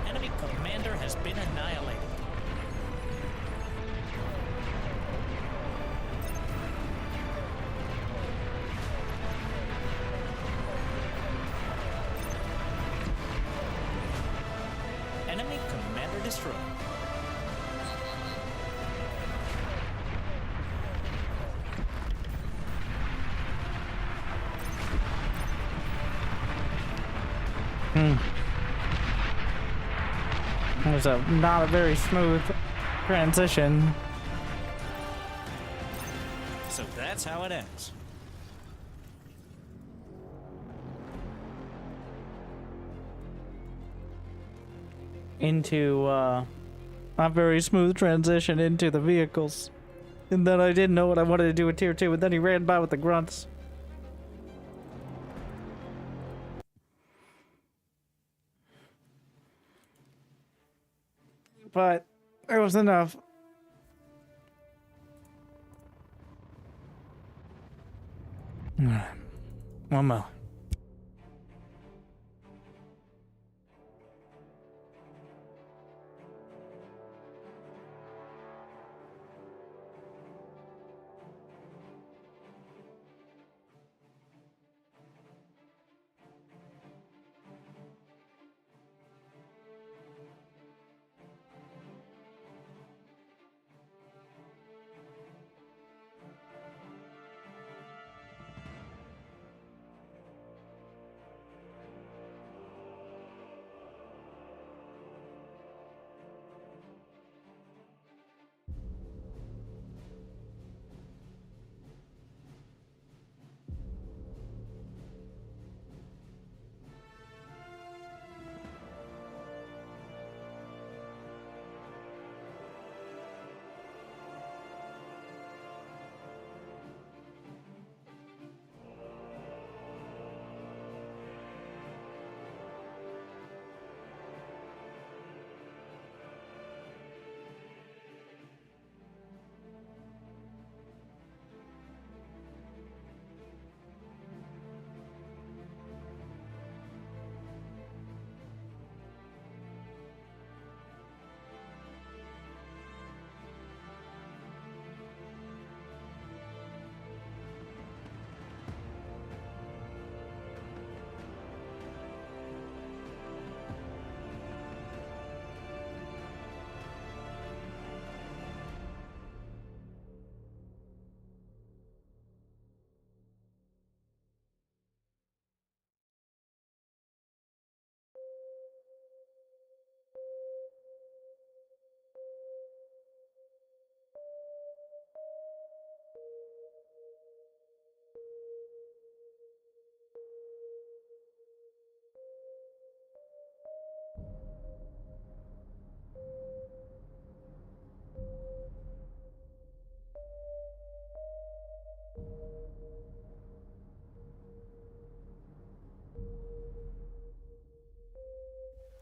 Enemy commander has been annihilated. Enemy commander destroyed. It was not a very smooth transition. So that's how it ends. Into not very smooth transition into the vehicles. And then I didn't know what I wanted to do with tier 2, and then he ran by with the grunts. But it was enough. One more.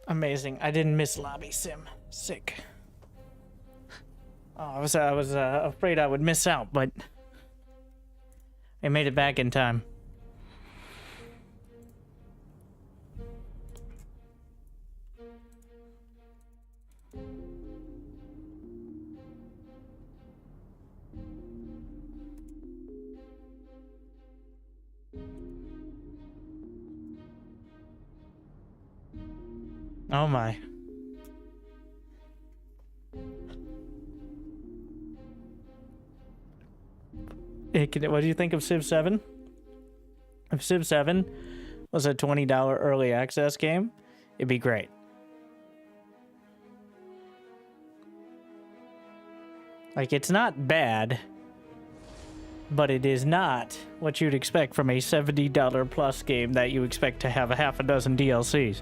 Amazing. I didn't miss lobby sim. Sick. Oh, I was afraid I would miss out, but I made it back in time. Oh my. What do you think of Civ 7? If Civ 7 was a $20 early access game, it'd be great. Like, it's not bad. but it is not what you'd expect from a $70 plus game that you expect to have a half a dozen DLCs.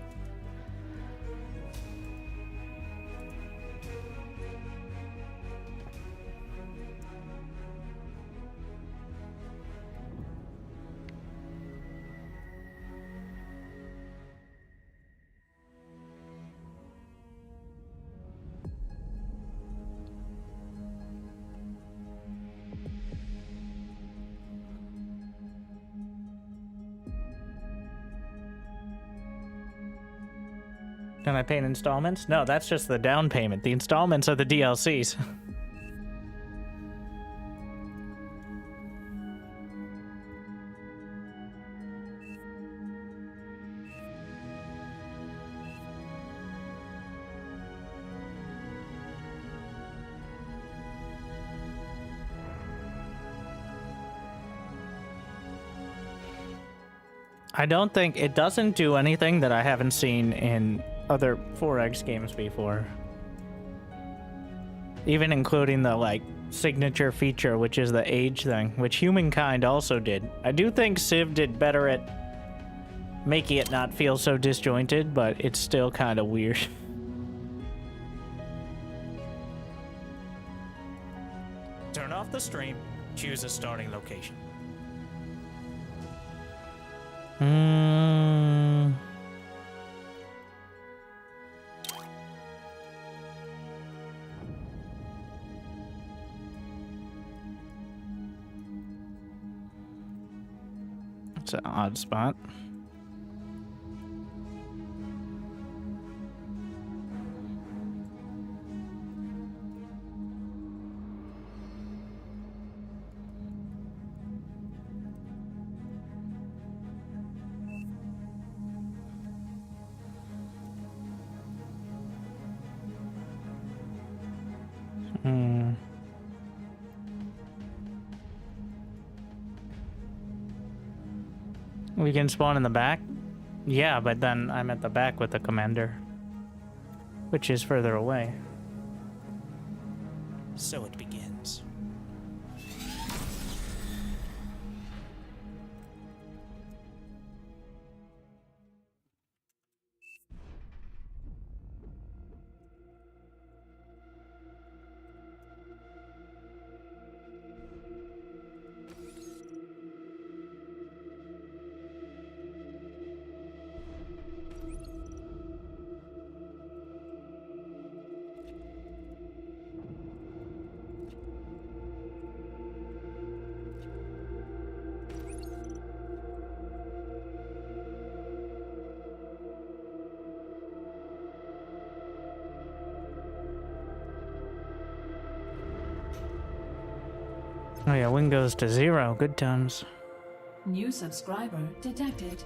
Can I pay in installments? No, that's just the down payment. The installments are the DLCs. I don't think it doesn't do anything that I haven't seen in other 4X games before. Even including the, like, signature feature, which is the age thing, which Humankind also did. I do think Civ did better at making it not feel so disjointed, but it's still kind of weird. Turn off the stream. Choose a starting location. It's an odd spot. We can spawn in the back? Yeah, but then I'm at the back with the commander, which is further away. So it begins. Oh yeah, win goes to 0. Good times. New subscriber detected.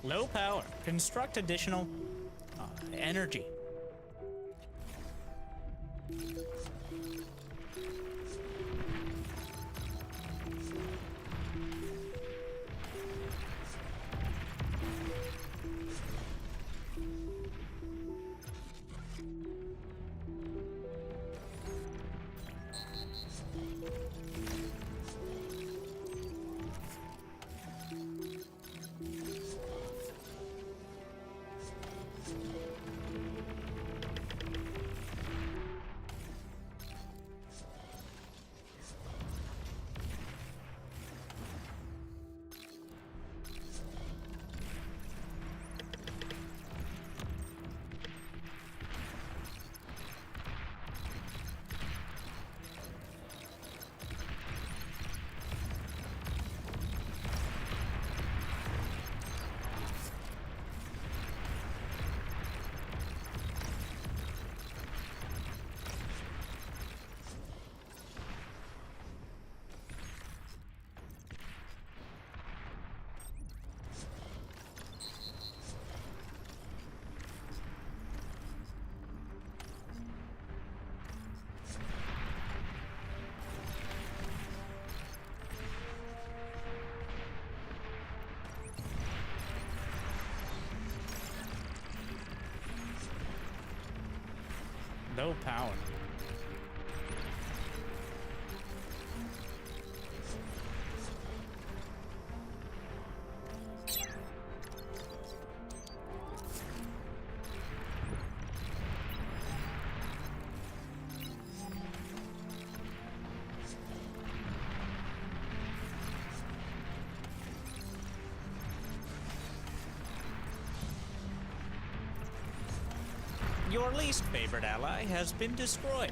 Low power. Construct additional energy. Low power. Your least favorite ally has been destroyed.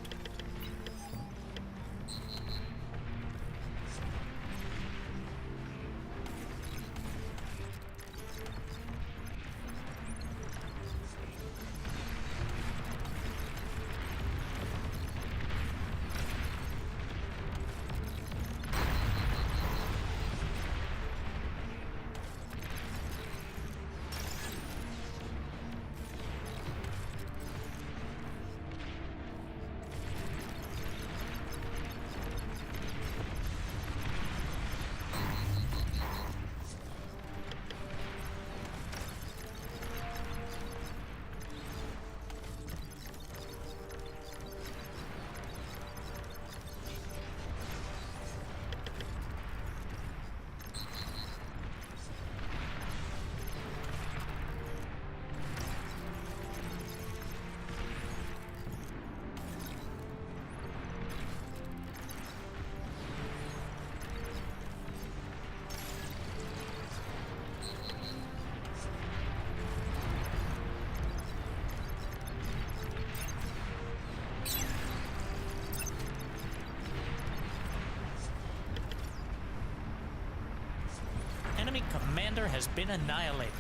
Enemy commander has been annihilated.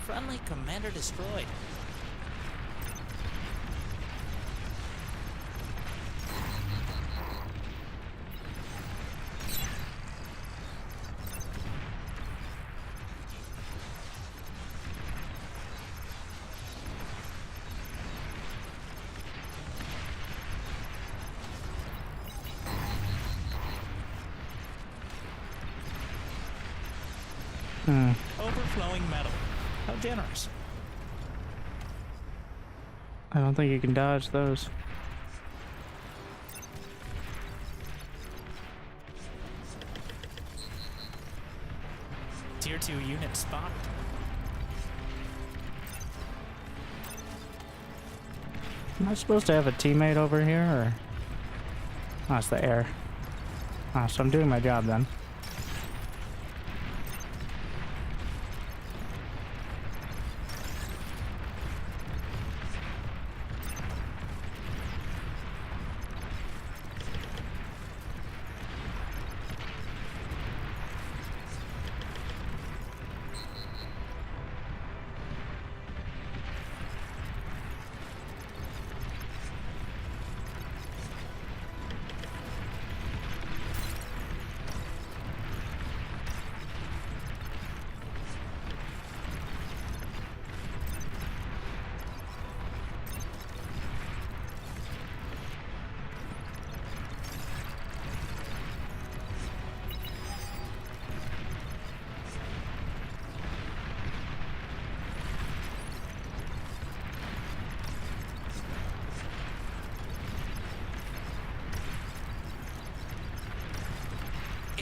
Friendly commander destroyed. Overflowing metal. How generous. I don't think you can dodge those. Tier 2 unit spotted. Am I supposed to have a teammate over here, or? Oh, it's the air. Oh, so I'm doing my job then.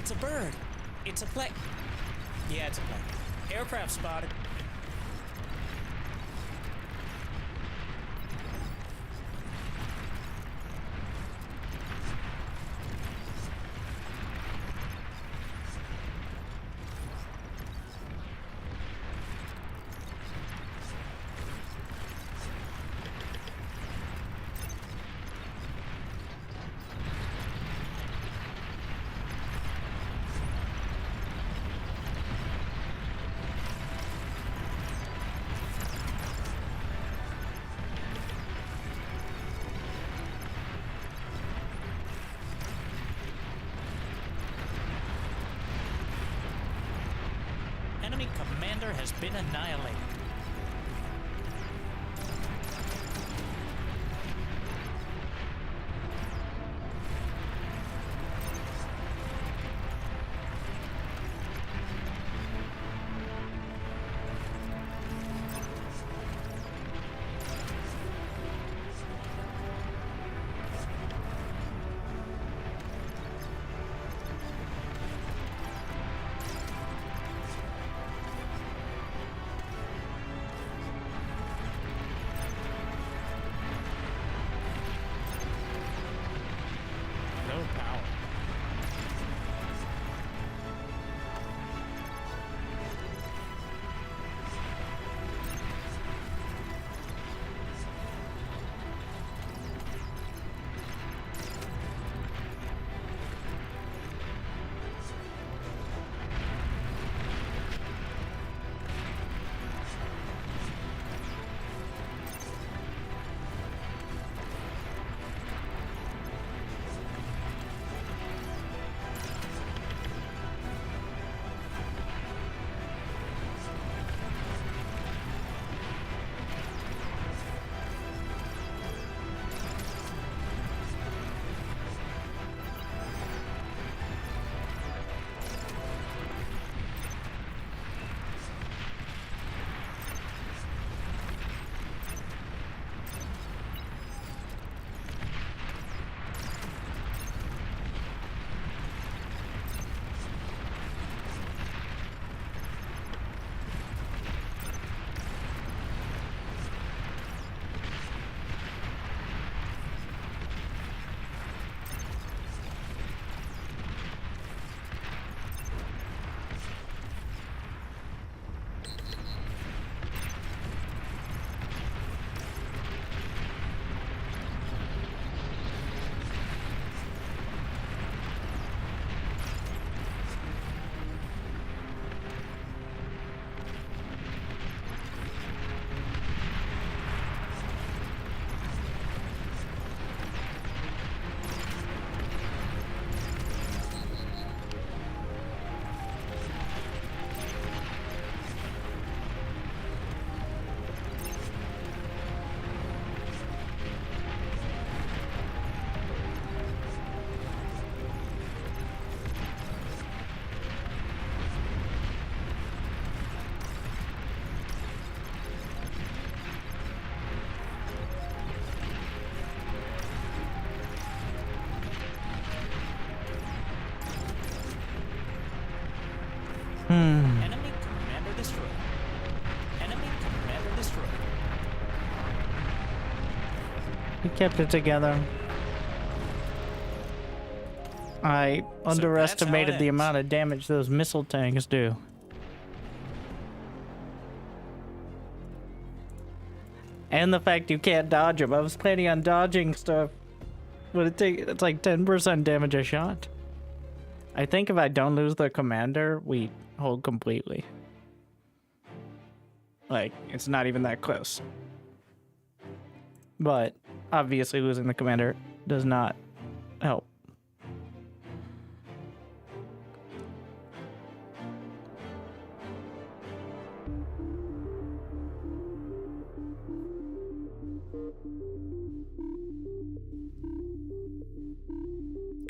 It's a bird. It's a plane. Yeah, it's a plane. Aircraft spotted. Enemy commander has been annihilated. No power. Enemy commander destroyed. Enemy commander destroyed. He kept it together. I underestimated the ends. amount of damage those missile tanks do. And the fact you can't dodge them. I was planning on dodging stuff. But it's like 10% damage a shot. I think if I don't lose the commander, we hold completely. Like, it's not even that close. But obviously losing the commander does not help.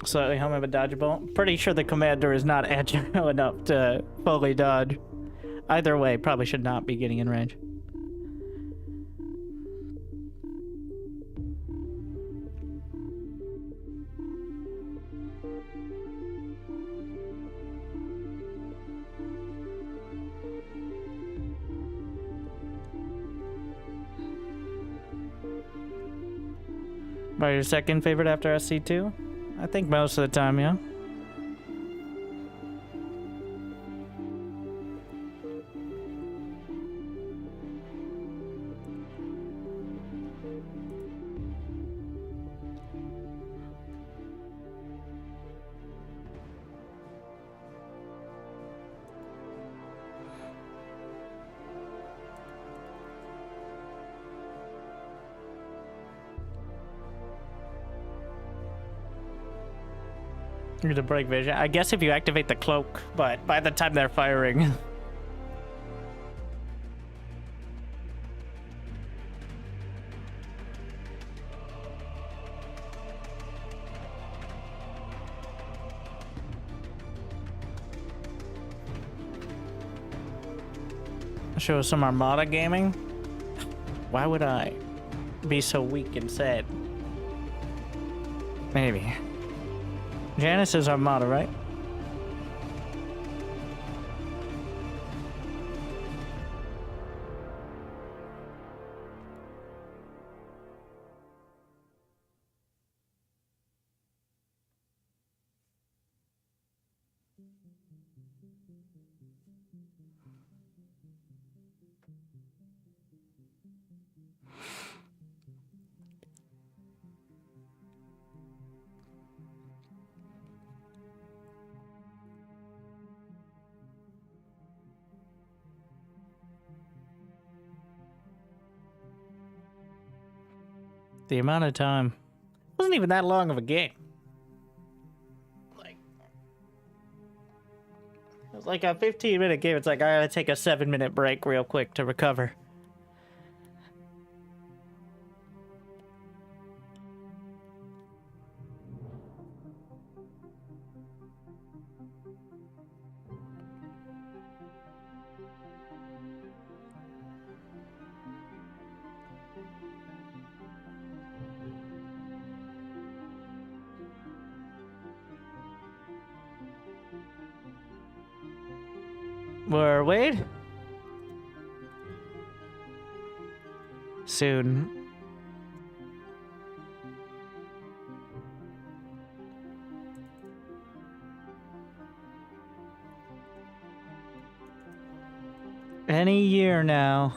Slightly helmet but dodgeable. Pretty sure the commander is not agile enough to fully dodge. Either way, probably should not be getting in range. By your second favorite after SC2? I think most of the time, yeah. You're gonna break vision. I guess if you activate the cloak, but by the time they're firing. Show some Armada gaming? Why would I be so weak and sad? Maybe. Janice is Armada, right? The amount of time wasn't even that long of a game. Like, it was like a 15-minute game. It's like I gotta take a 7-minute break real quick to recover. We're Wade? Soon. Any year now.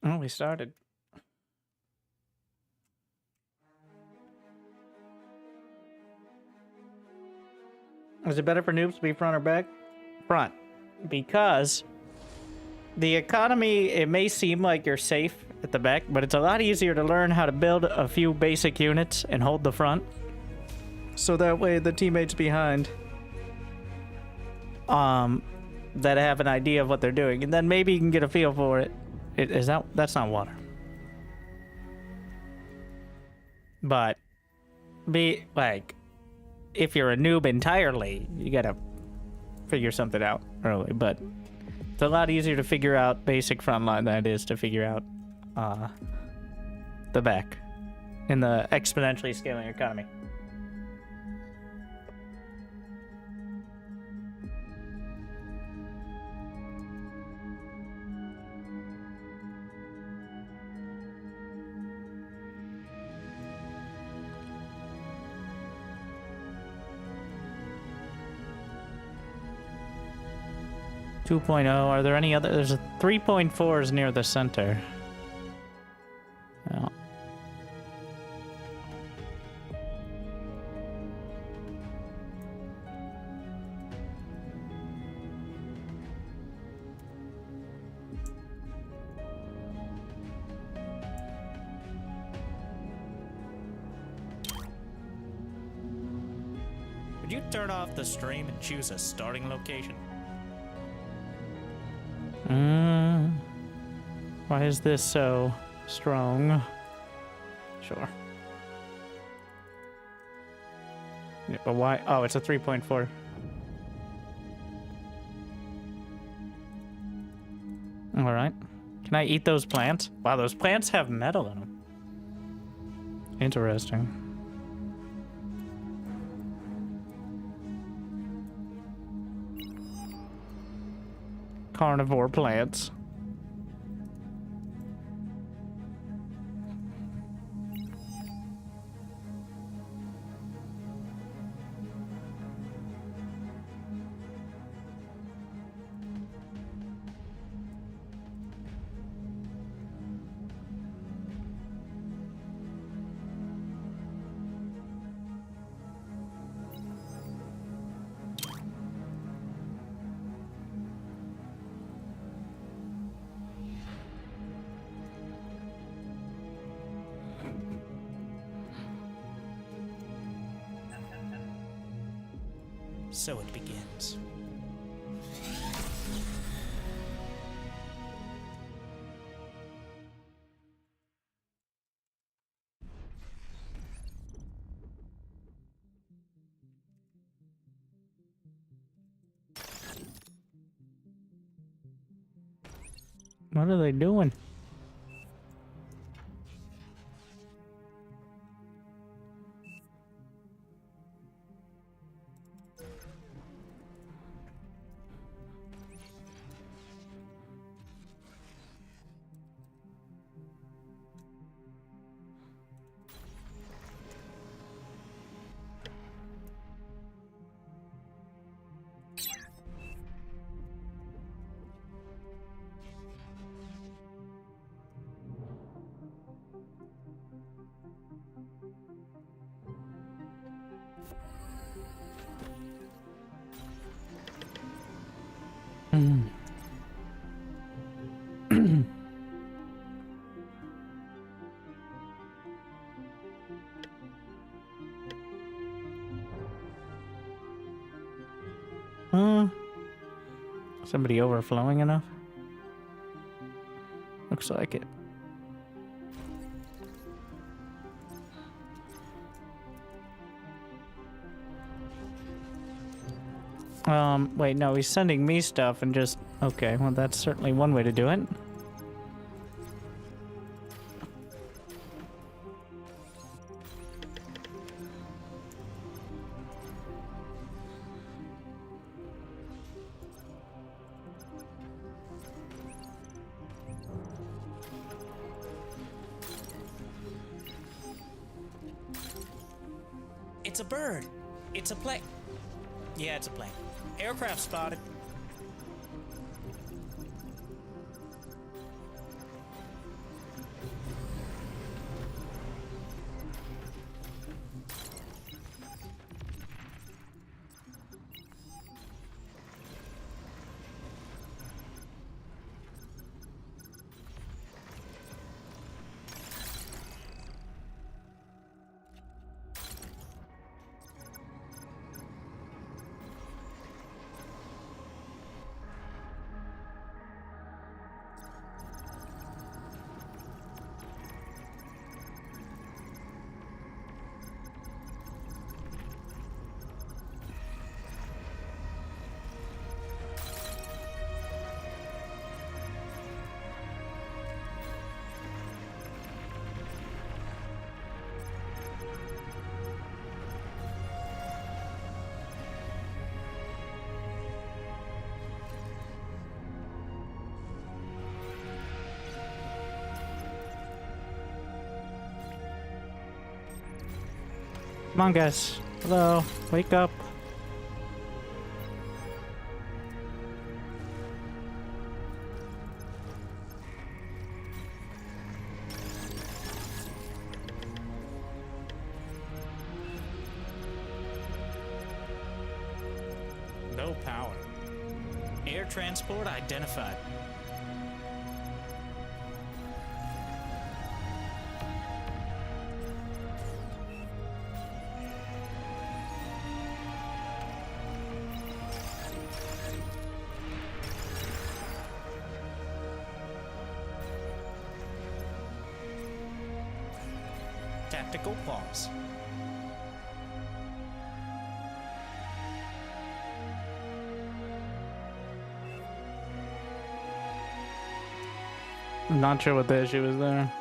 Oh, we started. Is it better for noobs to be front or back? Front. Because the economy, it may seem like you're safe at the back, but it's a lot easier to learn how to build a few basic units and hold the front. So that way the teammates behind that have an idea of what they're doing, and then maybe you can get a feel for it. That's not water. But if you're a noob entirely, you gotta figure something out early. But it's a lot easier to figure out basic frontline than it is to figure out the back in the exponentially scaling economy. Are there any other? There's a 3.4s near the center. Yeah. Would you turn off the stream and choose a starting location? Why is this so strong? Sure. Yeah, but why? Oh, it's a 3.4. All right. Can I eat those plants? Wow, those plants have metal in them. Interesting. Carnivore plants. So it begins. What are they doing? Somebody overflowing enough? Looks like it. Wait, no, he's sending me stuff and just... Okay, well, that's certainly one way to do it. It's a bird. It's a plane. Yeah, it's a plane. Aircraft spotted. Come on, guys. Hello. Wake up. No power. Air transport identified. Tactical pause. I'm not sure what the issue is there.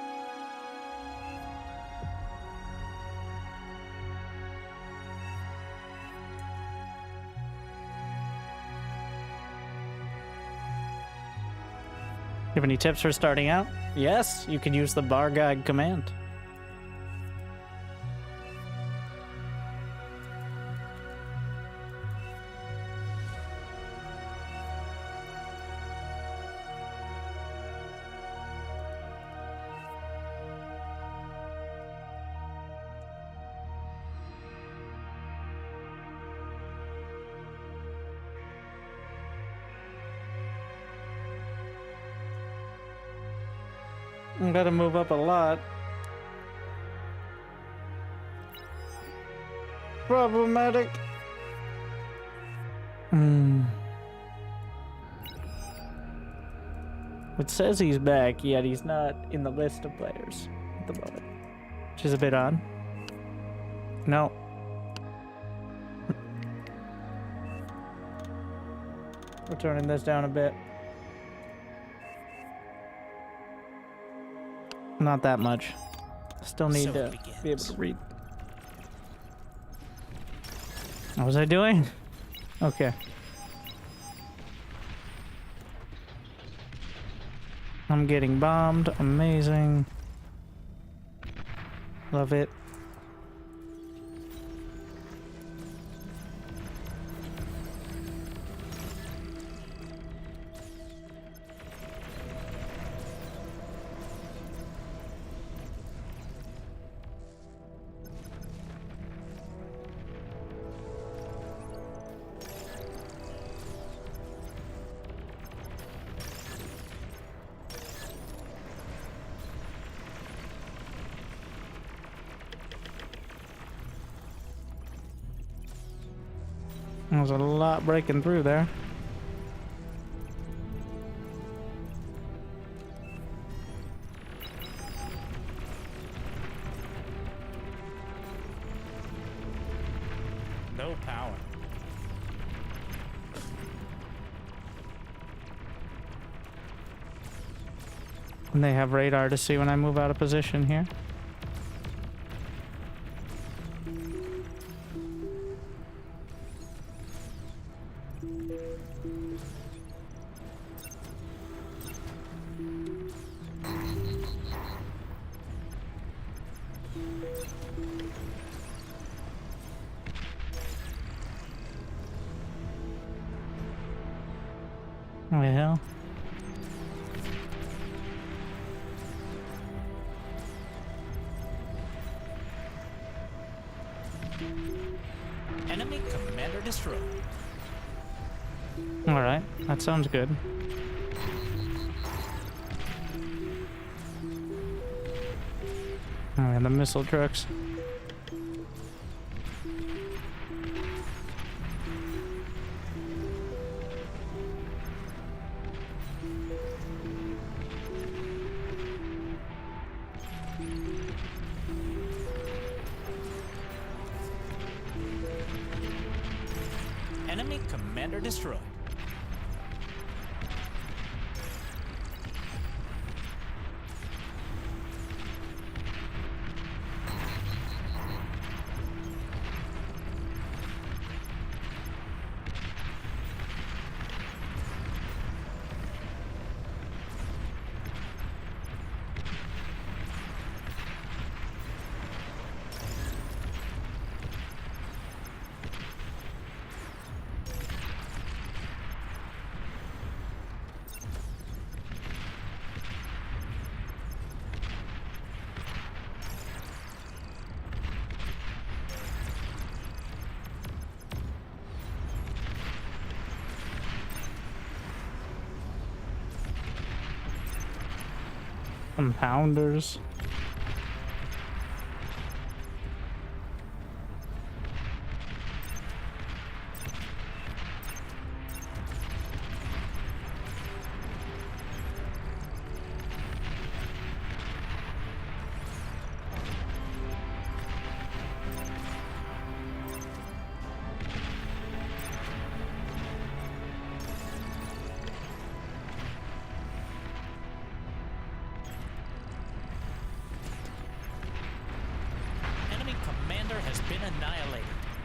You have any tips for starting out? Yes, you can use the bar guide command. I gotta move up a lot. Problematic. It says he's back, yet he's not in the list of players at the moment, which is a bit odd. No. We're turning this down a bit. Not that much. Still need So it to begins. be able to read. What was I doing? Okay. I'm getting bombed. Amazing. Love it. There's a lot breaking through there. No power. And they have radar to see when I move out of position here. Well, Enemy commander destroyed. all right, that sounds good. Oh, and the missile trucks. Enemy commander destroyed. Compounders.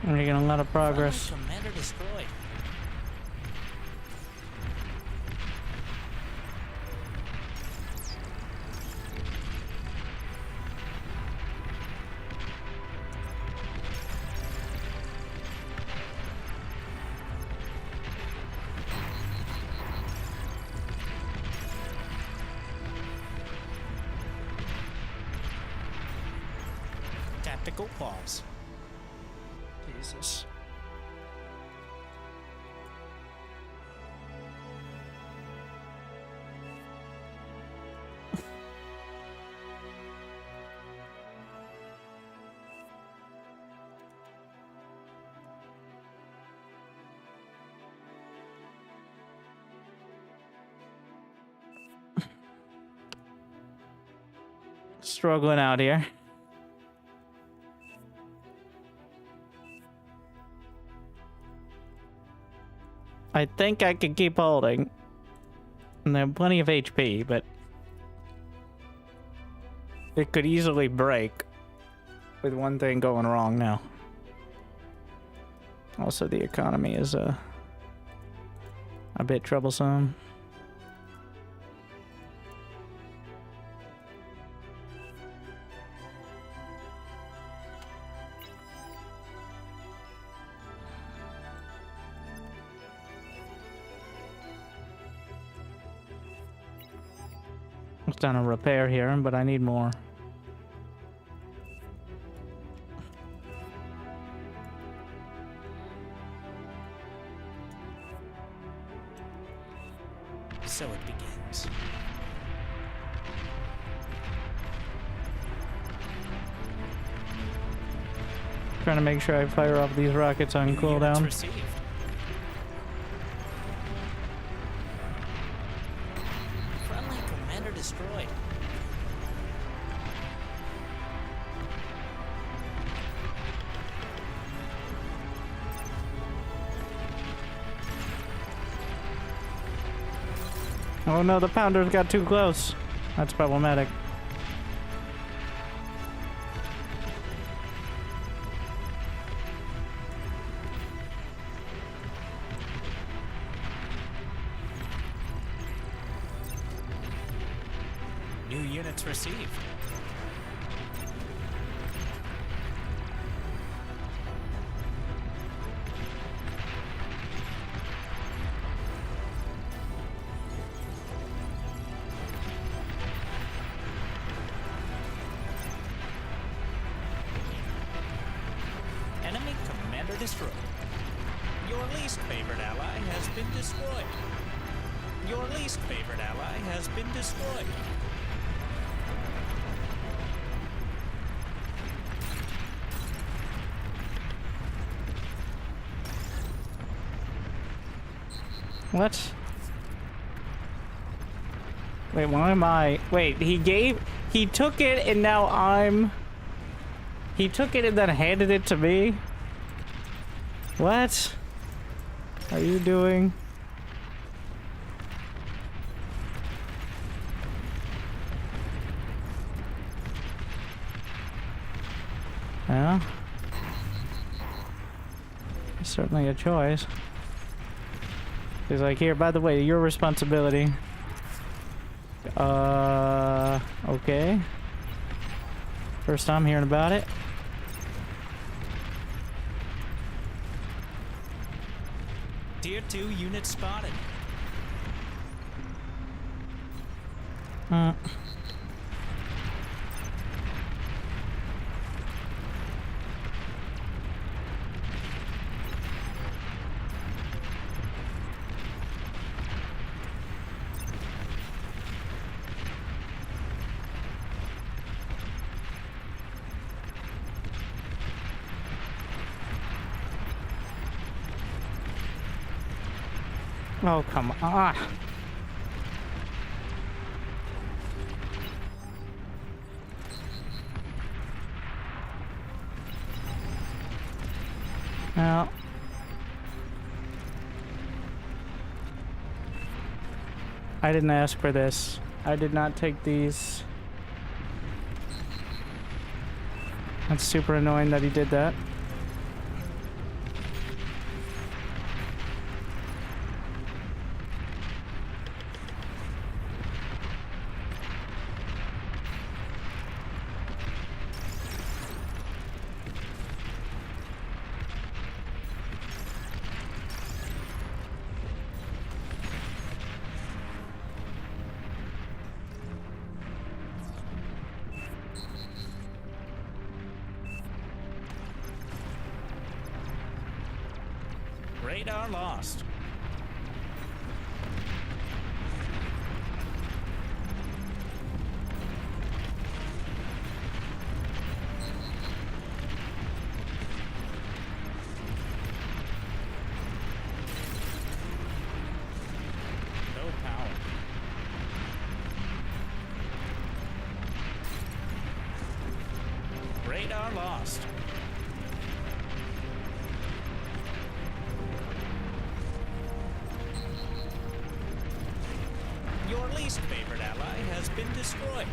We're making a lot of progress. Friendly commander destroyed. Tactical pause. Jesus. Struggling out here. I think I can keep holding. And they have plenty of HP, but it could easily break with one thing going wrong now. Also, the economy is a bit troublesome. Done a repair here, but I need more. So it begins. Trying to make sure I fire off these rockets on New units cooldown. received. Friendly commander destroyed. Oh no, the pounders got too close. That's problematic. New units received. Enemy commander destroyed. Your least favorite ally has been destroyed. Your least favorite ally has been destroyed. What? Wait, why am I... Wait, he took it and now I'm... He took it and then handed it to me? What are you doing? Well, it's certainly a choice. He's like, here, by the way, your responsibility. Okay. First time hearing about it. Tier 2 unit spotted. Oh, come on. Well, I didn't ask for this. I did not take these. That's super annoying that he did that. Radar lost. No power. Radar lost. Your least favorite ally has been destroyed.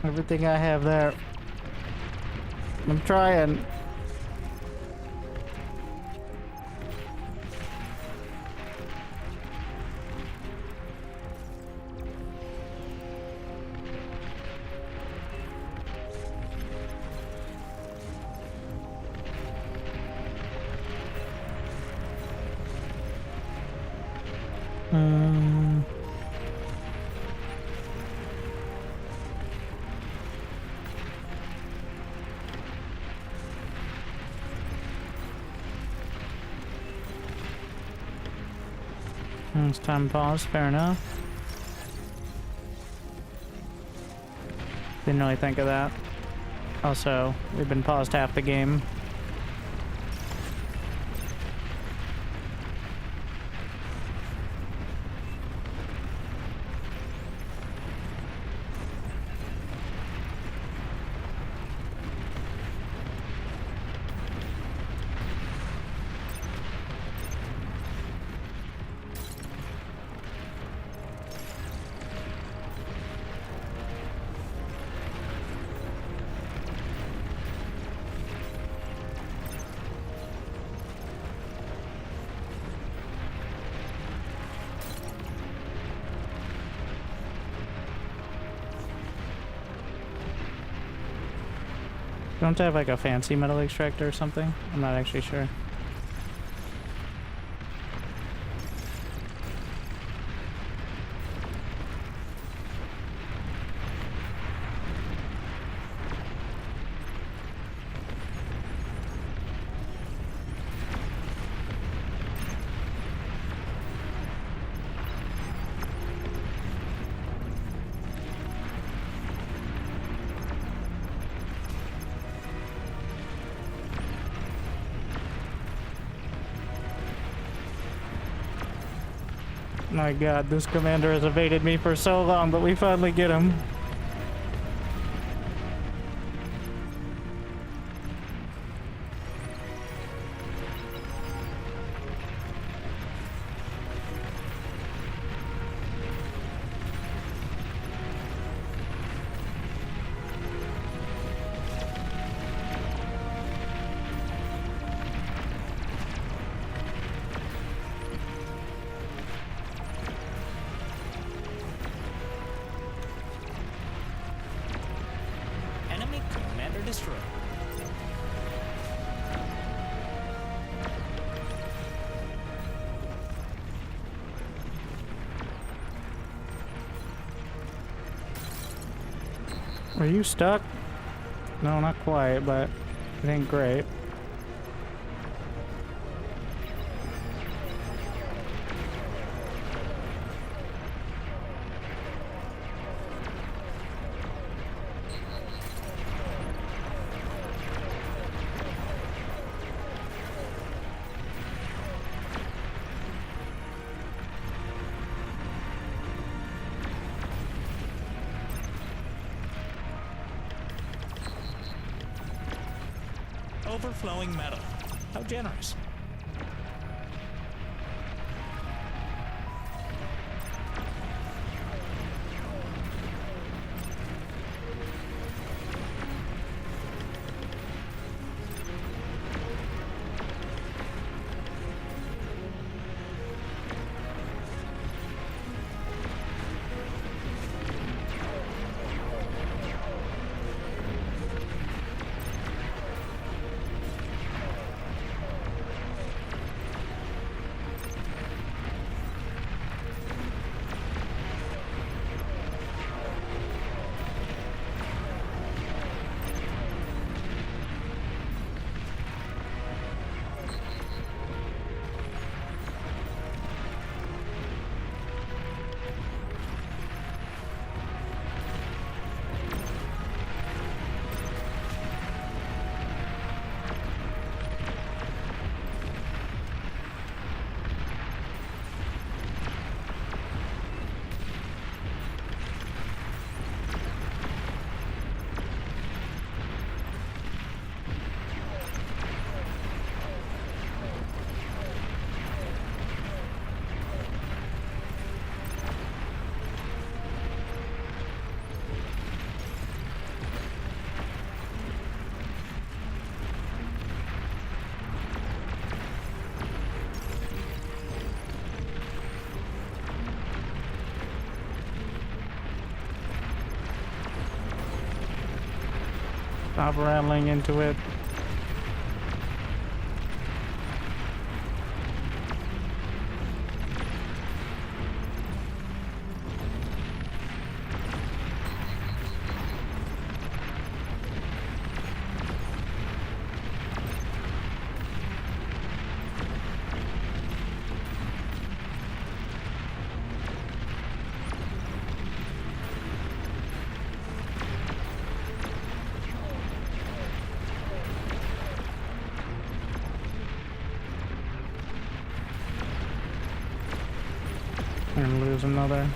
Everything I have there. I'm trying. It's time to pause, fair enough. Didn't really think of that. Also, we've been paused half the game. Don't they have like a fancy metal extractor or something? I'm not actually sure. My god, this commander has evaded me for so long, but we finally get him. destroyed. Are you stuck? No, not quite, but it ain't great. Overflowing metal. How generous. Stop rattling into it. And lose another.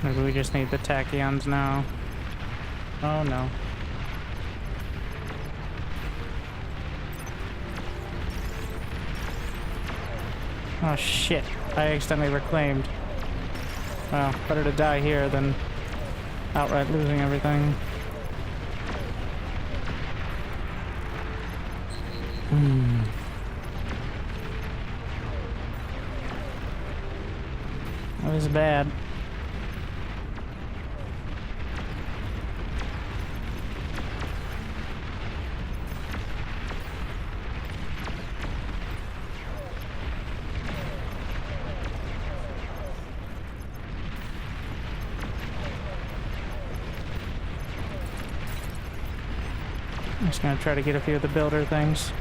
Maybe we just need the tachyons now. Oh no. Oh shit, I accidentally reclaimed. Well, better to die here than outright losing everything. That was bad. I'm just gonna try to get a few of the builder things.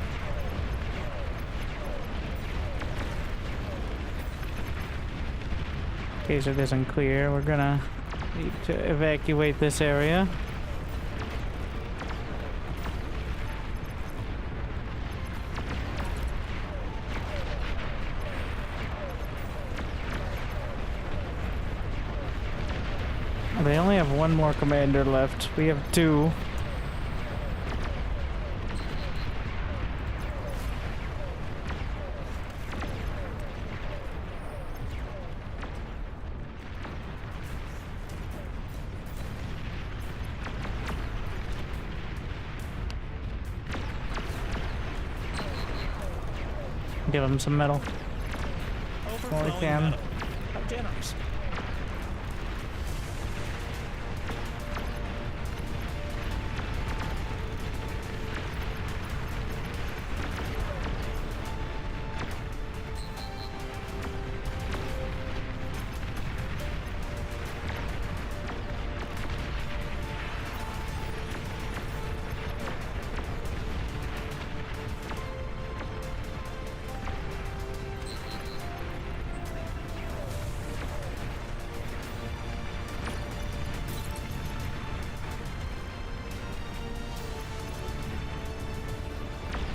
In case it isn't clear, we're gonna need to evacuate this area. They only have one more commander left. We have two. Give him some metal. While we can. Metal. How generous.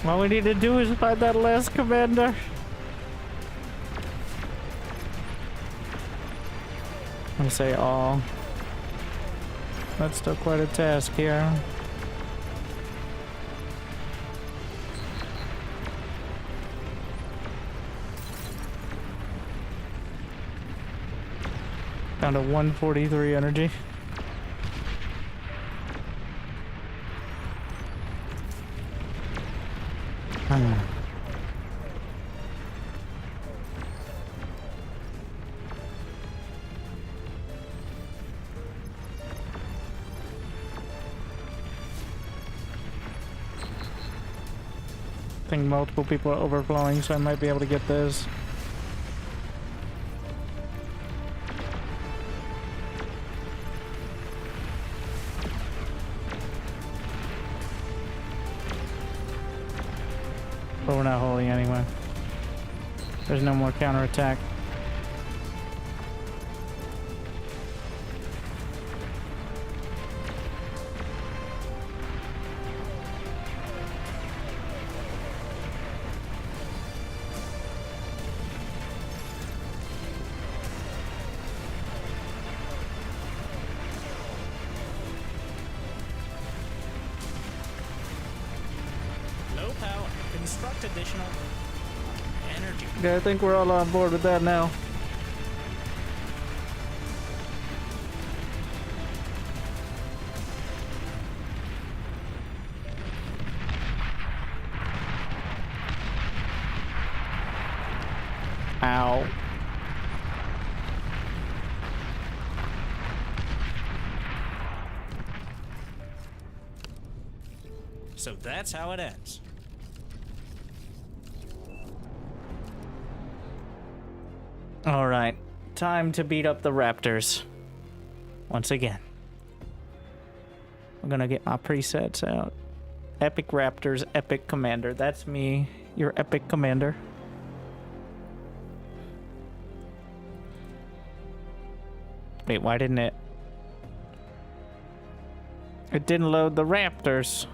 All we need to do is find that last commander. I say all. That's still quite a task here. Down to 143 energy. I think multiple people are overflowing, so I might be able to get this. But we're not holding anyway. There's no more counterattack. Low power. Construct additional energy. Yeah, I think we're all on board with that now. Ow. So that's how it ends. All right, time to beat up the Raptors. Once again. I'm gonna get my presets out. Epic Raptors, Epic Commander. That's me, your Epic Commander. Wait, why didn't it? It didn't load the Raptors.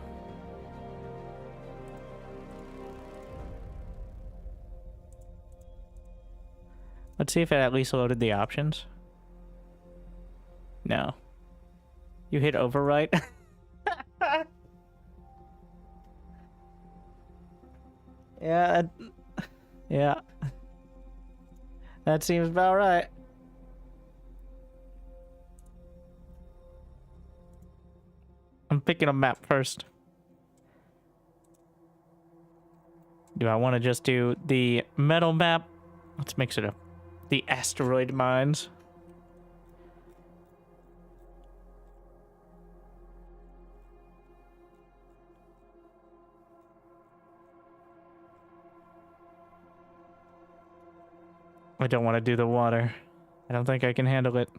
Let's see if it at least loaded the options. No. You hit overwrite? Yeah. Yeah. That seems about right. I'm picking a map first. Do I want to just do the metal map? Let's mix it up. The asteroid mines. I don't want to do the water. I don't think I can handle it.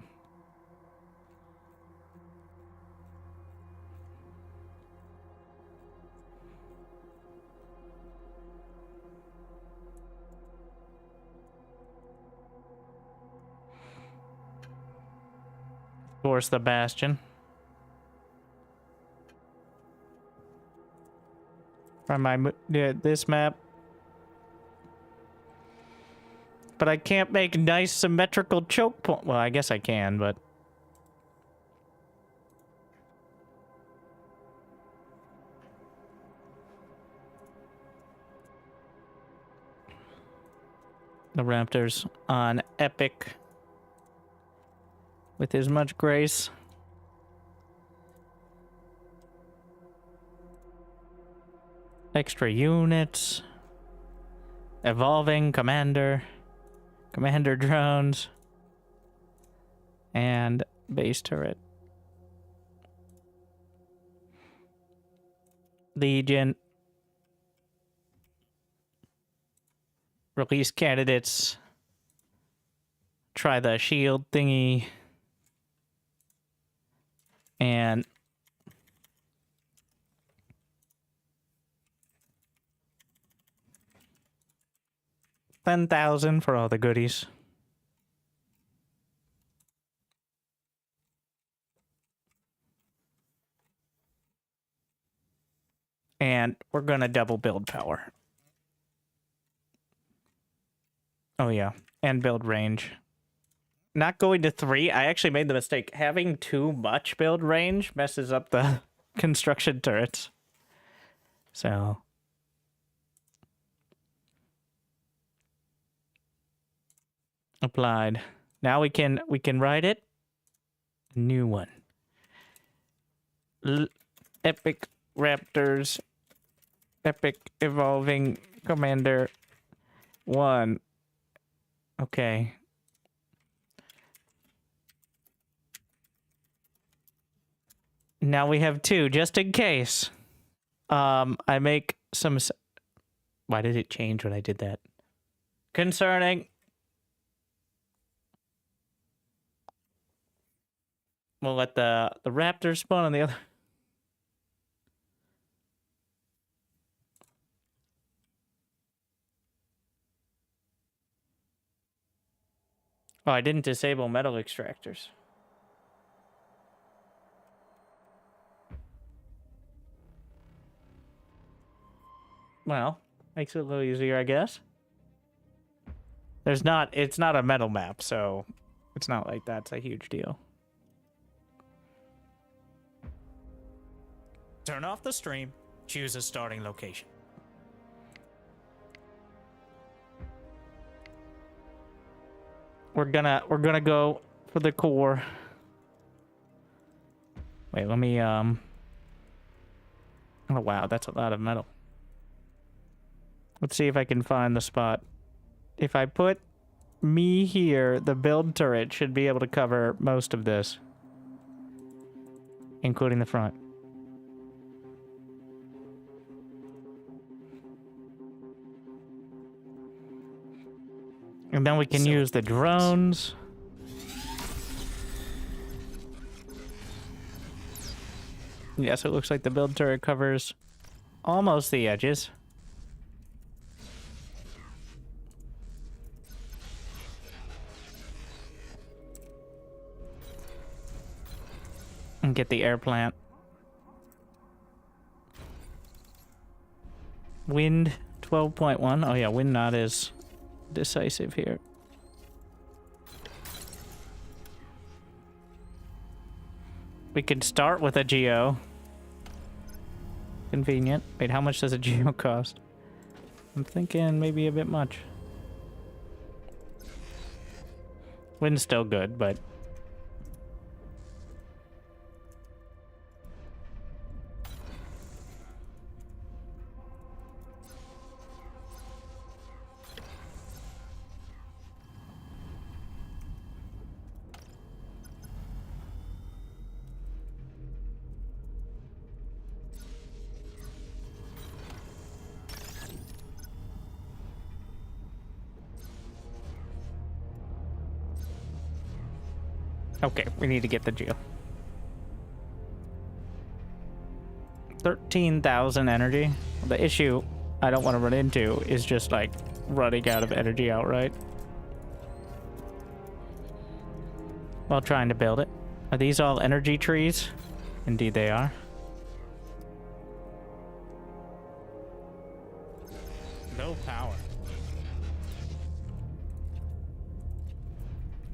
Force the Bastion. From this map. But I can't make nice symmetrical choke point. Well, I guess I can, but the Raptors on Epic with as much grace. Extra units. Evolving Commander. Commander drones. And base turret. Legion. Release candidates. Try the shield thingy. And 10,000 for all the goodies. And we're gonna double build power. Oh yeah, and build range. Not going to 3. I actually made the mistake. Having too much build range messes up the construction turrets. So applied. Now we can write it. New one. Epic Raptors. Epic Evolving Commander 1. Okay. Now we have 2, just in case. I make some... Why did it change when I did that? Concerning. We'll let the raptors spawn on the other... Oh, I didn't disable metal extractors. Well, makes it a little easier, I guess. It's not a metal map, so it's not like that's a huge deal. Turn off the stream. Choose a starting location. We're gonna go for the core. Wait, let me oh wow, that's a lot of metal. Let's see if I can find the spot. If I put me here, the build turret should be able to cover most of this, including the front. And then we can use the drones. Yes, it looks like the build turret covers almost the edges. And get the air plant. Wind 12.1. Oh yeah, wind not as decisive here. We could start with a geo. Convenient. Wait, how much does a geo cost? I'm thinking maybe a bit much. Wind's still good, but... Okay, we need to get the geo. 13,000 energy. The issue I don't want to run into is just like running out of energy outright while trying to build it. Are these all energy trees? Indeed they are. No power.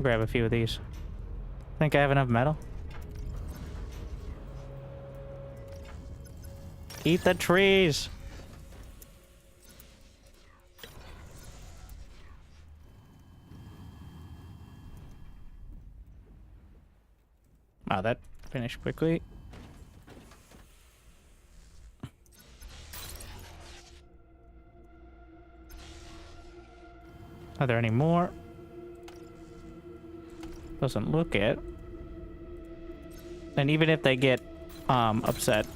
Grab a few of these. Think I have enough metal? Eat the trees! Wow, that finished quickly. Are there any more? Doesn't look it. And even if they get upset,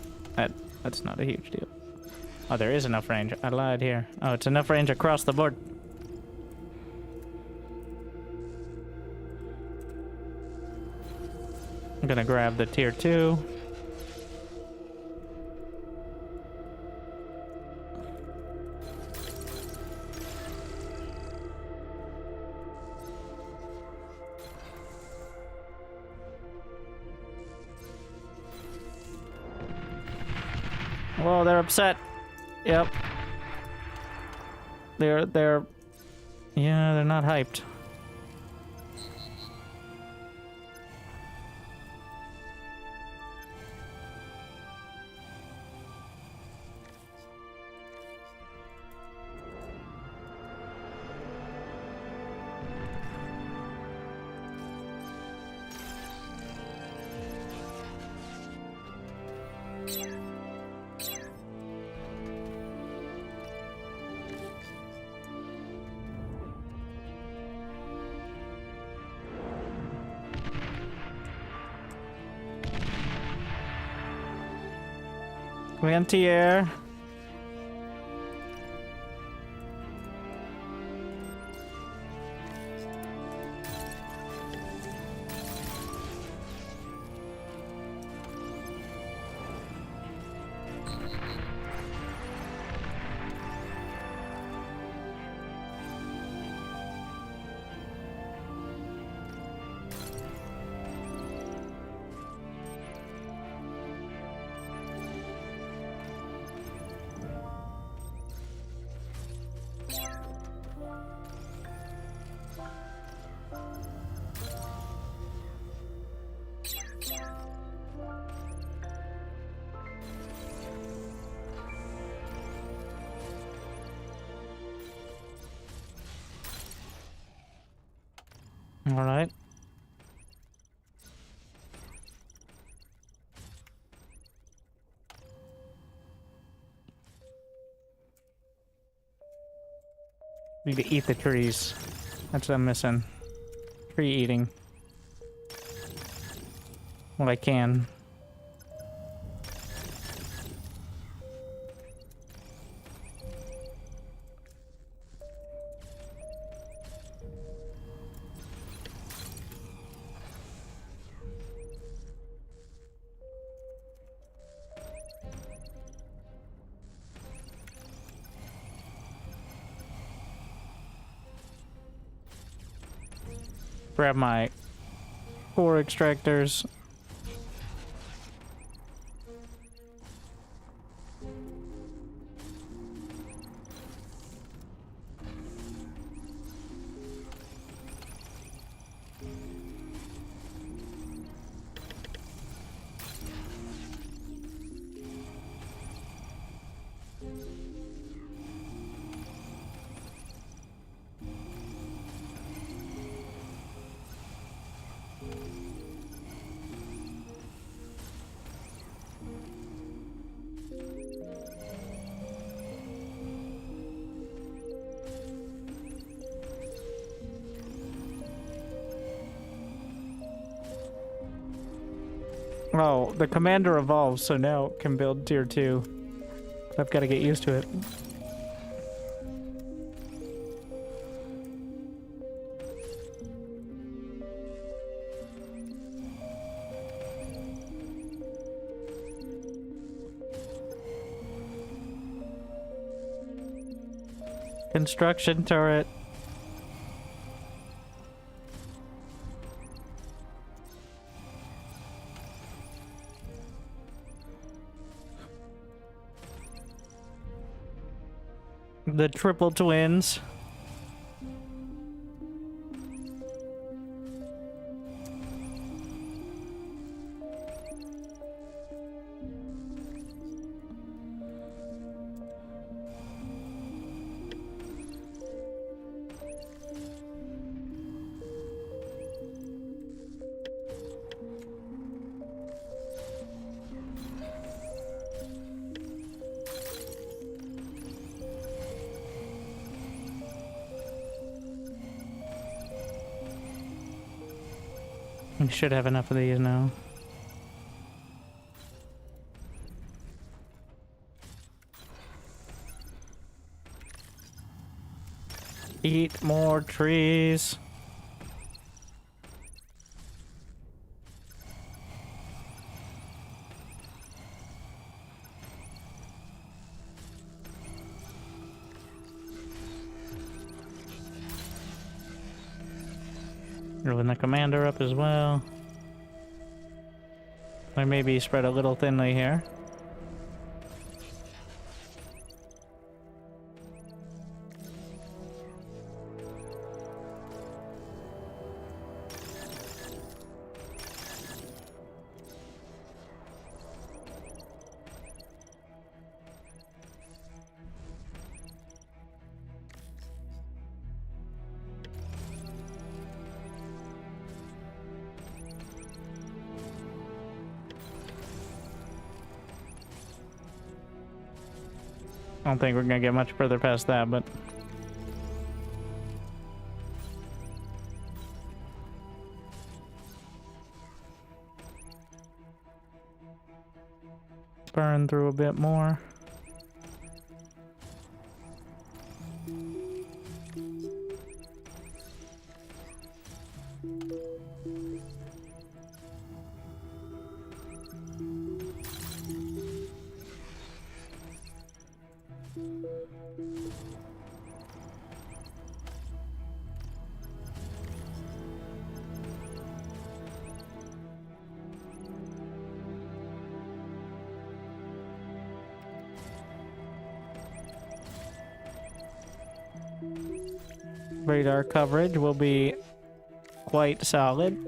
that's not a huge deal. Oh, there is enough range. I lied here. Oh, it's enough range across the board. I'm gonna grab the tier 2. Whoa, they're upset. Yep. They're yeah, they're not hyped. Anti-air. All right. Need to eat the trees. That's what I'm missing. Tree eating. What I can. Grab my core extractors. Oh, the commander evolves, so now it can build tier 2. I've got to get used to it. Construction turret. The triple twins. We should have enough of these now. Eat more trees. Rolling the commander up as well. I may be spread a little thinly here. I don't think we're gonna get much further past that, but burn through a bit more. Radar coverage will be quite solid.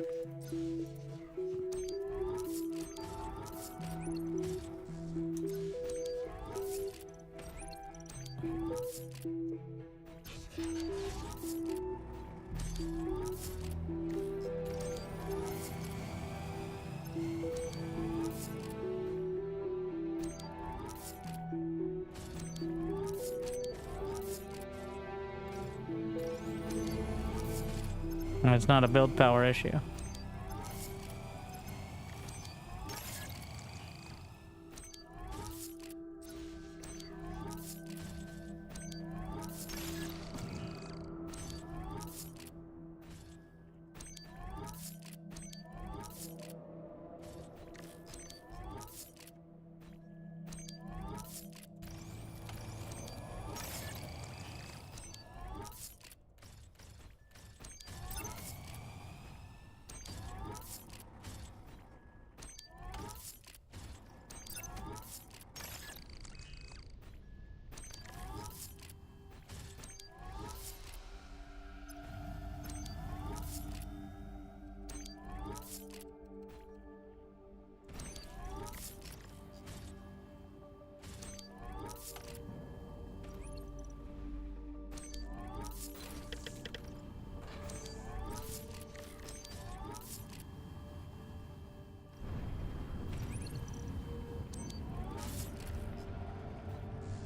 And it's not a build power issue.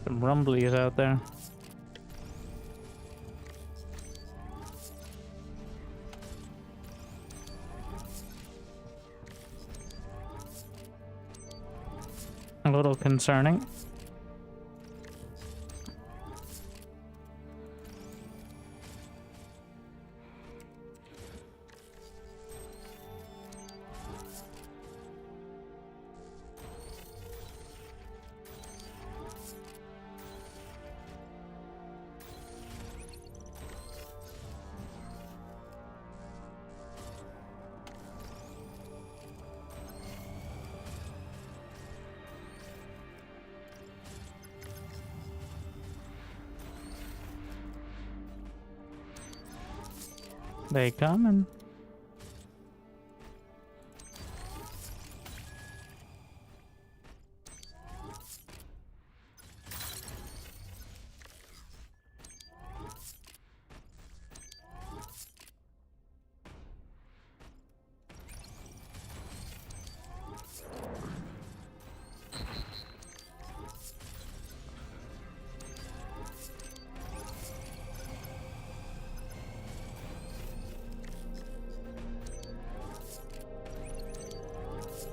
Some rumblies out there. A little concerning. They coming.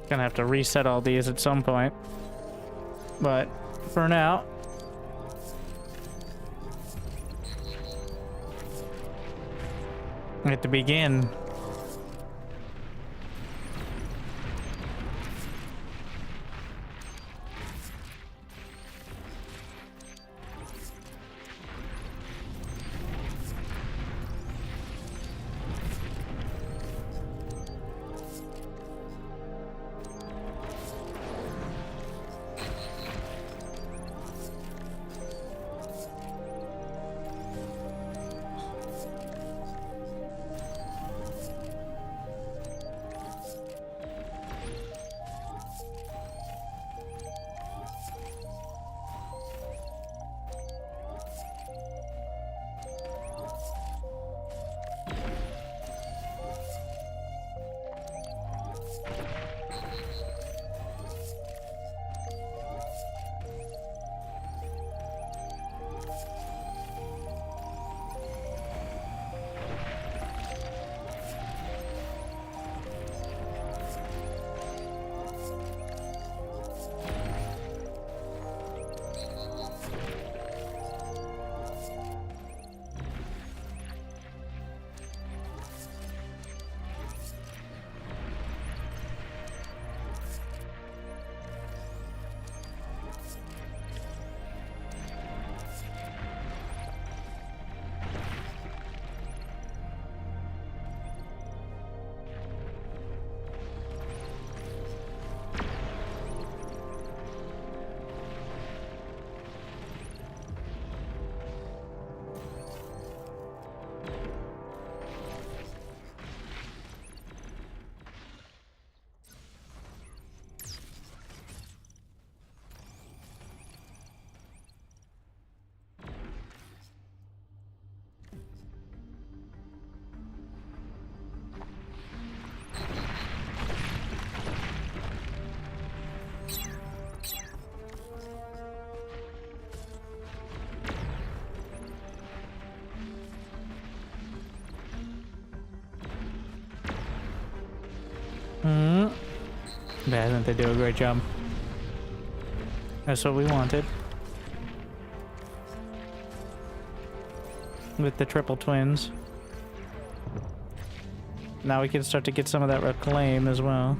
Gonna have to reset all these at some point. But for now, we have to begin. Hmm. Yeah, I think they do a great job. That's what we wanted. With the triple twins. Now we can start to get some of that reclaim as well.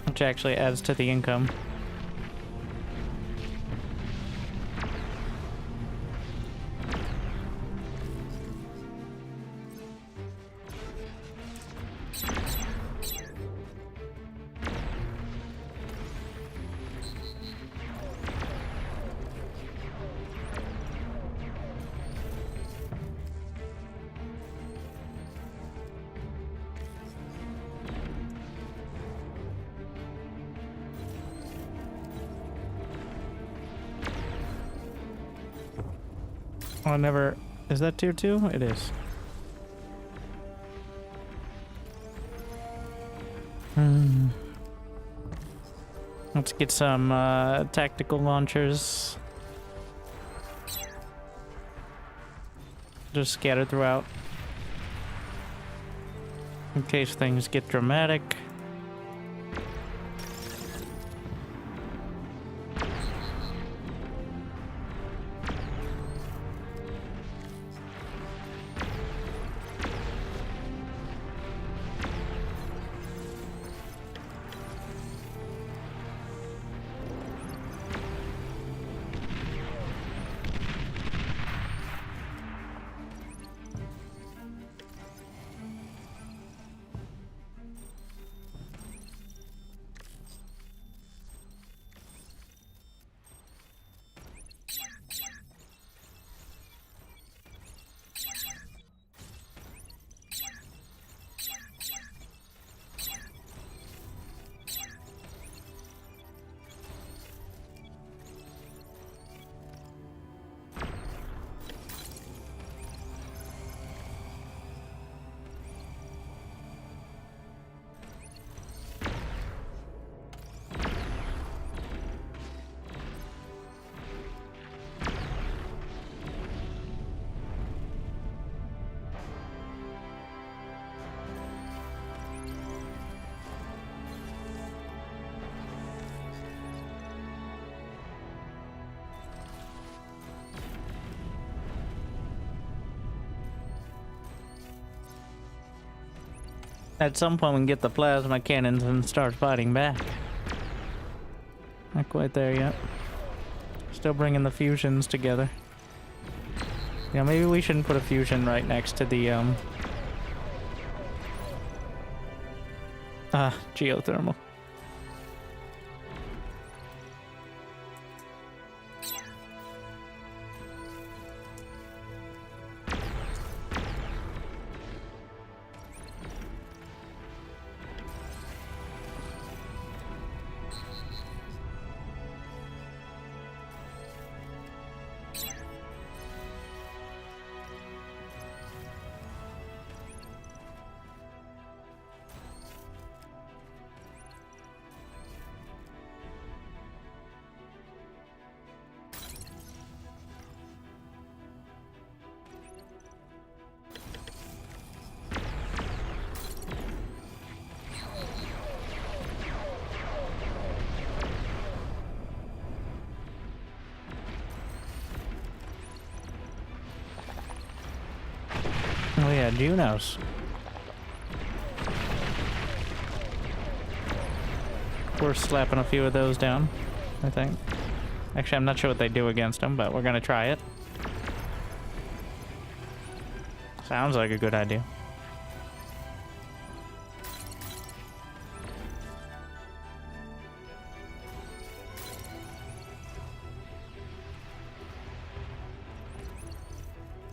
Which actually adds to the income. Oh, I never... Is that tier 2? It is. Let's get some tactical launchers. Just scattered throughout. In case things get dramatic. At some point we can get the plasma cannons and start fighting back. Not quite there yet. Still bringing the fusions together. Yeah, maybe we shouldn't put a fusion right next to the geothermal. Oh yeah, Junos. We're slapping a few of those down, I think. Actually, I'm not sure what they do against them, but we're gonna try it. Sounds like a good idea.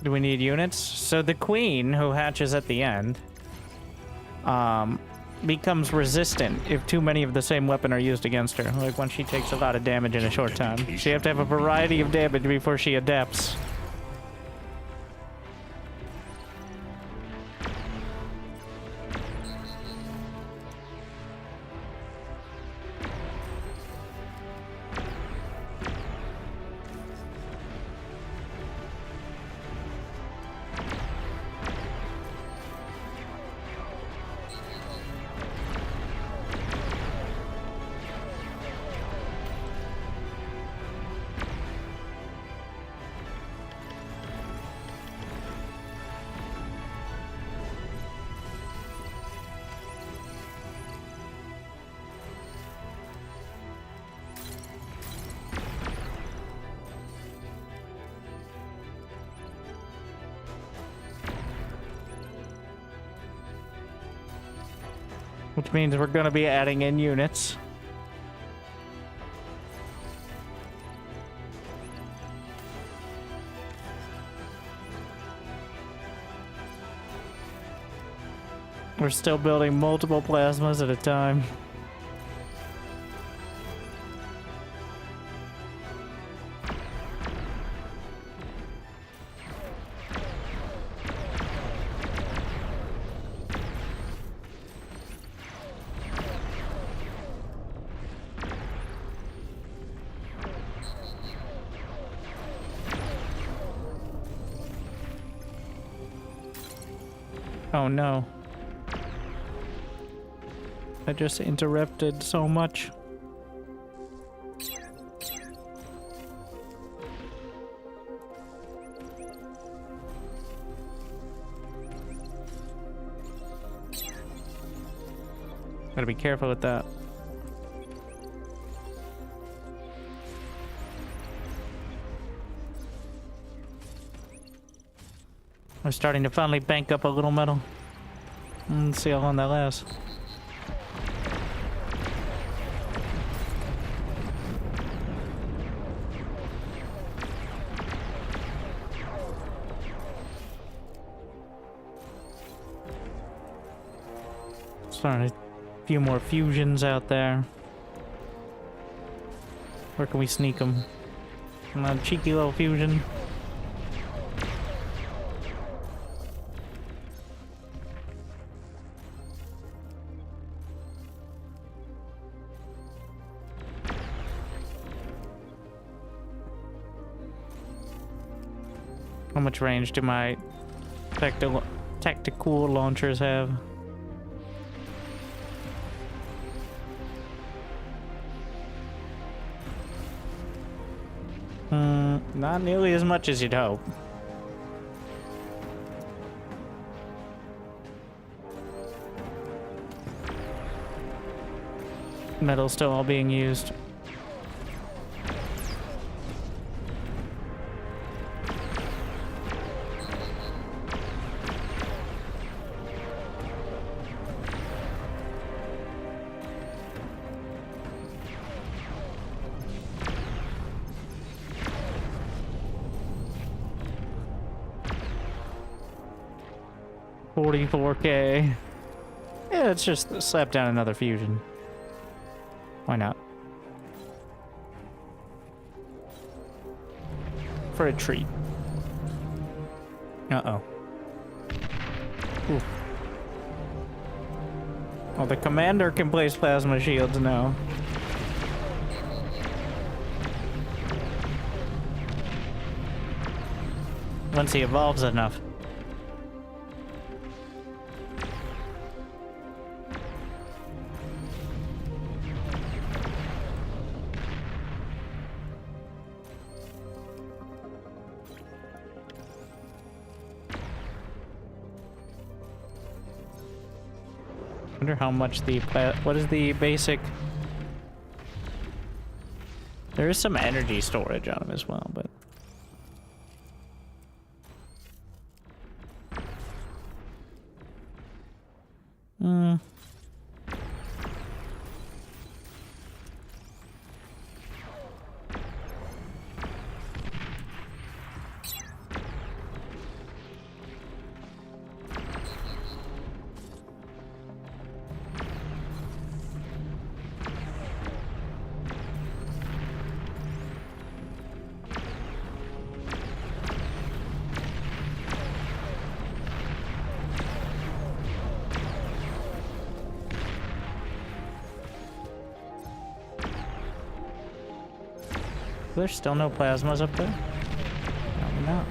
Do we need units? So the queen, who hatches at the end, becomes resistant if too many of the same weapon are used against her. Like when she takes a lot of damage in a short time. So you have to have a variety of damage before she adapts. which means we're gonna be adding in units. We're still building multiple plasmas at a time. Oh no. I just interrupted so much. Gotta be careful with that. We're starting to finally bank up a little metal. Let's see how long that lasts. Starting a few more fusions out there. Where can we sneak them? Come on, cheeky little fusion. How much range do my tactical launchers have? Not nearly as much as you'd hope. Metal's still all being used. $44K. Yeah, let's just slap down another fusion. Why not? For a treat. Uh-oh. Ooh. Oh, the commander can place plasma shields now. Once he evolves enough. Wonder how much the what is the basic? There is some energy storage on them as well, but there's still no plasmas up there? Probably not.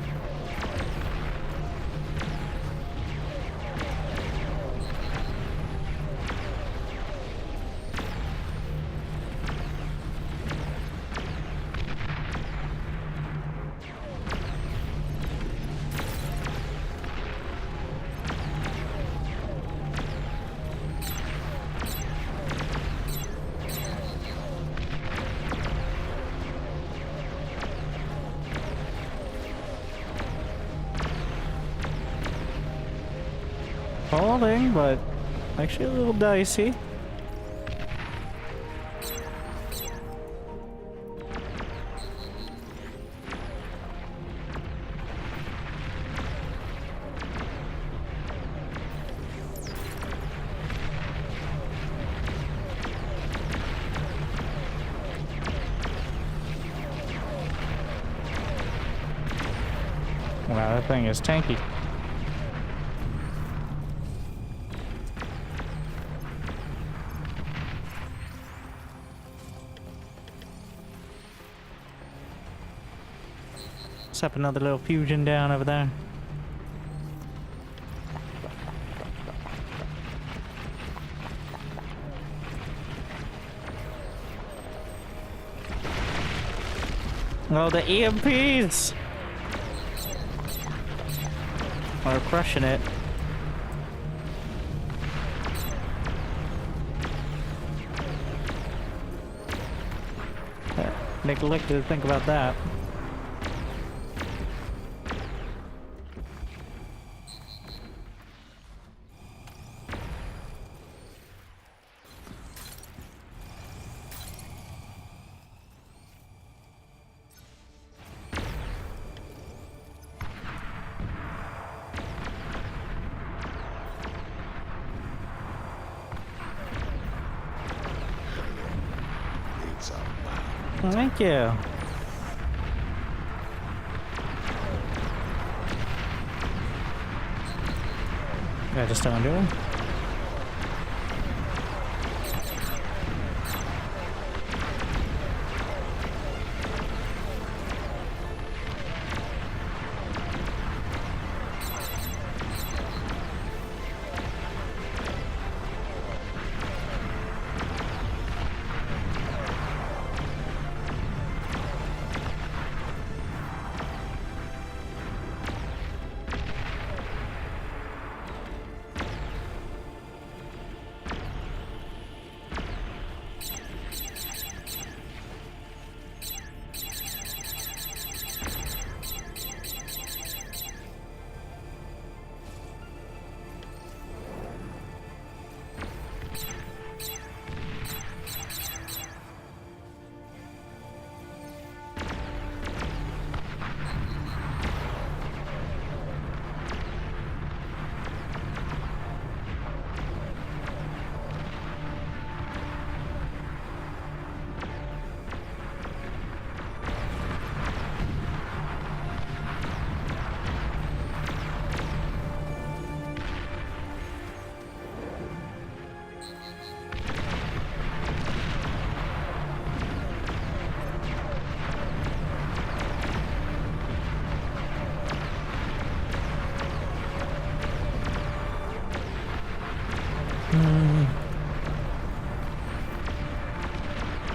Holding, but Actually, a little dicey. Wow, that thing is tanky. Let's up another little fusion down over there. Oh, the EMPs! We're crushing it. Neglected to think about that. Thank you. I just don't do it.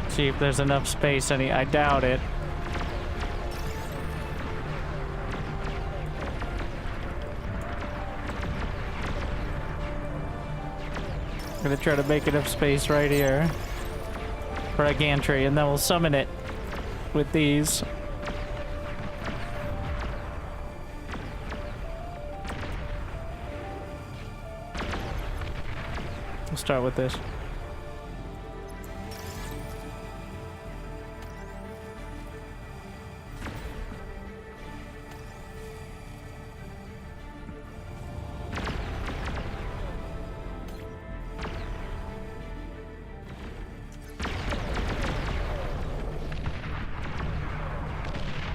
See if there's enough space. I doubt it. I'm gonna try to make enough space right here for a gantry, and then we'll summon it with these. We'll start with this.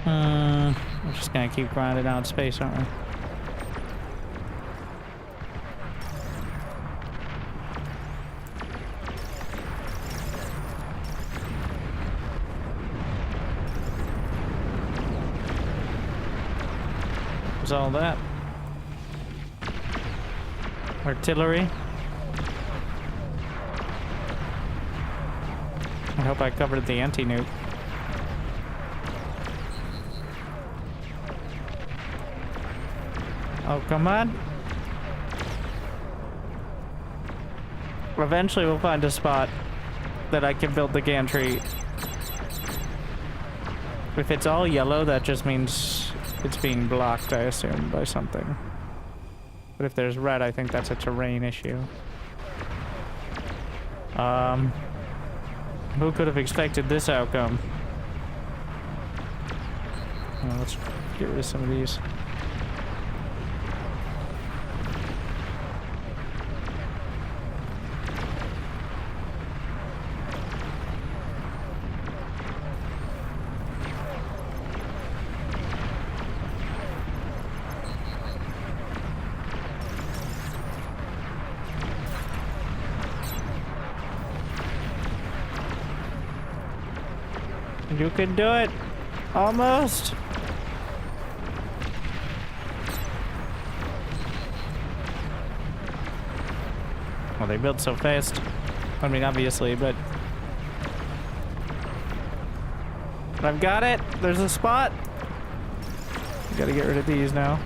We're just gonna keep grinding out space, aren't we? What's all that? Artillery. I hope I covered the anti-nuke. Oh, come on. Eventually we'll find a spot that I can build the gantry. If it's all yellow, that just means it's being blocked, I assume, by something. But if there's red, I think that's a terrain issue. Who could have expected this outcome? Well, let's get rid of some of these. You can do it! Almost! Well, they build so fast. I mean, obviously, but... I've got it! There's a spot! Gotta get rid of these now.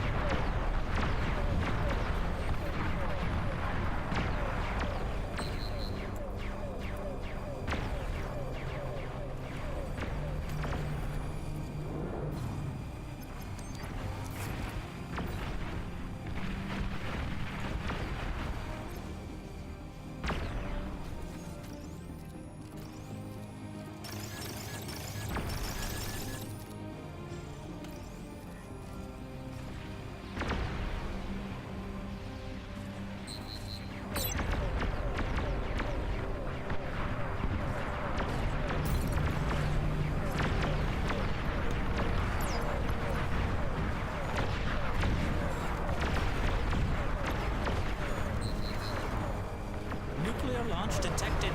Nuclear launch detected.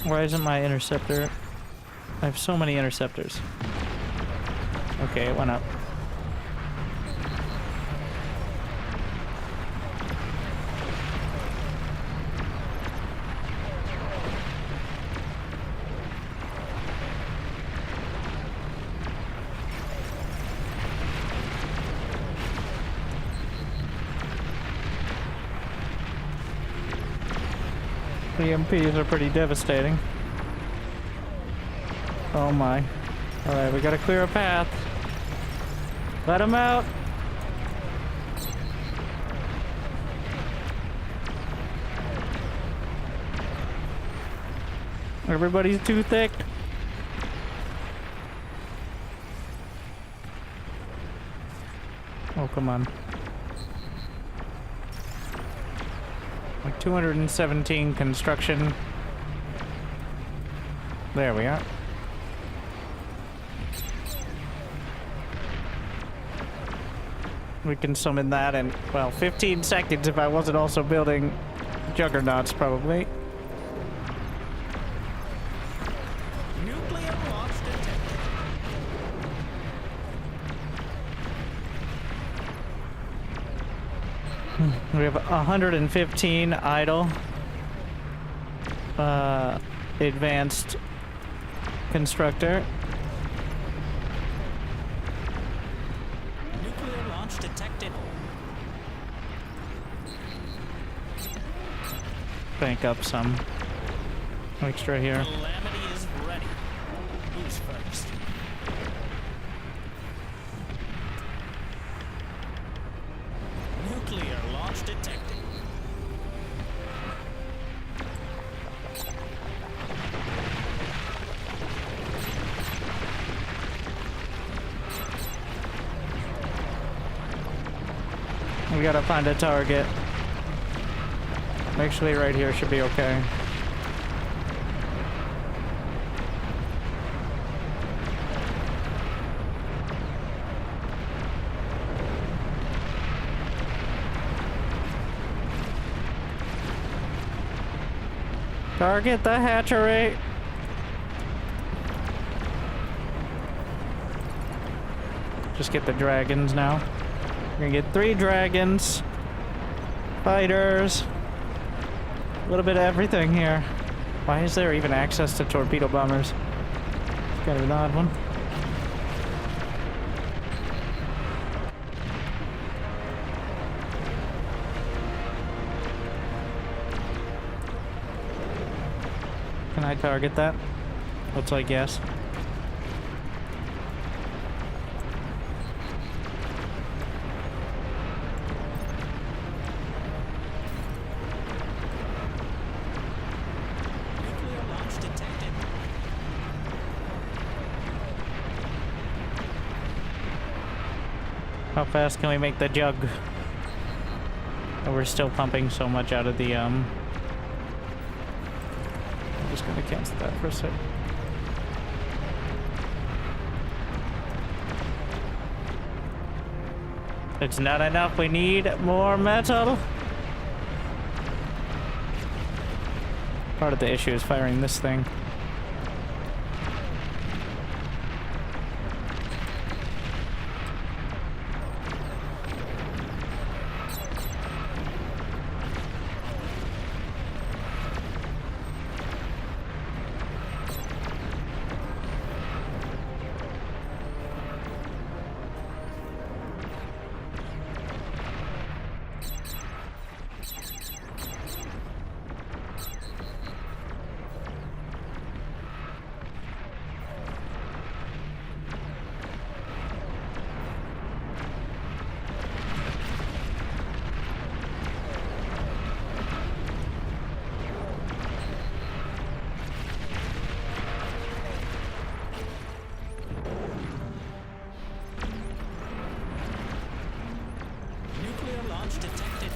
Why isn't my interceptor? I have so many interceptors. Okay, it went up. The EMPs are pretty devastating. Oh my. Alright, we gotta clear a path. Let them out! Everybody's too thick. Oh, come on. Like 217 construction. There we are. We can summon that in, well, 15 seconds if I wasn't also building juggernauts, probably. Nuclear launch detected. We have 115 idle. Advanced constructor. Nuclear launch detected. Bank up some extra here. Calamity is ready. Who's first? Nuclear launch detected. We gotta find a target. Actually, right here should be okay. Target the hatchery! Just get the dragons now. We're gonna get 3 dragons. Fighters. A little bit of everything here. Why is there even access to torpedo bombers? It's kind of an odd one. Can I target that? Looks like yes. How fast can we make the jug? Oh, we're still pumping so much out of the, I'm just gonna cancel that for a sec. It's not enough, we need more metal. Part of the issue is firing this thing. Nuclear launch detected.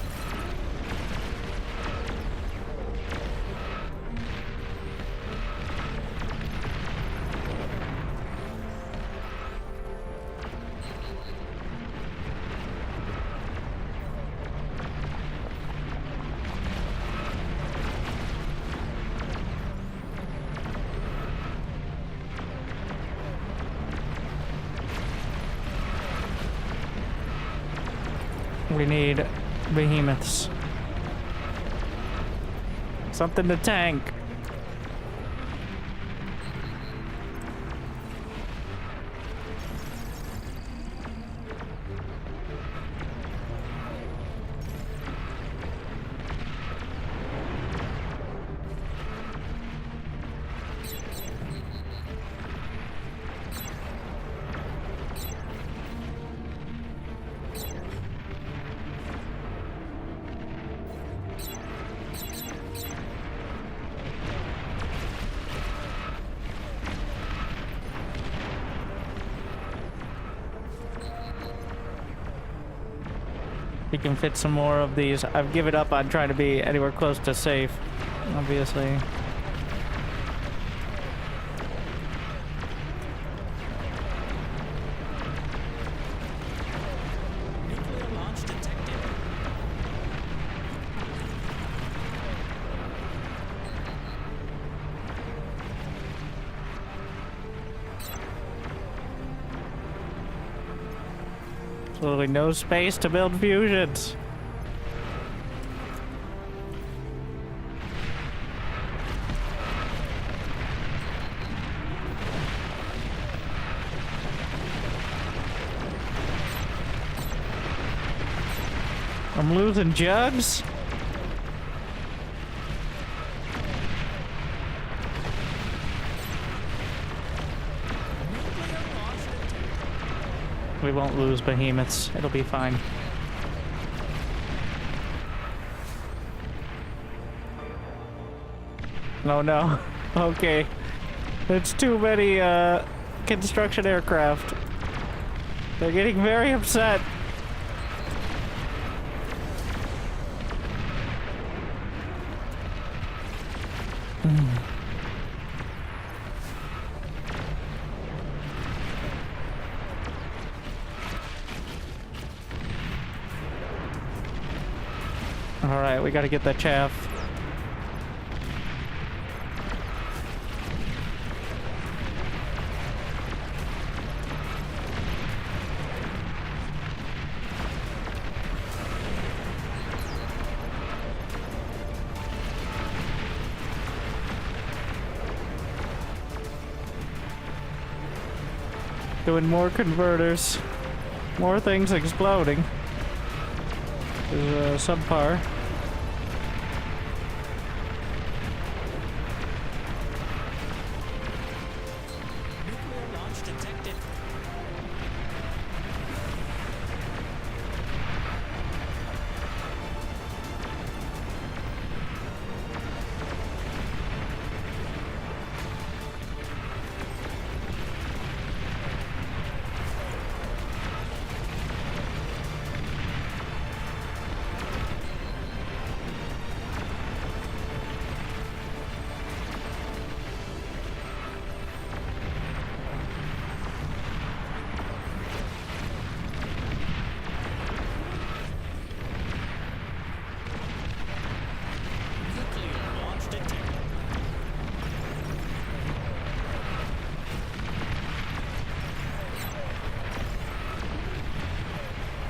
We need behemoths. Something to tank. We can fit some more of these. I've given up on trying to be anywhere close to safe, obviously. Nuclear launch detected. Absolutely no space to build fusions. I'm losing jugs. We won't lose behemoths. It'll be fine. Oh no. Okay. It's too many construction aircraft. They're getting very upset. Alright, we gotta get that chaff. Doing more converters. More things exploding. Is subpar. Nuclear launch detected.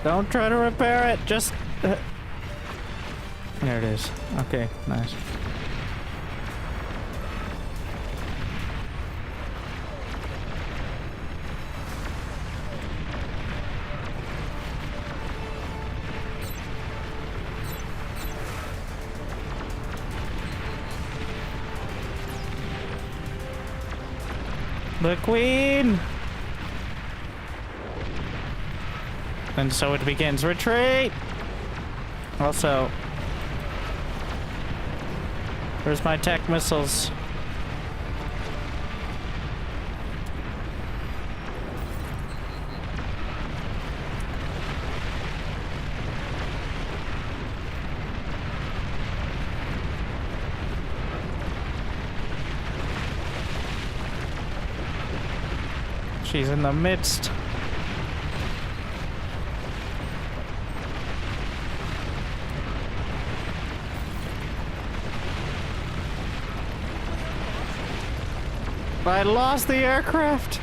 Don't try to repair it. Just... there it is. Okay, nice. The queen! And so it begins. Retreat! Also, where's my tech missiles? She's in the midst. I lost the aircraft.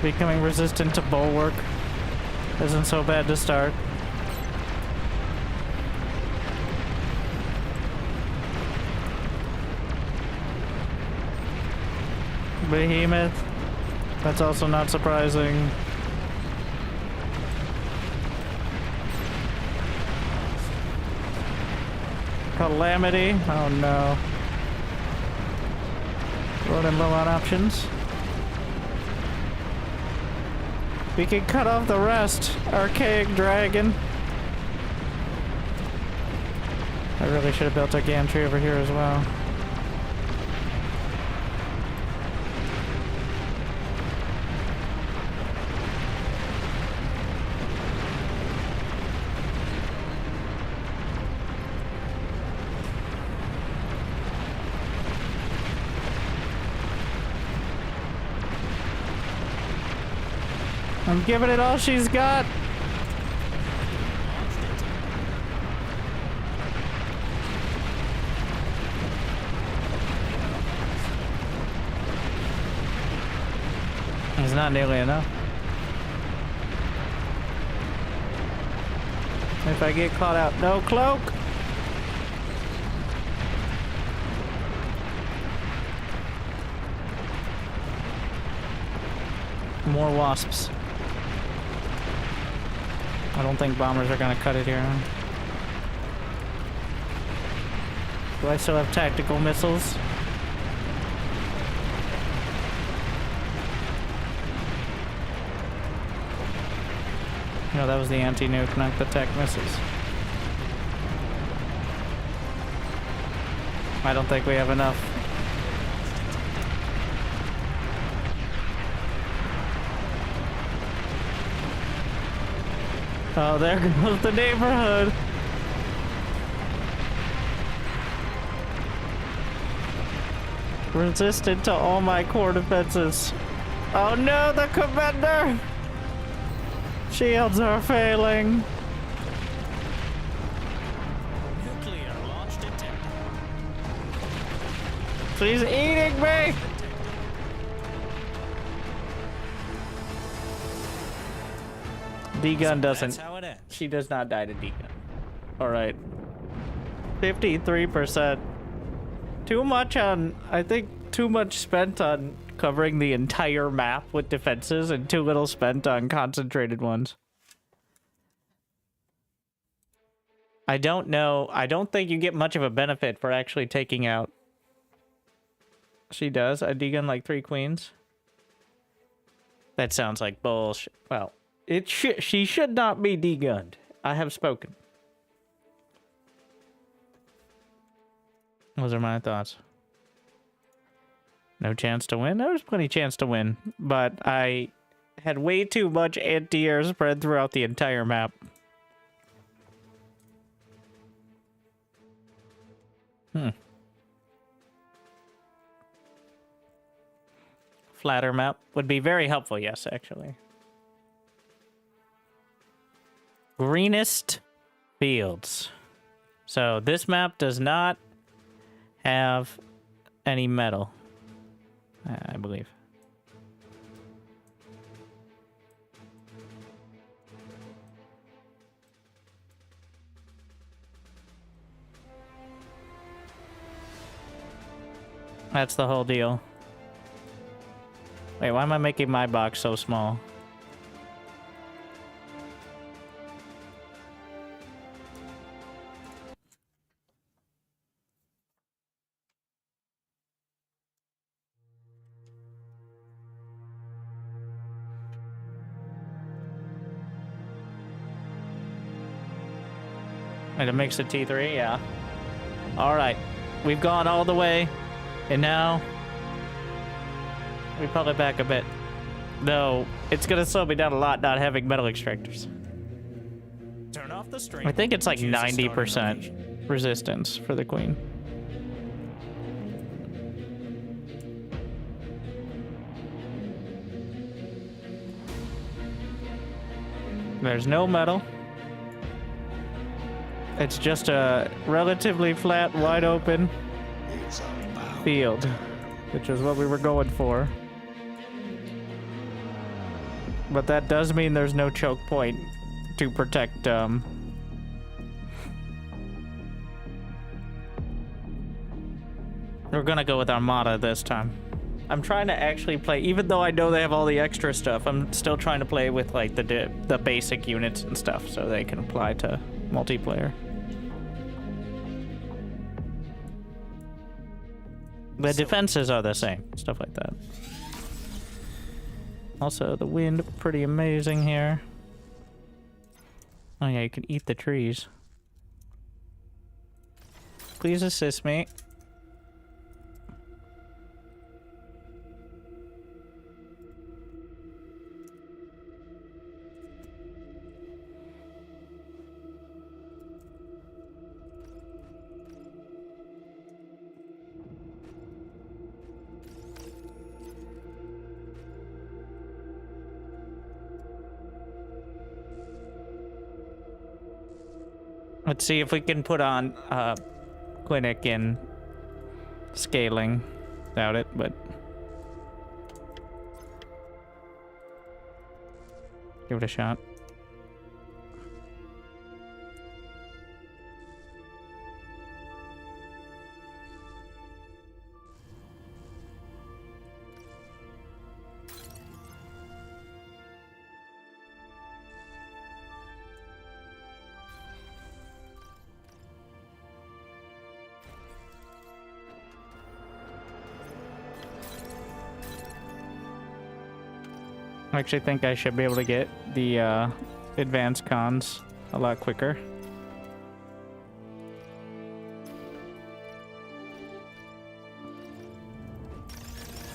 Becoming resistant to bulwark isn't so bad to start. Behemoth. That's also not surprising. Calamity. Oh no. Running low on options. We can cut off the rest. Archaic dragon. I really should have built a gantry over here as well. I'm giving it all she's got. It's not nearly enough. If I get caught out, no cloak. More wasps. I don't think bombers are gonna cut it here. Do I still have tactical missiles? No, that was the anti-nuke, not the tech missiles. I don't think we have enough. Oh, there goes the neighborhood. Resistant to all my core defenses. Oh no, the commander! Shields are failing. Nuclear launch detected. She's eating me! D-gun doesn't. That's how it ends. She does not die to D-gun. Alright. 53%. Too much on... I think too much spent on covering the entire map with defenses and too little spent on concentrated ones. I don't know. I don't think you get much of a benefit for actually taking out... She does. I D-gun like 3 queens. That sounds like bullshit. Well... She should not be D-gunned. I have spoken. Those are my thoughts. No chance to win? There's plenty chance to win. But I had way too much anti-air spread throughout the entire map. flatter map would be very helpful, yes, actually. Greenest fields. So this map does not have any metal, I believe. That's the whole deal. Wait, why am I making my box so small? And it makes it T3, yeah. Alright, we've gone all the way. And now, we probably back a bit. No, it's gonna slow me down a lot not having metal extractors. Turn off the stream. I think it's like Choose a starting 90% location. resistance for the queen. There's no metal. It's just a relatively flat, wide open field, which is what we were going for. But that does mean there's no choke point to protect, We're gonna go with Armada this time. I'm trying to actually play, even though I know they have all the extra stuff, I'm still trying to play with, like, the basic units and stuff so they can apply to multiplayer. The defenses are the same, stuff like that. Also, the wind, pretty amazing here. Oh yeah, you can eat the trees. Please assist me. Let's see if we can put on clinic and scaling. Doubt it, but give it a shot. I actually think I should be able to get the advanced cons a lot quicker.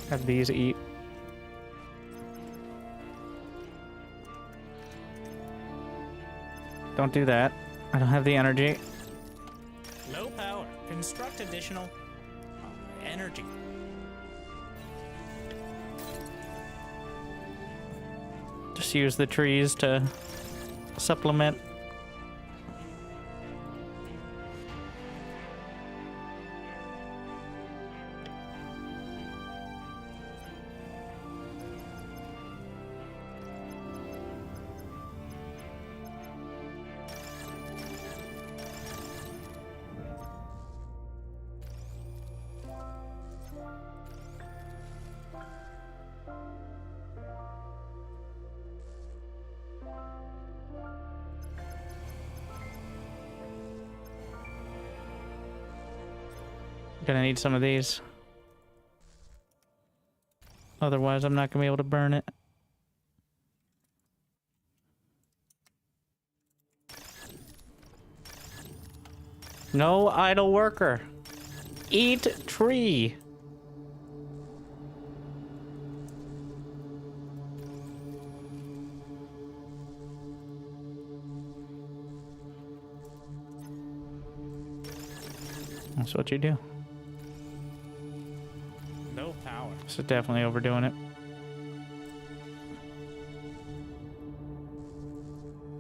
Have these eat. Don't do that. I don't have the energy. Low power. Construct additional energy. Just use the trees to supplement. Gonna need some of these. Otherwise, I'm not gonna be able to burn it. No idle worker. Eat tree. That's what you do. Low power. This is definitely overdoing it.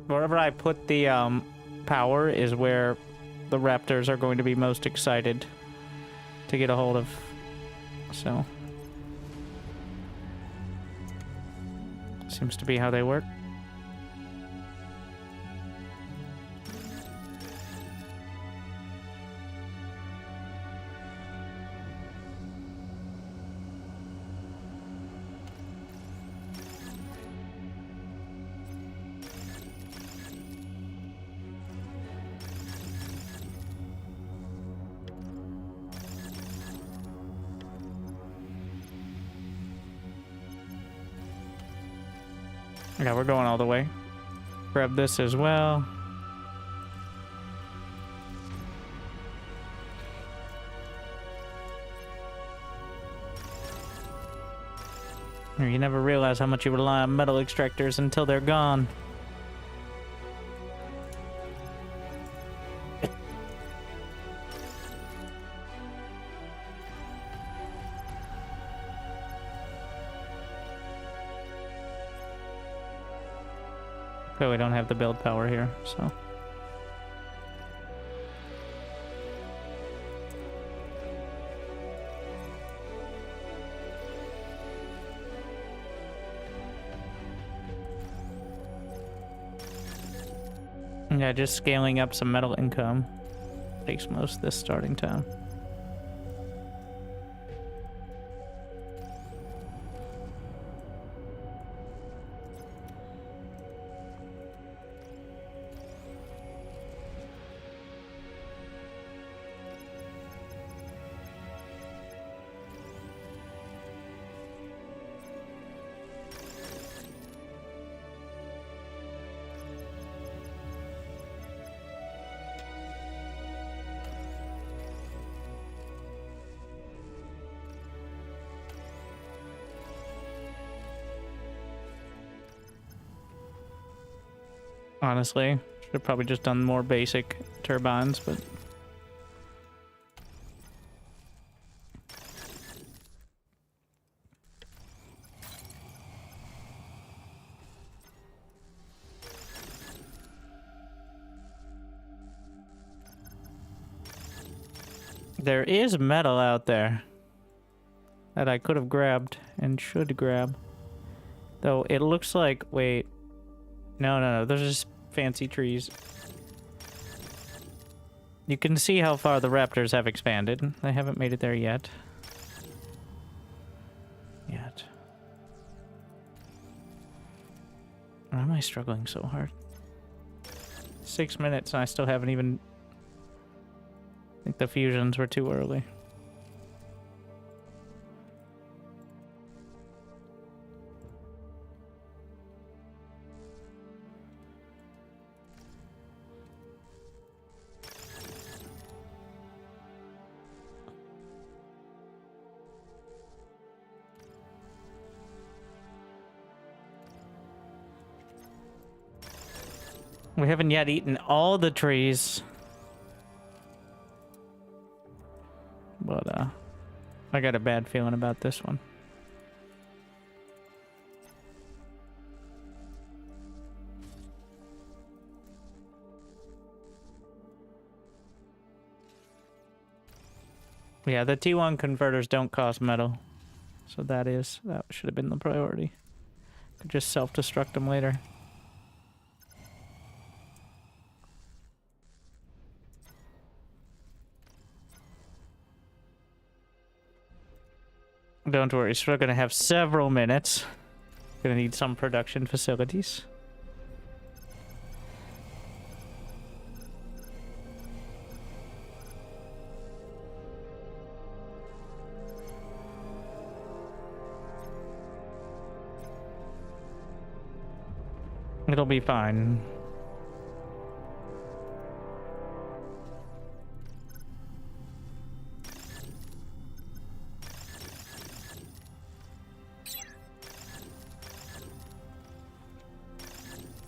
wherever I put the power is where the raptors are going to be most excited to get a hold of. So seems to be how they work. Yeah, we're going all the way. Grab this as well. You never realize how much you rely on metal extractors until they're gone. But we don't have the build power here, so. Yeah, just scaling up some metal income takes most of this starting time. Honestly, should have probably just done more basic turbines, but there is metal out there that I could have grabbed and should grab. Though it looks like, wait, no, those are just fancy trees. You can see how far the raptors have expanded. They haven't made it there yet. Why am I struggling so hard? 6 minutes and I still haven't even... I think the fusions were too early. We haven't yet eaten all the trees. But, I got a bad feeling about this one. Yeah, the T1 converters don't cost metal. So that should have been the priority. Could just self-destruct them later. Don't worry, so we're gonna have several minutes. Gonna need some production facilities. It'll be fine.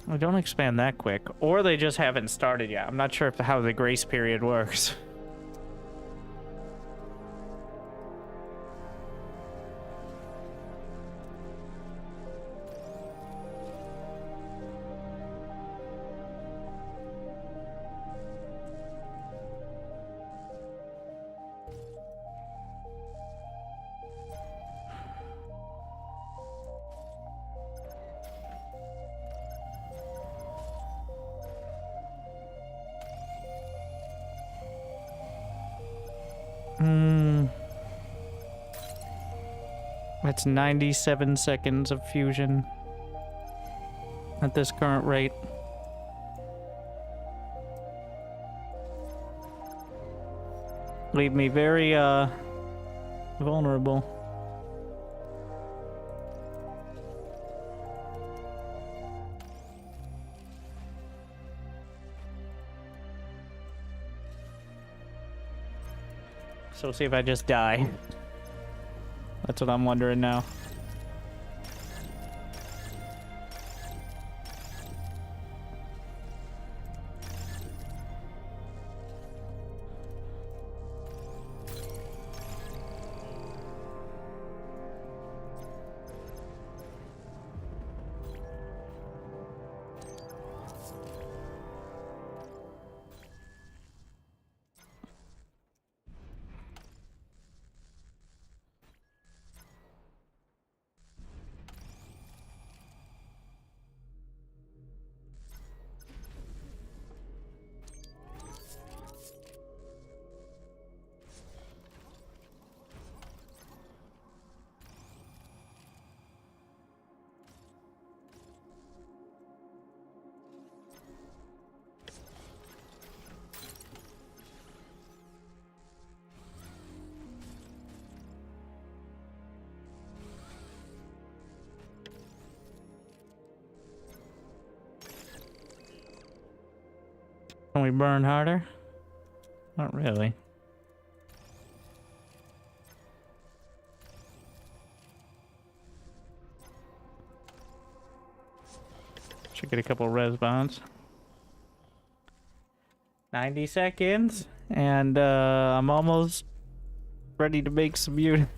Well, don't expand that quick. Or they just haven't started yet. I'm not sure how the grace period works. It's 97 seconds of fusion at this current rate. Leave me very, vulnerable. So see if I just die. That's what I'm wondering now. Can we burn harder? Not really. Should get a couple res bonds. 90 seconds, and I'm almost ready to make some unit.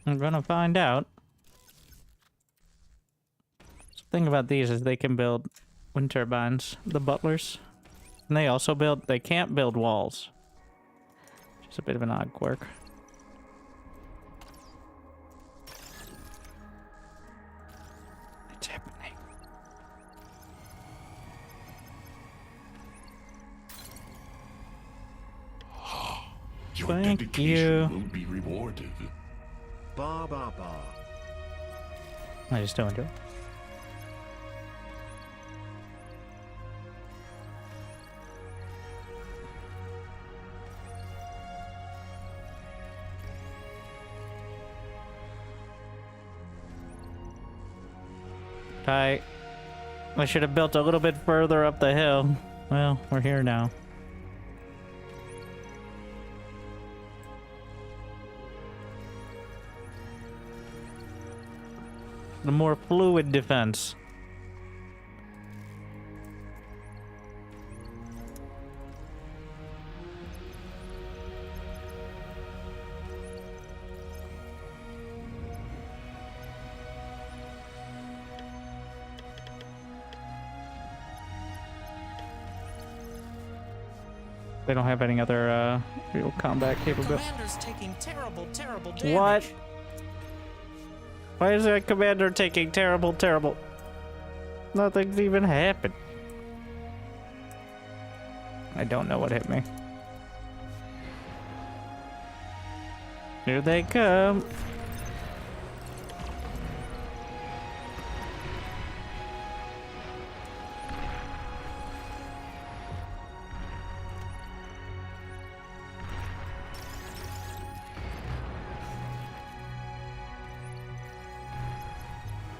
I'm gonna find out. The thing about these is they can build wind turbines, the butlers. And they also build, they can't build walls. Which is a bit of an odd quirk. It's happening. Your Thank dedication you. will be rewarded. Ba ba ba. I just don't enjoy. I should have built a little bit further up the hill. Well, we're here now. The more fluid defense. They don't have any other real combat capability. Commander's taking terrible damage. What? Why is that commander taking terrible? Nothing's even happened. I don't know what hit me. Here they come.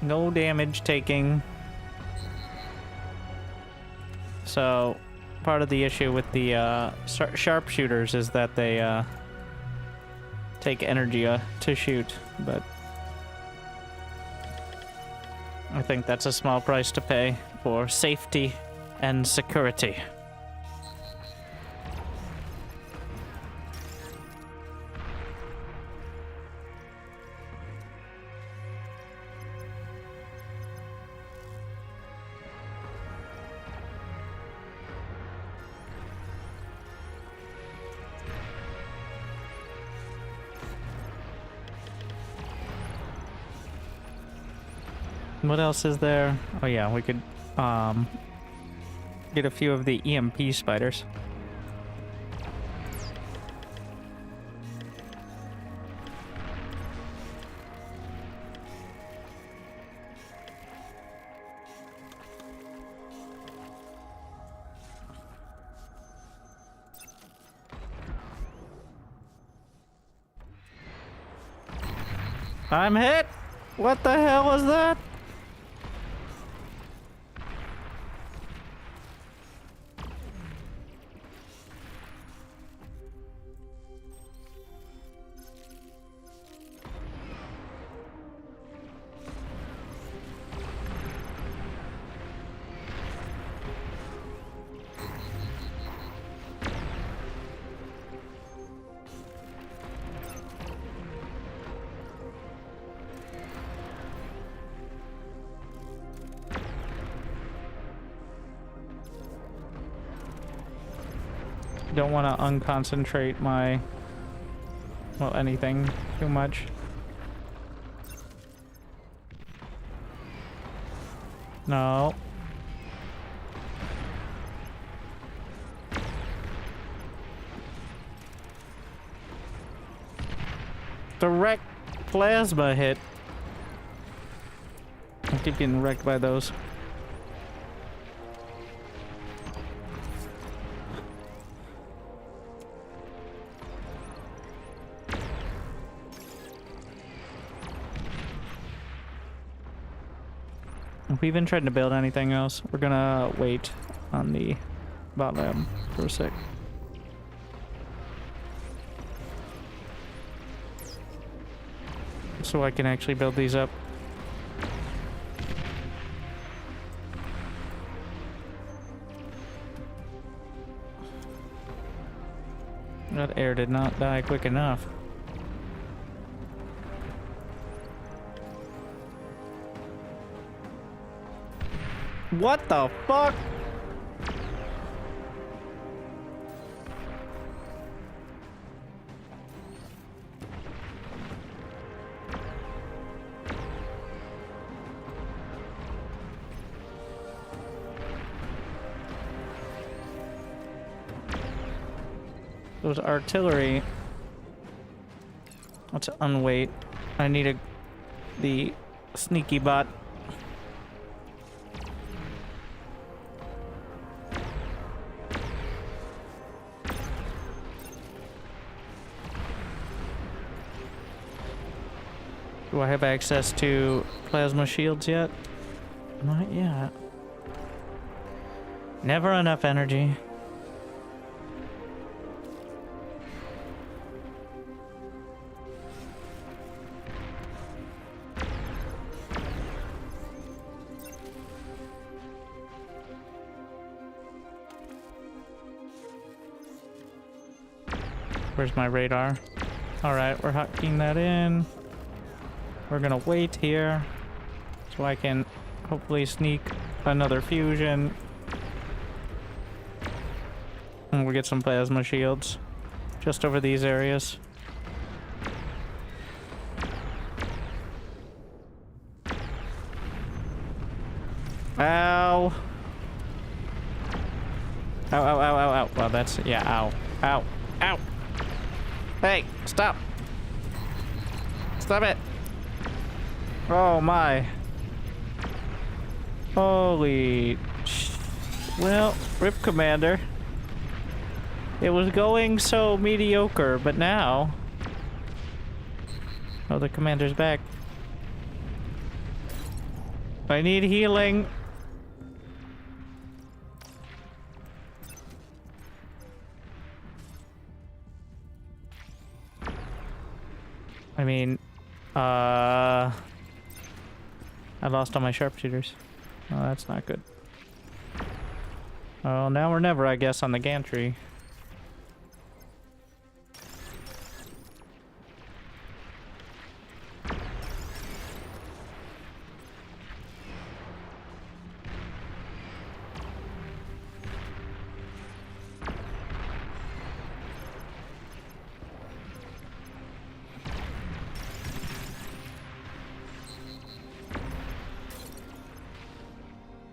No damage taking. So, part of the issue with the sharpshooters is that they take energy to shoot, but I think that's a small price to pay for safety and security. What else is there? Oh yeah, we could get a few of the EMP spiders. I'm hit! What the hell was that? Don't want to unconcentrate my, well, anything too much. No. Direct plasma hit. I keep getting wrecked by those. Have we even tried to build anything else? We're gonna wait on the bot lab for a sec. So I can actually build these up. That air did not die quick enough. What the fuck? Those artillery. Let's unweight. I need the sneaky bot. Do I have access to plasma shields yet? Not yet. Never enough energy. Where's my radar? Alright, we're hotkeying that in. We're gonna wait here so I can hopefully sneak another fusion. And we'll get some plasma shields just over these areas. Ow. Ow, ow, ow, ow, ow. Well, that's, yeah, ow. Ow. Ow. Hey, stop. Stop it. Oh my. Holy. Well, RIP Commander. It was going so mediocre, but now... Oh, the Commander's back. I need healing. I mean, I lost all my sharpshooters. Oh, that's not good. Well, now or never, I guess, on the gantry.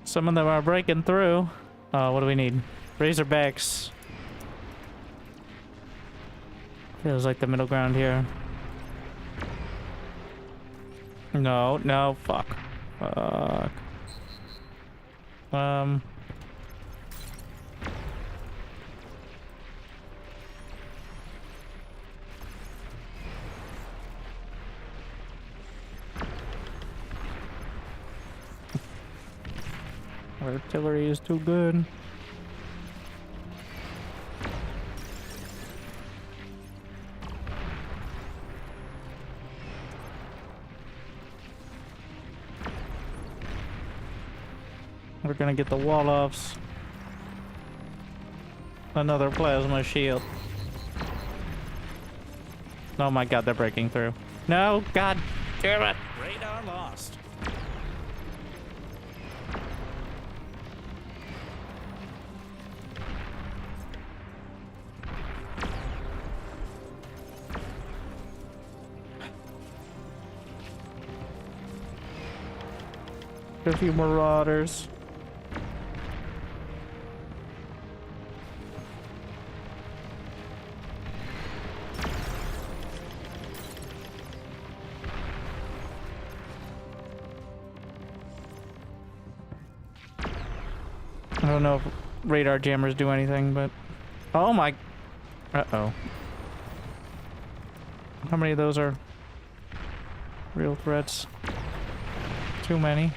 Some of them are breaking through. What do we need? Razorbacks. Feels like the middle ground here. No, no, fuck. Fuck. Artillery is too good. We're gonna get the wall-offs. Another plasma shield. Oh my god, they're breaking through. No, god damn it. Radar lost. A few marauders. I don't know if radar jammers do anything, but... Oh my... Uh-oh. How many of those are real threats? Too many.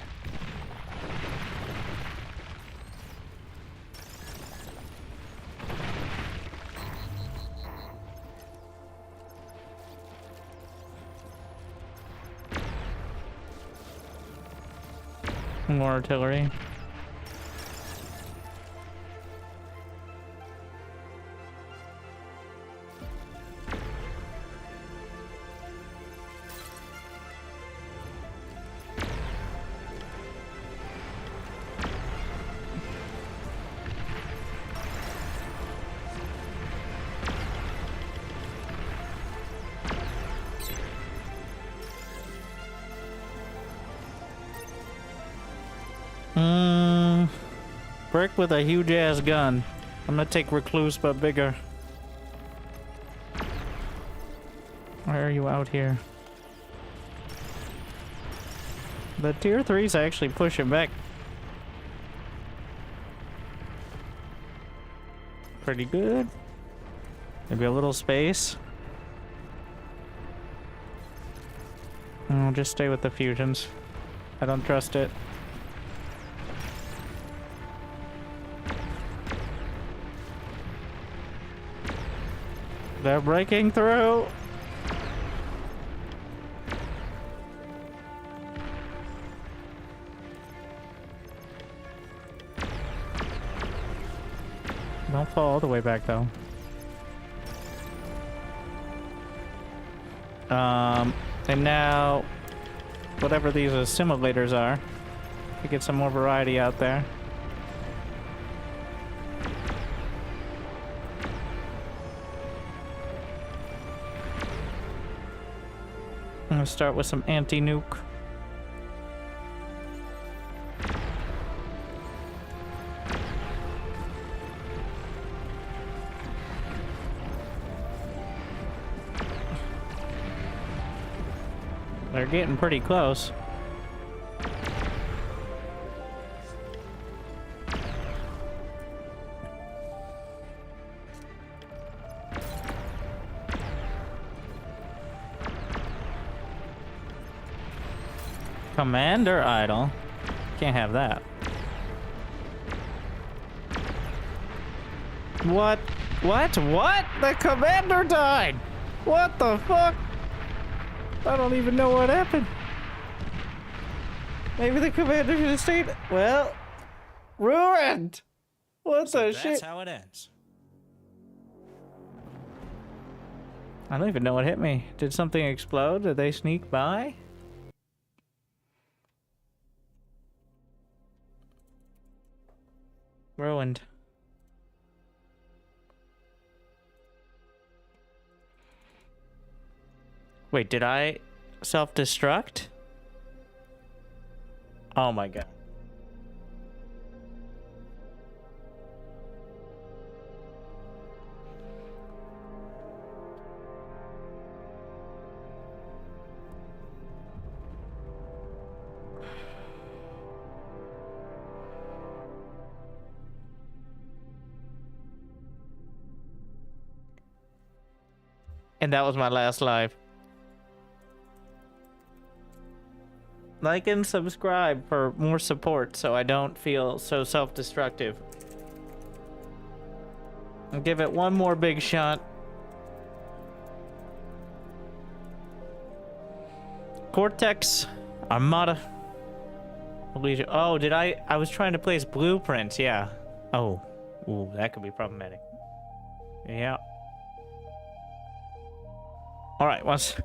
More artillery. Brick with a huge ass gun. I'm gonna take recluse but bigger. Why are you out here? The tier 3's actually pushing back pretty good. Maybe a little space. I'll just stay with the fusions. I don't trust it. They're breaking through. Don't fall all the way back though. And now, whatever these assimilators are, to get some more variety out there. I'm gonna start with some anti-nuke. They're getting pretty close. Commander idle. Can't have that. What? What? What? The commander died! What the fuck? I don't even know what happened. Maybe the commander should have stayed. Well, ruined! What the shit? That's how it ends. I don't even know what hit me. Did something explode? Did they sneak by? Ruined. Wait, did I self-destruct? Oh my god. And that was my last live. Like and subscribe for more support so I don't feel so self-destructive. I'll give it one more big shot. Cortex, Armada, Legion. Oh, did I was trying to place blueprints, yeah. Oh, ooh, that could be problematic. Yeah. All right, once.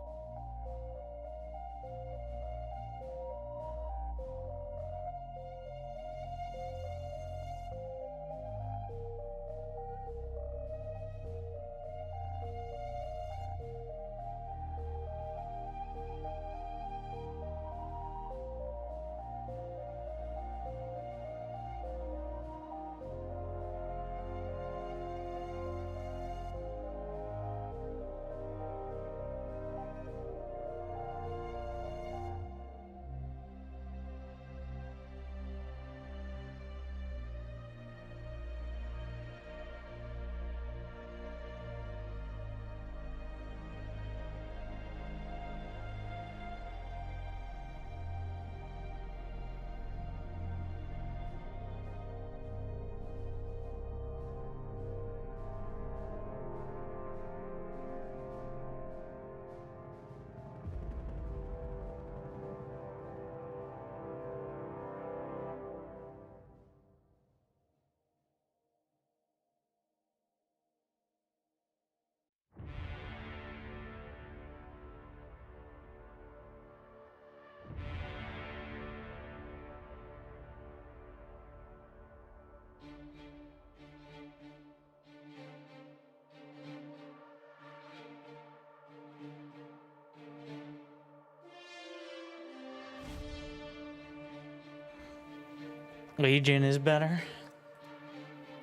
Legion is better.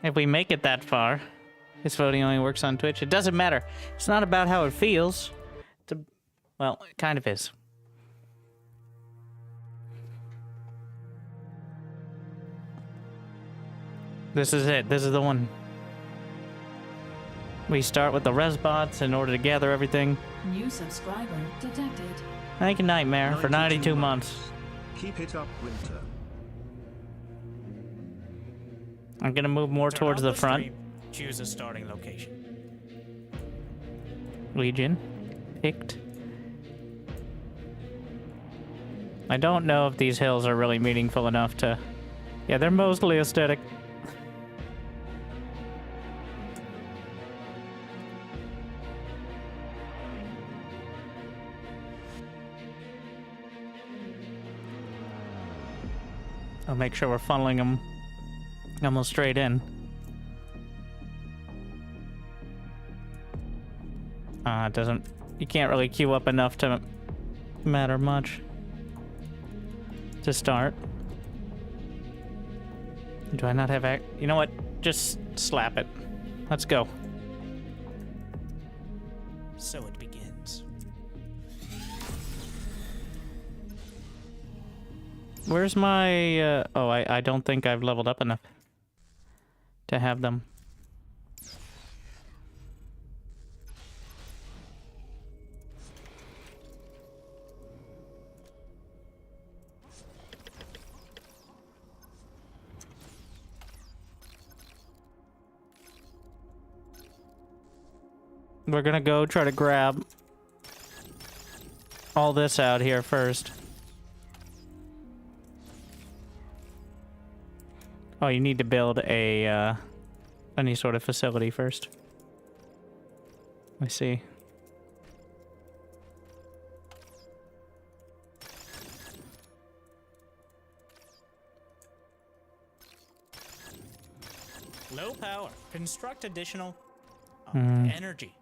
If we make it that far, this voting only works on Twitch. It doesn't matter. It's not about how it feels. Well, it kind of is. This is it. This is the one. We start with the res bots in order to gather everything. New subscriber detected. Thank you, Nightmare, for 92 months. Keep it up, Winter. I'm gonna move more Turn towards on the front. stream. Choose a starting location. Legion. Picked. I don't know if these hills are really meaningful enough to... Yeah, they're mostly aesthetic. I'll make sure we're funneling them almost straight in. It doesn't... You can't really queue up enough to matter much. To start. Do I not have you know what? Just slap it. Let's go. So it begins. Where's my... Oh, I don't think I've leveled up enough to have them. We're gonna go try to grab all this out here first. Oh, you need to build a, any sort of facility first. I see. Low power. Construct additional energy.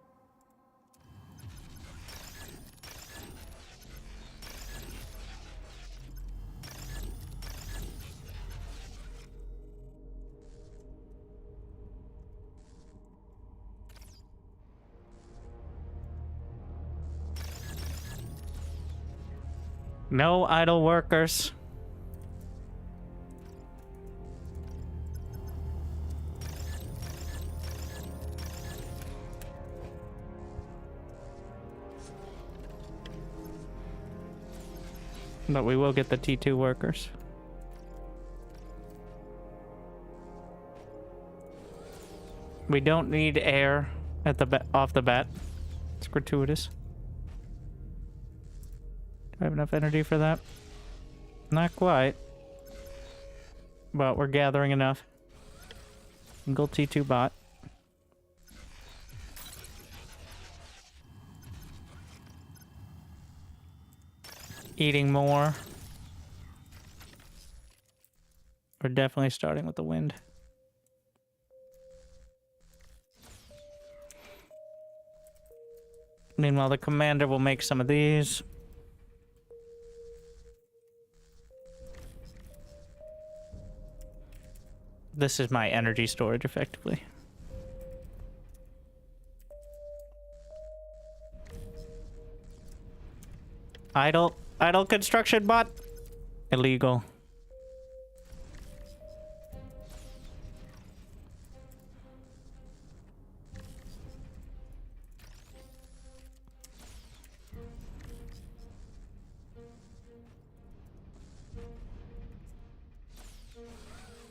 No idle workers. But we will get the T2 workers. We don't need air at the off the bat. It's gratuitous. Do I have enough energy for that? Not quite. But we're gathering enough. Single T2 bot. Eating more. We're definitely starting with the wind. Meanwhile, the commander will make some of these. This is my energy storage, effectively. Idle construction bot. Illegal.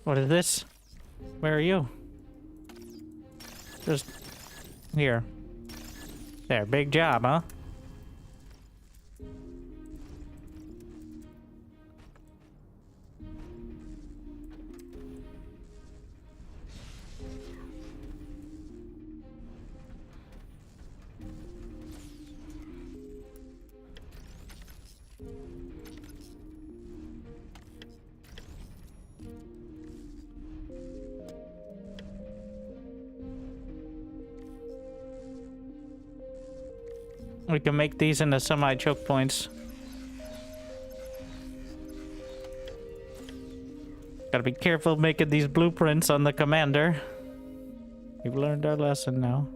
What is this? Where are you? Just here. There, big job, huh? We can make these into semi-choke points. Gotta be careful making these blueprints on the commander. We've learned our lesson now.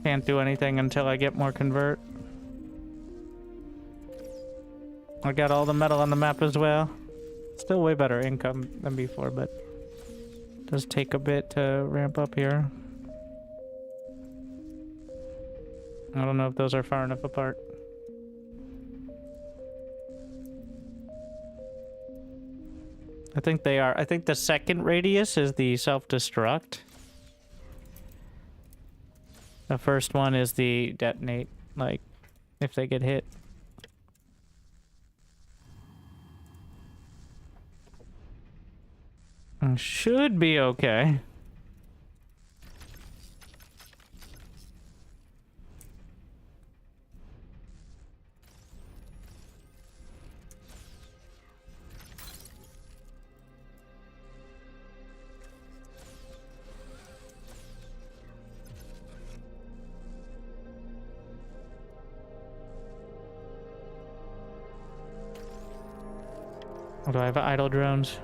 Can't do anything until I get more convert. I got all the metal on the map as well. Still way better income than before, but it does take a bit to ramp up here. I don't know if those are far enough apart. I think they are. I think the second radius is the self-destruct. The first one is the detonate, like, if they get hit. Should be okay. Or do I have idle drones?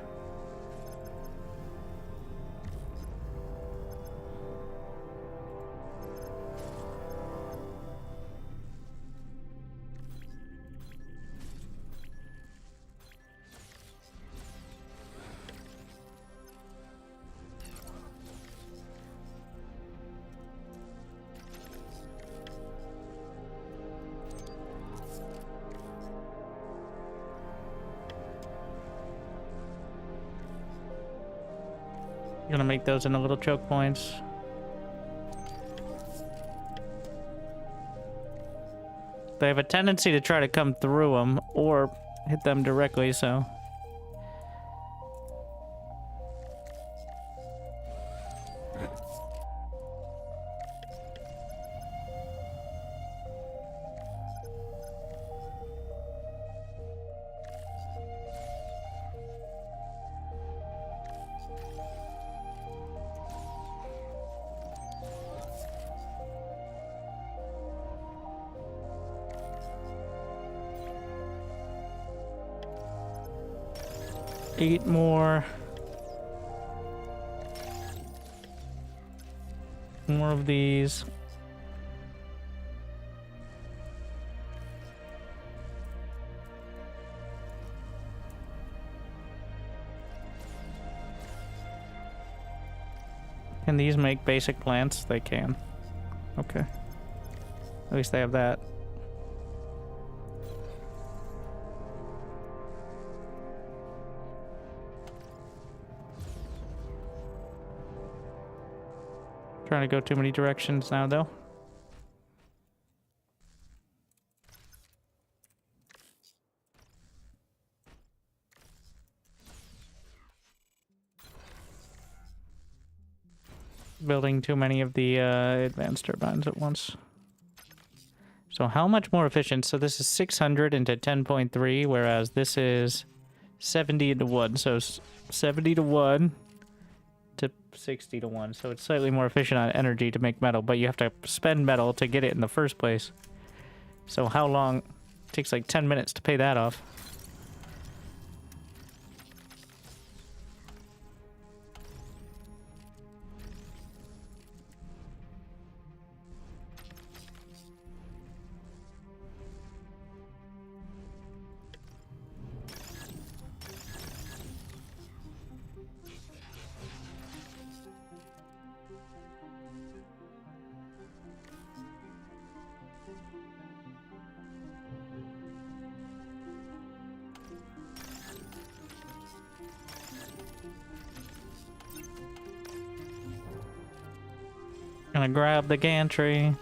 Gonna make those into little choke points. They have a tendency to try to come through them or hit them directly, so. Eight more. More of these. Can these make basic plants? They can. Okay. At least they have that. Trying to go too many directions now, though. Building too many of the advanced turbines at once. So how much more efficient? So this is 600 into 10.3, whereas this is 70 to 1. So 70 to 1 to 60 to 1. So it's slightly more efficient on energy to make metal, but you have to spend metal to get it in the first place. So how long? It takes like 10 minutes to pay that off. Gonna grab the gantry.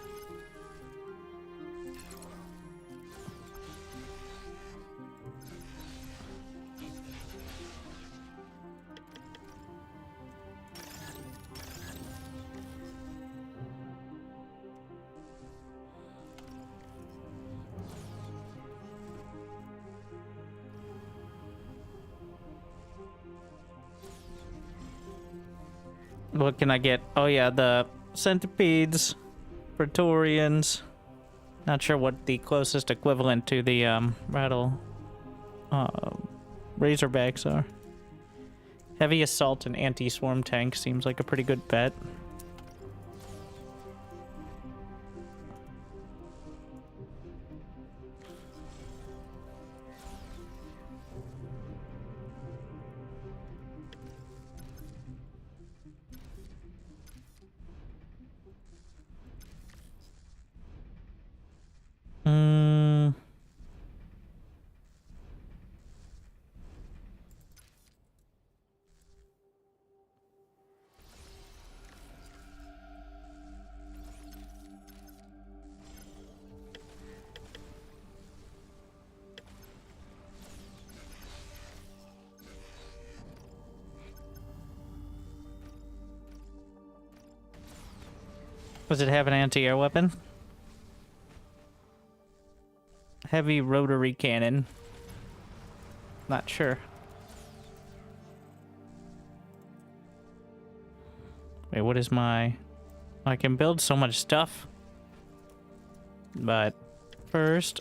What can I get? Oh yeah, the centipedes, Praetorians. Not sure what the closest equivalent to the rattle Razorbacks are. Heavy assault and anti-swarm tank seems like a pretty good bet. Does it have an anti-air weapon? Heavy rotary cannon. Not sure. Wait, what is my... I can build so much stuff. But first...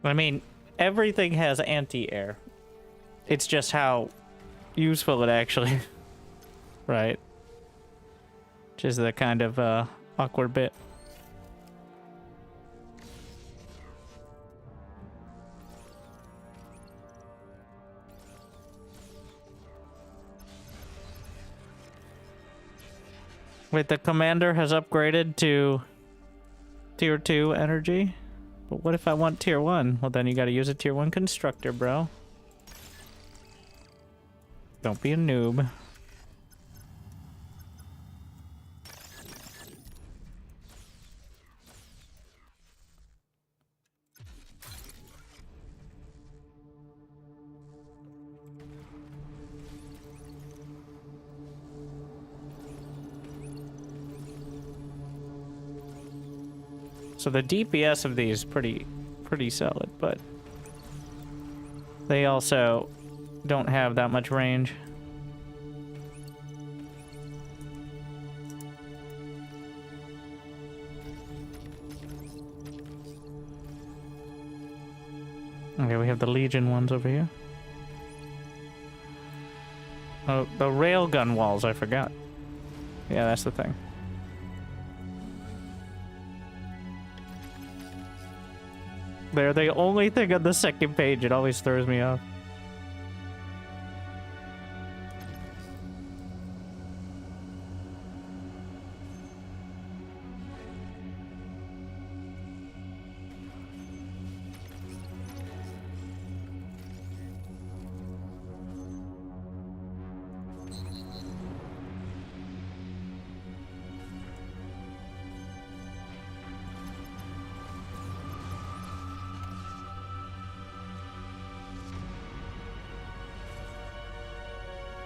I mean, everything has anti-air. It's just how useful it actually, right? Which is the kind of awkward bit. Wait, the commander has upgraded to tier 2 energy? But what if I want tier 1? Well, then you gotta use a tier 1 constructor, bro. Don't be a noob. So the DPS of these is pretty solid, but they also don't have that much range. Okay, we have the Legion ones over here. Oh, the railgun walls, I forgot. Yeah, that's the thing. They're the only thing on the second page. It always throws me off.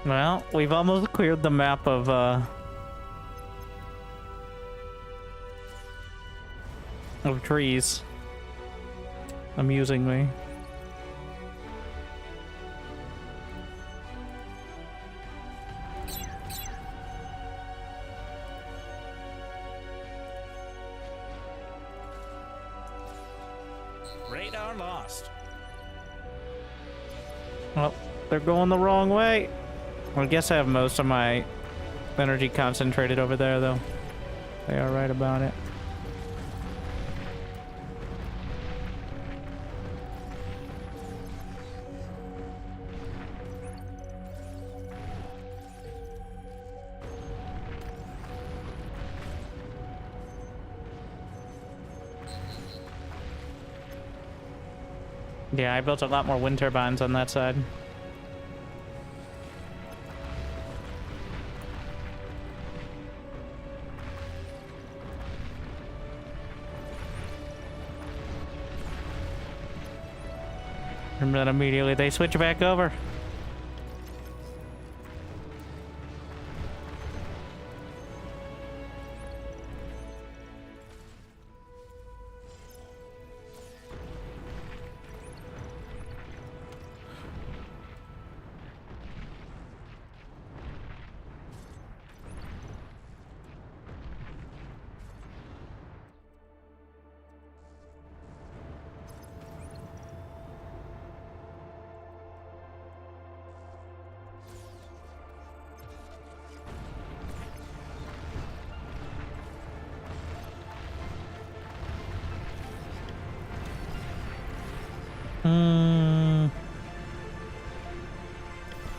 Well, we've almost cleared the map of trees. Amusingly. Radar lost. Well, they're going the wrong way. I guess I have most of my energy concentrated over there, though. They are right about it. Yeah, I built a lot more wind turbines on that side. And then immediately they switch back over.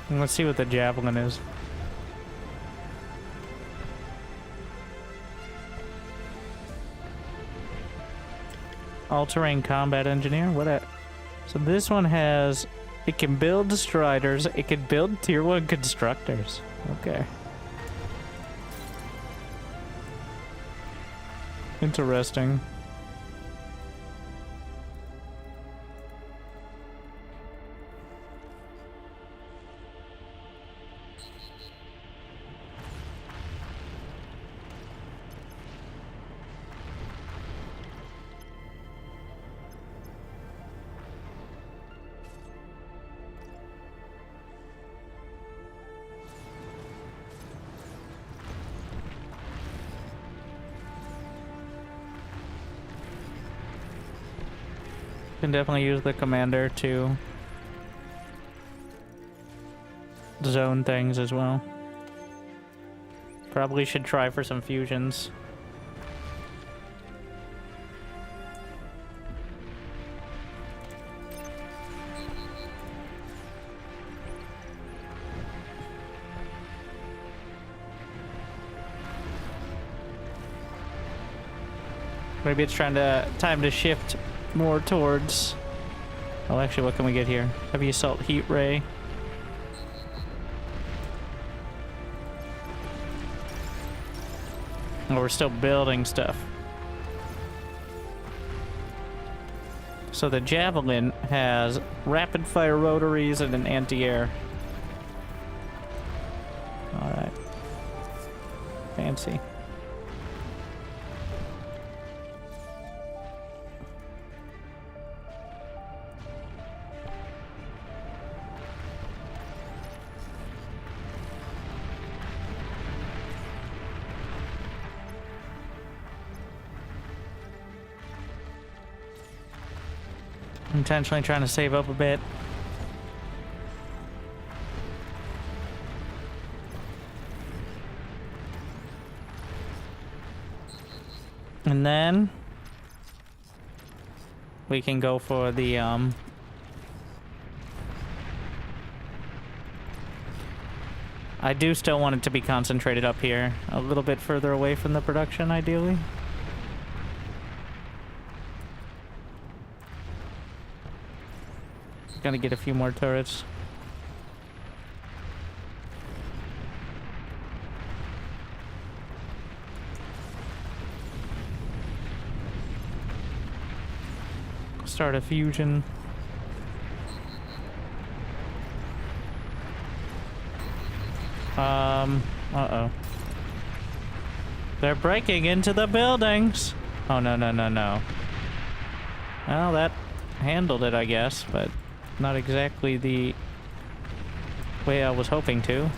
Let's see what the javelin is. All-terrain combat engineer. What at? So this one has. It can build striders. It can build tier 1 constructors. Okay. Interesting. Can definitely use the commander to zone things as well. Probably should try for some fusions. Maybe it's time to shift more towards... Oh, actually, what can we get here? Heavy assault heat ray. Oh, we're still building stuff. So the javelin has rapid fire rotaries and an anti-air. All right. Fancy. Intentionally trying to save up a bit. And then we can go for the I do still want it to be concentrated up here, a little bit further away from the production ideally. Gonna get a few more turrets. Start a fusion. Uh-oh. They're breaking into the buildings. Oh, no, no, no, no. Well, that handled it, I guess, but not exactly the way I was hoping to.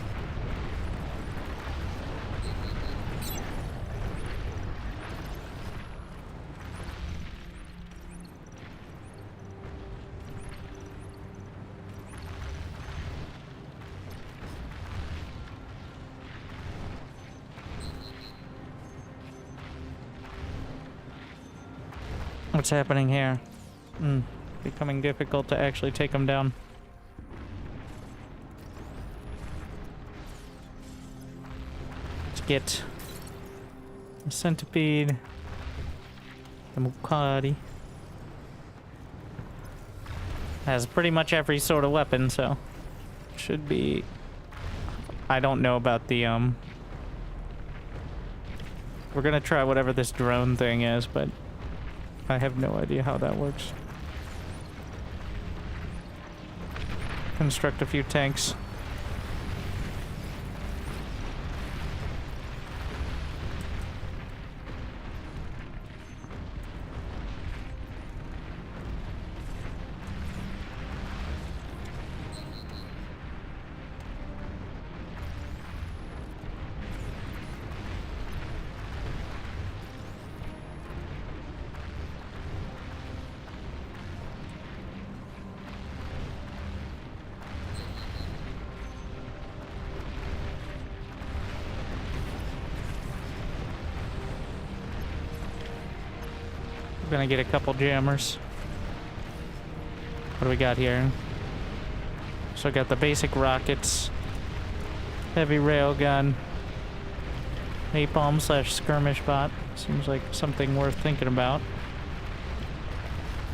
What's happening here? Becoming difficult to actually take them down. Let's get the centipede, the Mukadi. Has pretty much every sort of weapon, so should be. I don't know about the We're gonna try whatever this drone thing is, but I have no idea how that works. Construct a few tanks. Gonna get a couple jammers. What do we got here? So I got the basic rockets, heavy railgun, napalm / skirmish bot. Seems like something worth thinking about.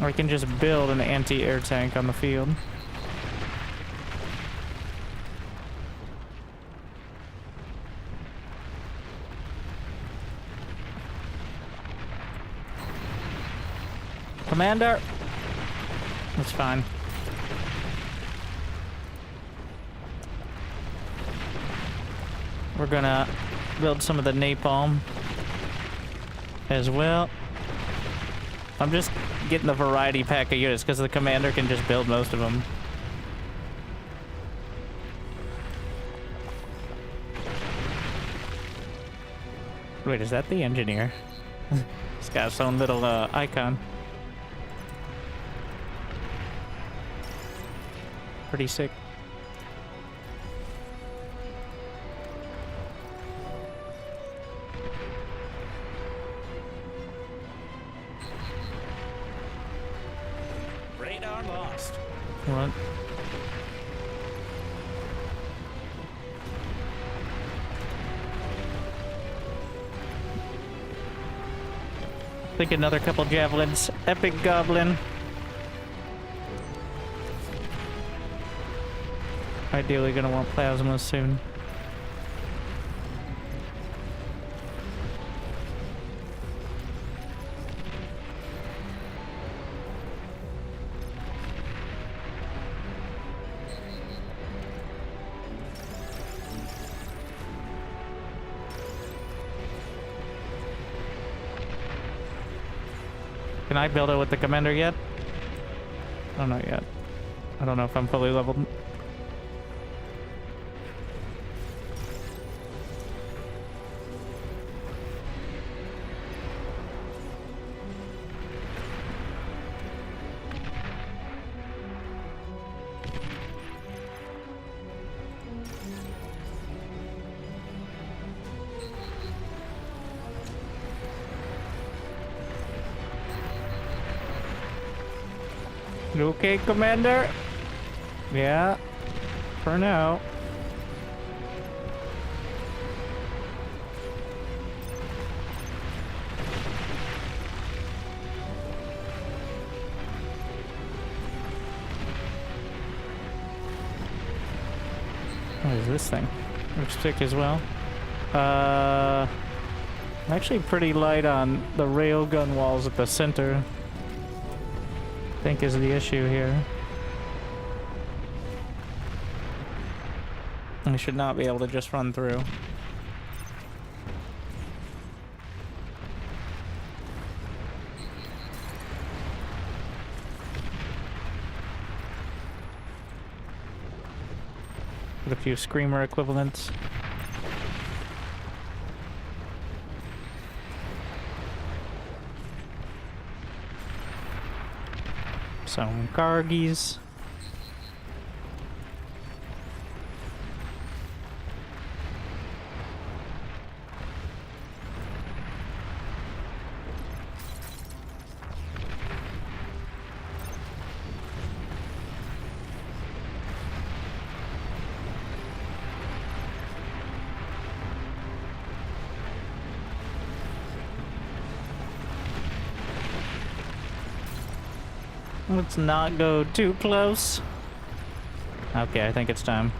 Or I can just build an anti-air tank on the field. Commander! That's fine. We're gonna build some of the napalm as well. I'm just getting the variety pack of units because the commander can just build most of them. Wait, is that the engineer? He's got his own little icon. pretty sick. Radar lost. What? I think another couple javelins. Epic goblin. Ideally gonna want plasma soon. Can I build it with the commander yet? Oh, not yet. I don't know if I'm fully leveled. Okay, Commander. Yeah, for now. What is this thing? Looks sick as well. I'm actually pretty light on the railgun walls at the center. I think is the issue here. I should not be able to just run through. With a few screamer equivalents. Some Kargis. Let's not go too close. Okay, I think it's time.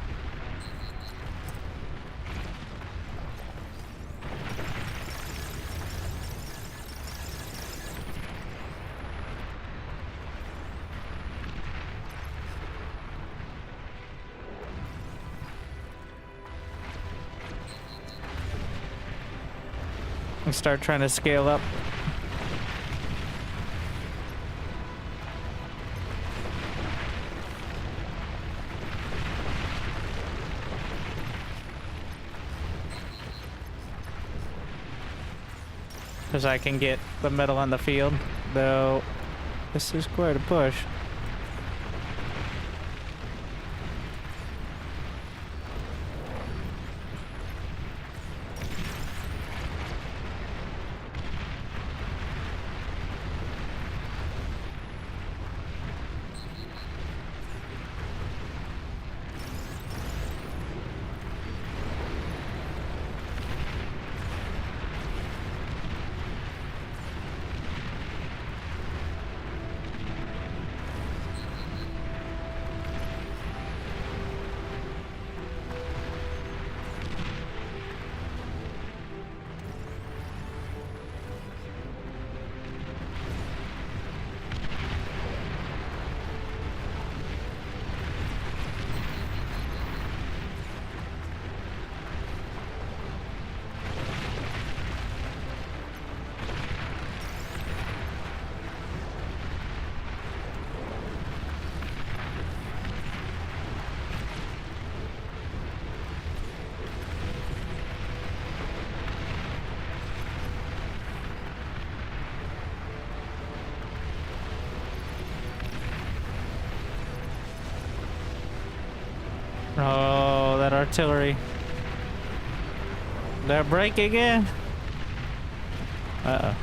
Let's start trying to scale up. Because I can get the metal on the field, though this is quite a push. Oh, that artillery. They're breaking in. Uh-oh.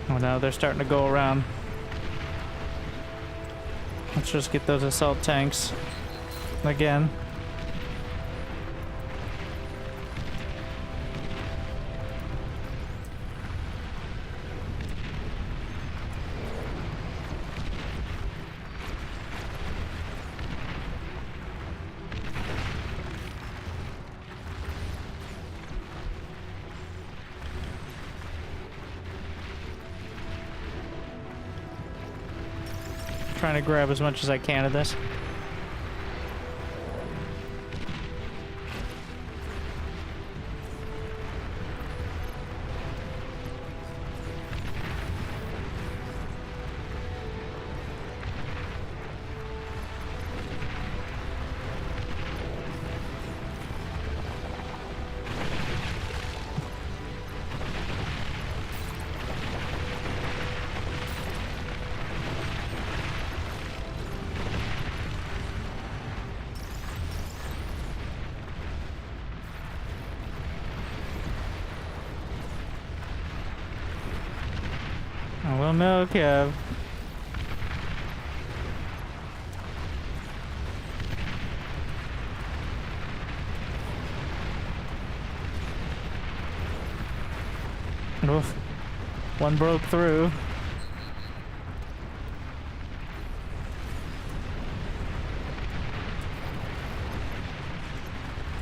Oh, now they're starting to go around. Let's just get those assault tanks again. Trying to grab as much as I can of this. I will know, Kev. Oof. One broke through.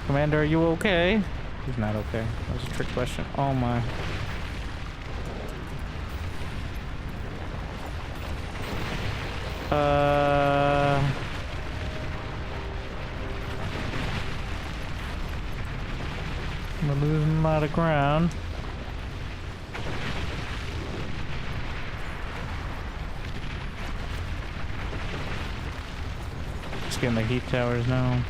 Commander, are you okay? He's not okay. That was a trick question. Oh my. I'm losing a lot of ground. Just getting the heat towers now.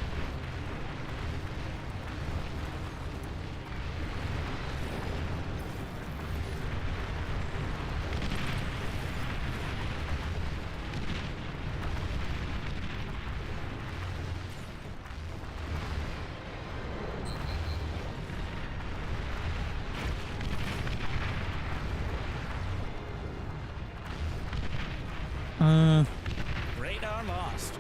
Radar lost.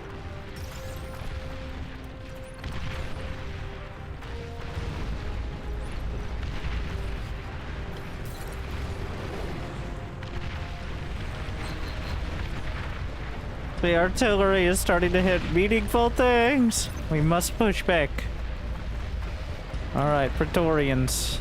The artillery is starting to hit meaningful things. We must push back. All right, Praetorians.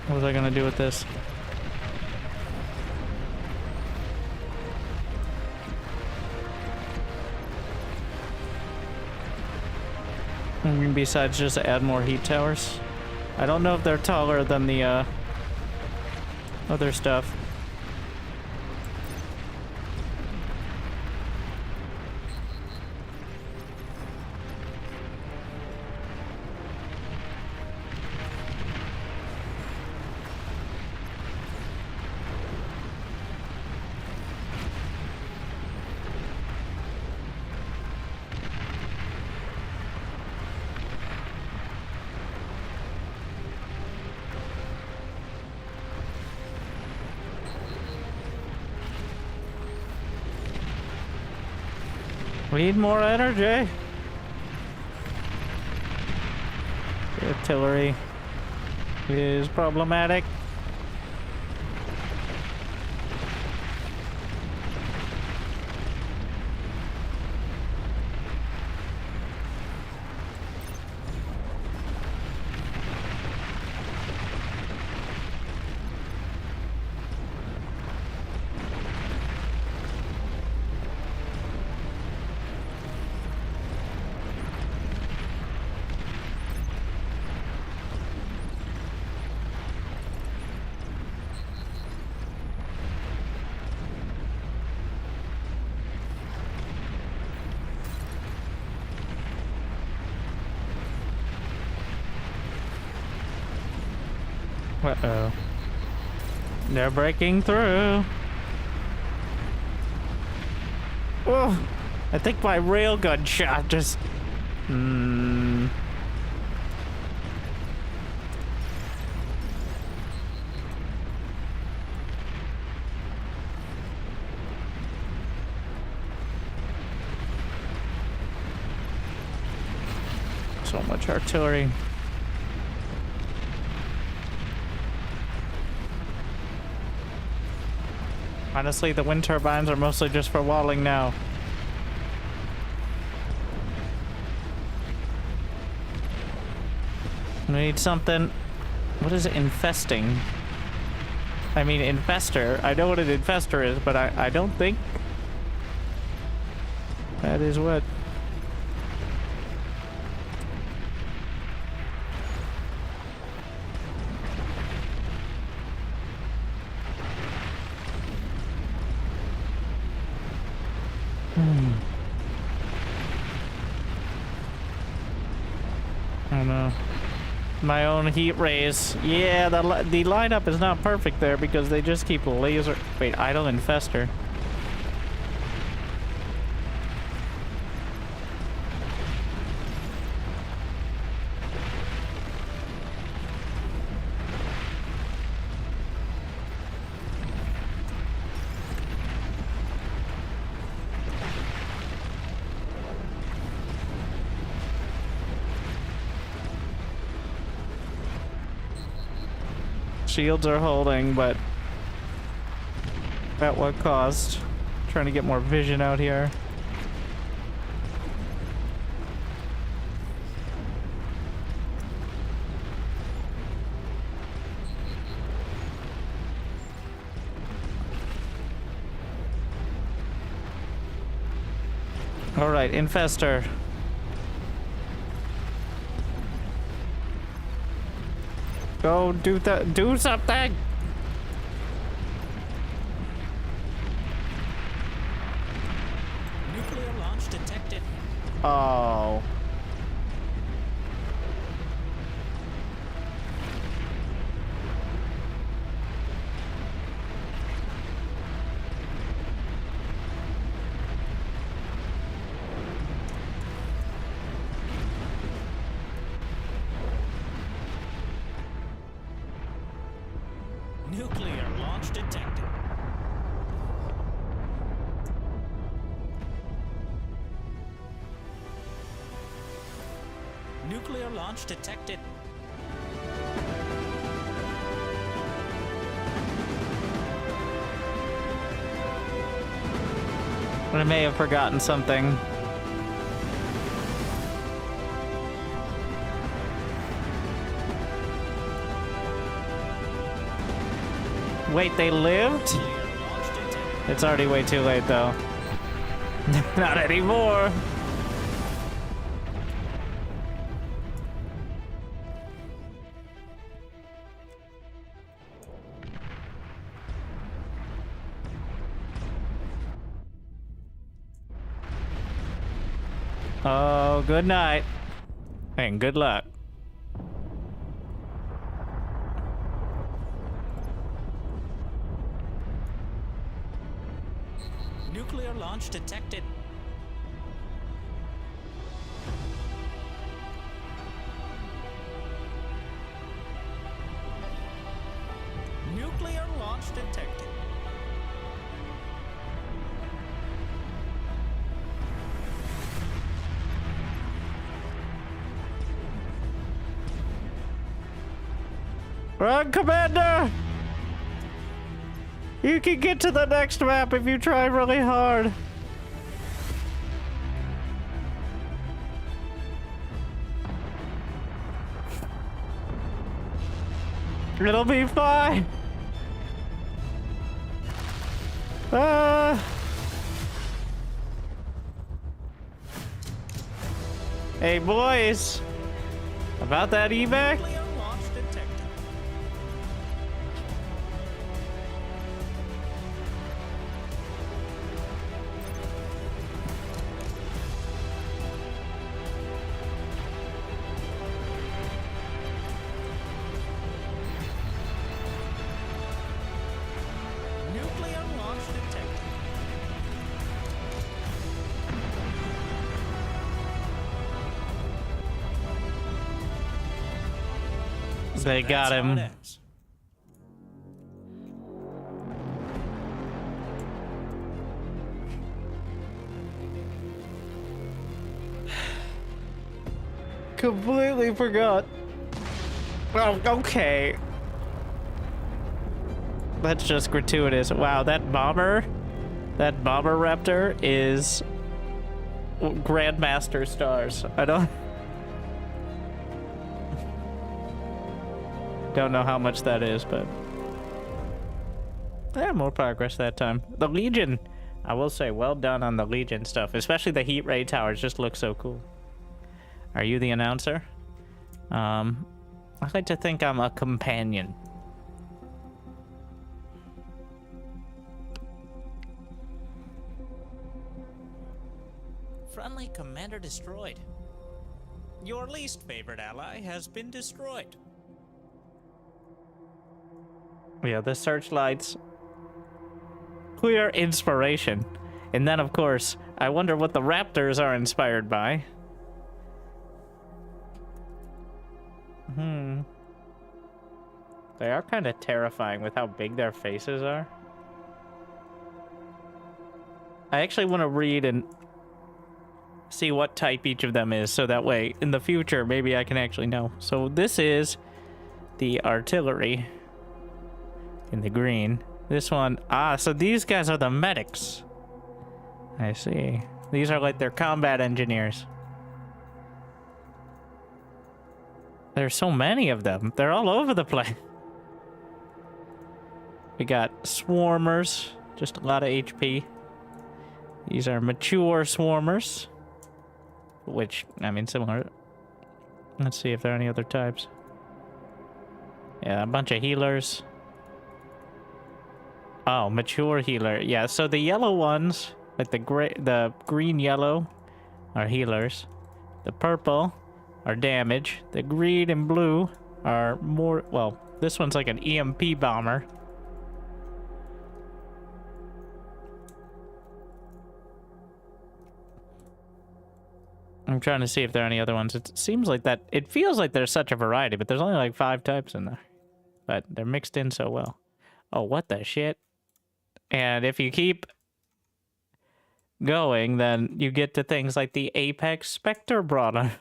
What was I gonna do with this? I mean, besides just add more heat towers. I don't know if they're taller than the other stuff. We need more energy. The artillery is problematic. Uh-oh. They're breaking through. Oh, I think my railgun shot just... So much artillery. Honestly, the wind turbines are mostly just for waddling now. We need something. What is infesting? I mean, infester. I know what an infester is, but I don't think that is what. I don't know. My own heat rays. Yeah, the lineup is not perfect there because they just keep laser. Wait, idle infester. Shields are holding, but at what cost? Trying to get more vision out here. All right, infester. Go do something. Nuclear launch detected. Oh. Nuclear launch detected. Nuclear launch detected. I may have forgotten something. Wait, they lived? Nuclear launch detected. It's already way too late, though. Not anymore. Oh, good night. And good luck. Nuclear launch detected. Nuclear launch detected. Run, Commander! You can get to the next map if you try really hard. It'll be fine. Hey, boys. About that evac? Nuclear launch detected. They got That's how him. it ends. Completely forgot. Oh, okay. That's just gratuitous. Wow, that bomber raptor is Grandmaster stars. I don't know how much that is, but yeah, more progress that time. The Legion, I will say, well done on the Legion stuff, especially the heat ray towers. Just look so cool. Are you the announcer? I like to think I'm a companion. Friendly commander destroyed. Your least favorite ally has been destroyed. Yeah, the searchlights. Clear inspiration. And then, of course, I wonder what the Raptors are inspired by. They are kind of terrifying with how big their faces are. I actually want to read and see what type each of them is, so that way, in the future, maybe I can actually know. So this is the artillery in the green. This one, so these guys are the medics. I see. These are like their combat engineers. There's so many of them. They're all over the place. We got swarmers, just a lot of HP. These are mature swarmers, which, I mean, similar. Let's see if there are any other types. Yeah, a bunch of healers. Oh, mature healer. Yeah, so the yellow ones, like the green yellow, are healers. The purple are damage. The green and blue are more, well, this one's like an EMP bomber. I'm trying to see if there are any other ones. It seems like that. It feels like there's such a variety, but there's only like 5 types in there. But they're mixed in so well. Oh, what the shit? And if you keep going, then you get to things like the Apex Spectre Brawler,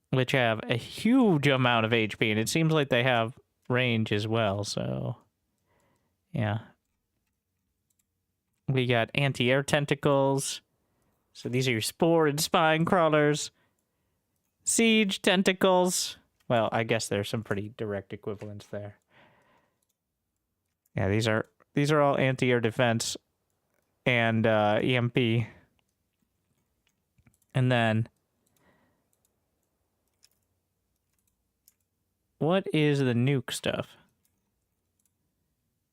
which have a huge amount of HP, and it seems like they have range as well, so yeah. We got anti-air tentacles. So these are your spore and spine crawlers. Siege tentacles. Well, I guess there's some pretty direct equivalents there. Yeah, these are all anti-air defense and EMP. And then what is the nuke stuff?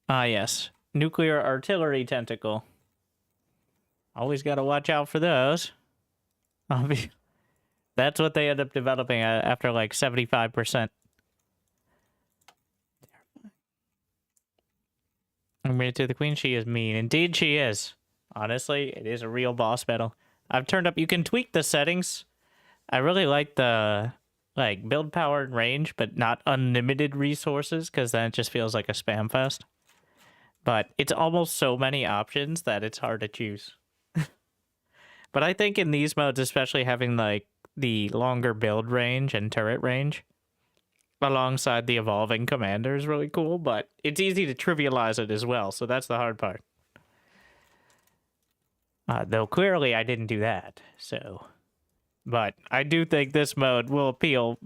Ah, yes. Nuclear artillery tentacle. Always got to watch out for those. That's what they end up developing after like 75%. I'm ready to the queen. She is mean. Indeed, she is. Honestly, it is a real boss battle. I've turned up. You can tweak the settings. I really like the build power and range, but not unlimited resources, because then it just feels like a spam fest. But it's almost so many options that it's hard to choose. But I think in these modes, especially having like the longer build range and turret range alongside the evolving commander is really cool, but it's easy to trivialize it as well, so that's the hard part. Though clearly I didn't do that, so... But I do think this mode will appeal...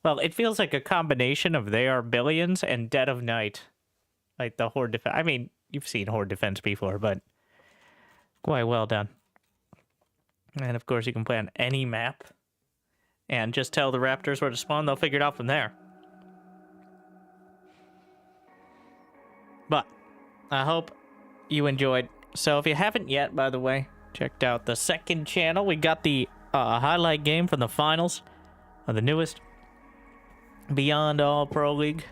Well, it feels like a combination of They Are Billions and Dead of Night. Like the Horde Defense. I mean, you've seen Horde Defense before, but quite well done. And of course, you can play on any map and just tell the Raptors where to spawn. They'll figure it out from there. But I hope you enjoyed. So if you haven't yet, by the way, checked out the second channel. We got the highlight game from the finals of the newest Beyond All Pro League.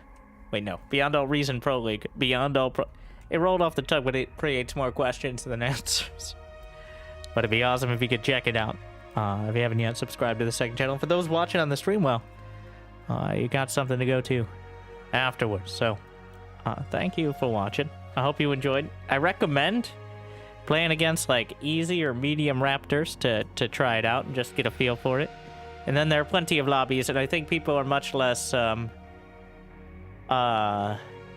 Wait, no. Beyond All Reason Pro League. Beyond All Pro... It rolled off the tongue, but it creates more questions than answers. But it'd be awesome if you could check it out. If you haven't yet, subscribe to the second channel. For those watching on the stream, well, you got something to go to afterwards. So, thank you for watching. I hope you enjoyed. I recommend playing against like easy or medium raptors to try it out and just get a feel for it. And then there are plenty of lobbies, and I think people are much less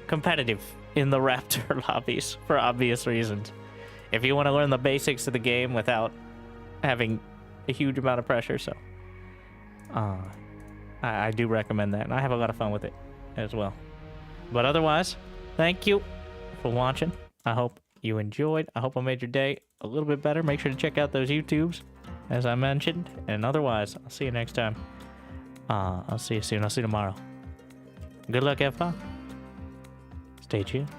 competitive in the raptor lobbies for obvious reasons. If you want to learn the basics of the game without having a huge amount of pressure, so I do recommend that, and I have a lot of fun with it as well. But otherwise, thank you for watching. I hope you enjoyed. I hope I made your day a little bit better. Make sure to check out those YouTubes, as I mentioned. And otherwise, I'll see you next time. I'll see you soon. I'll see you tomorrow. Good luck, have fun. Stay tuned.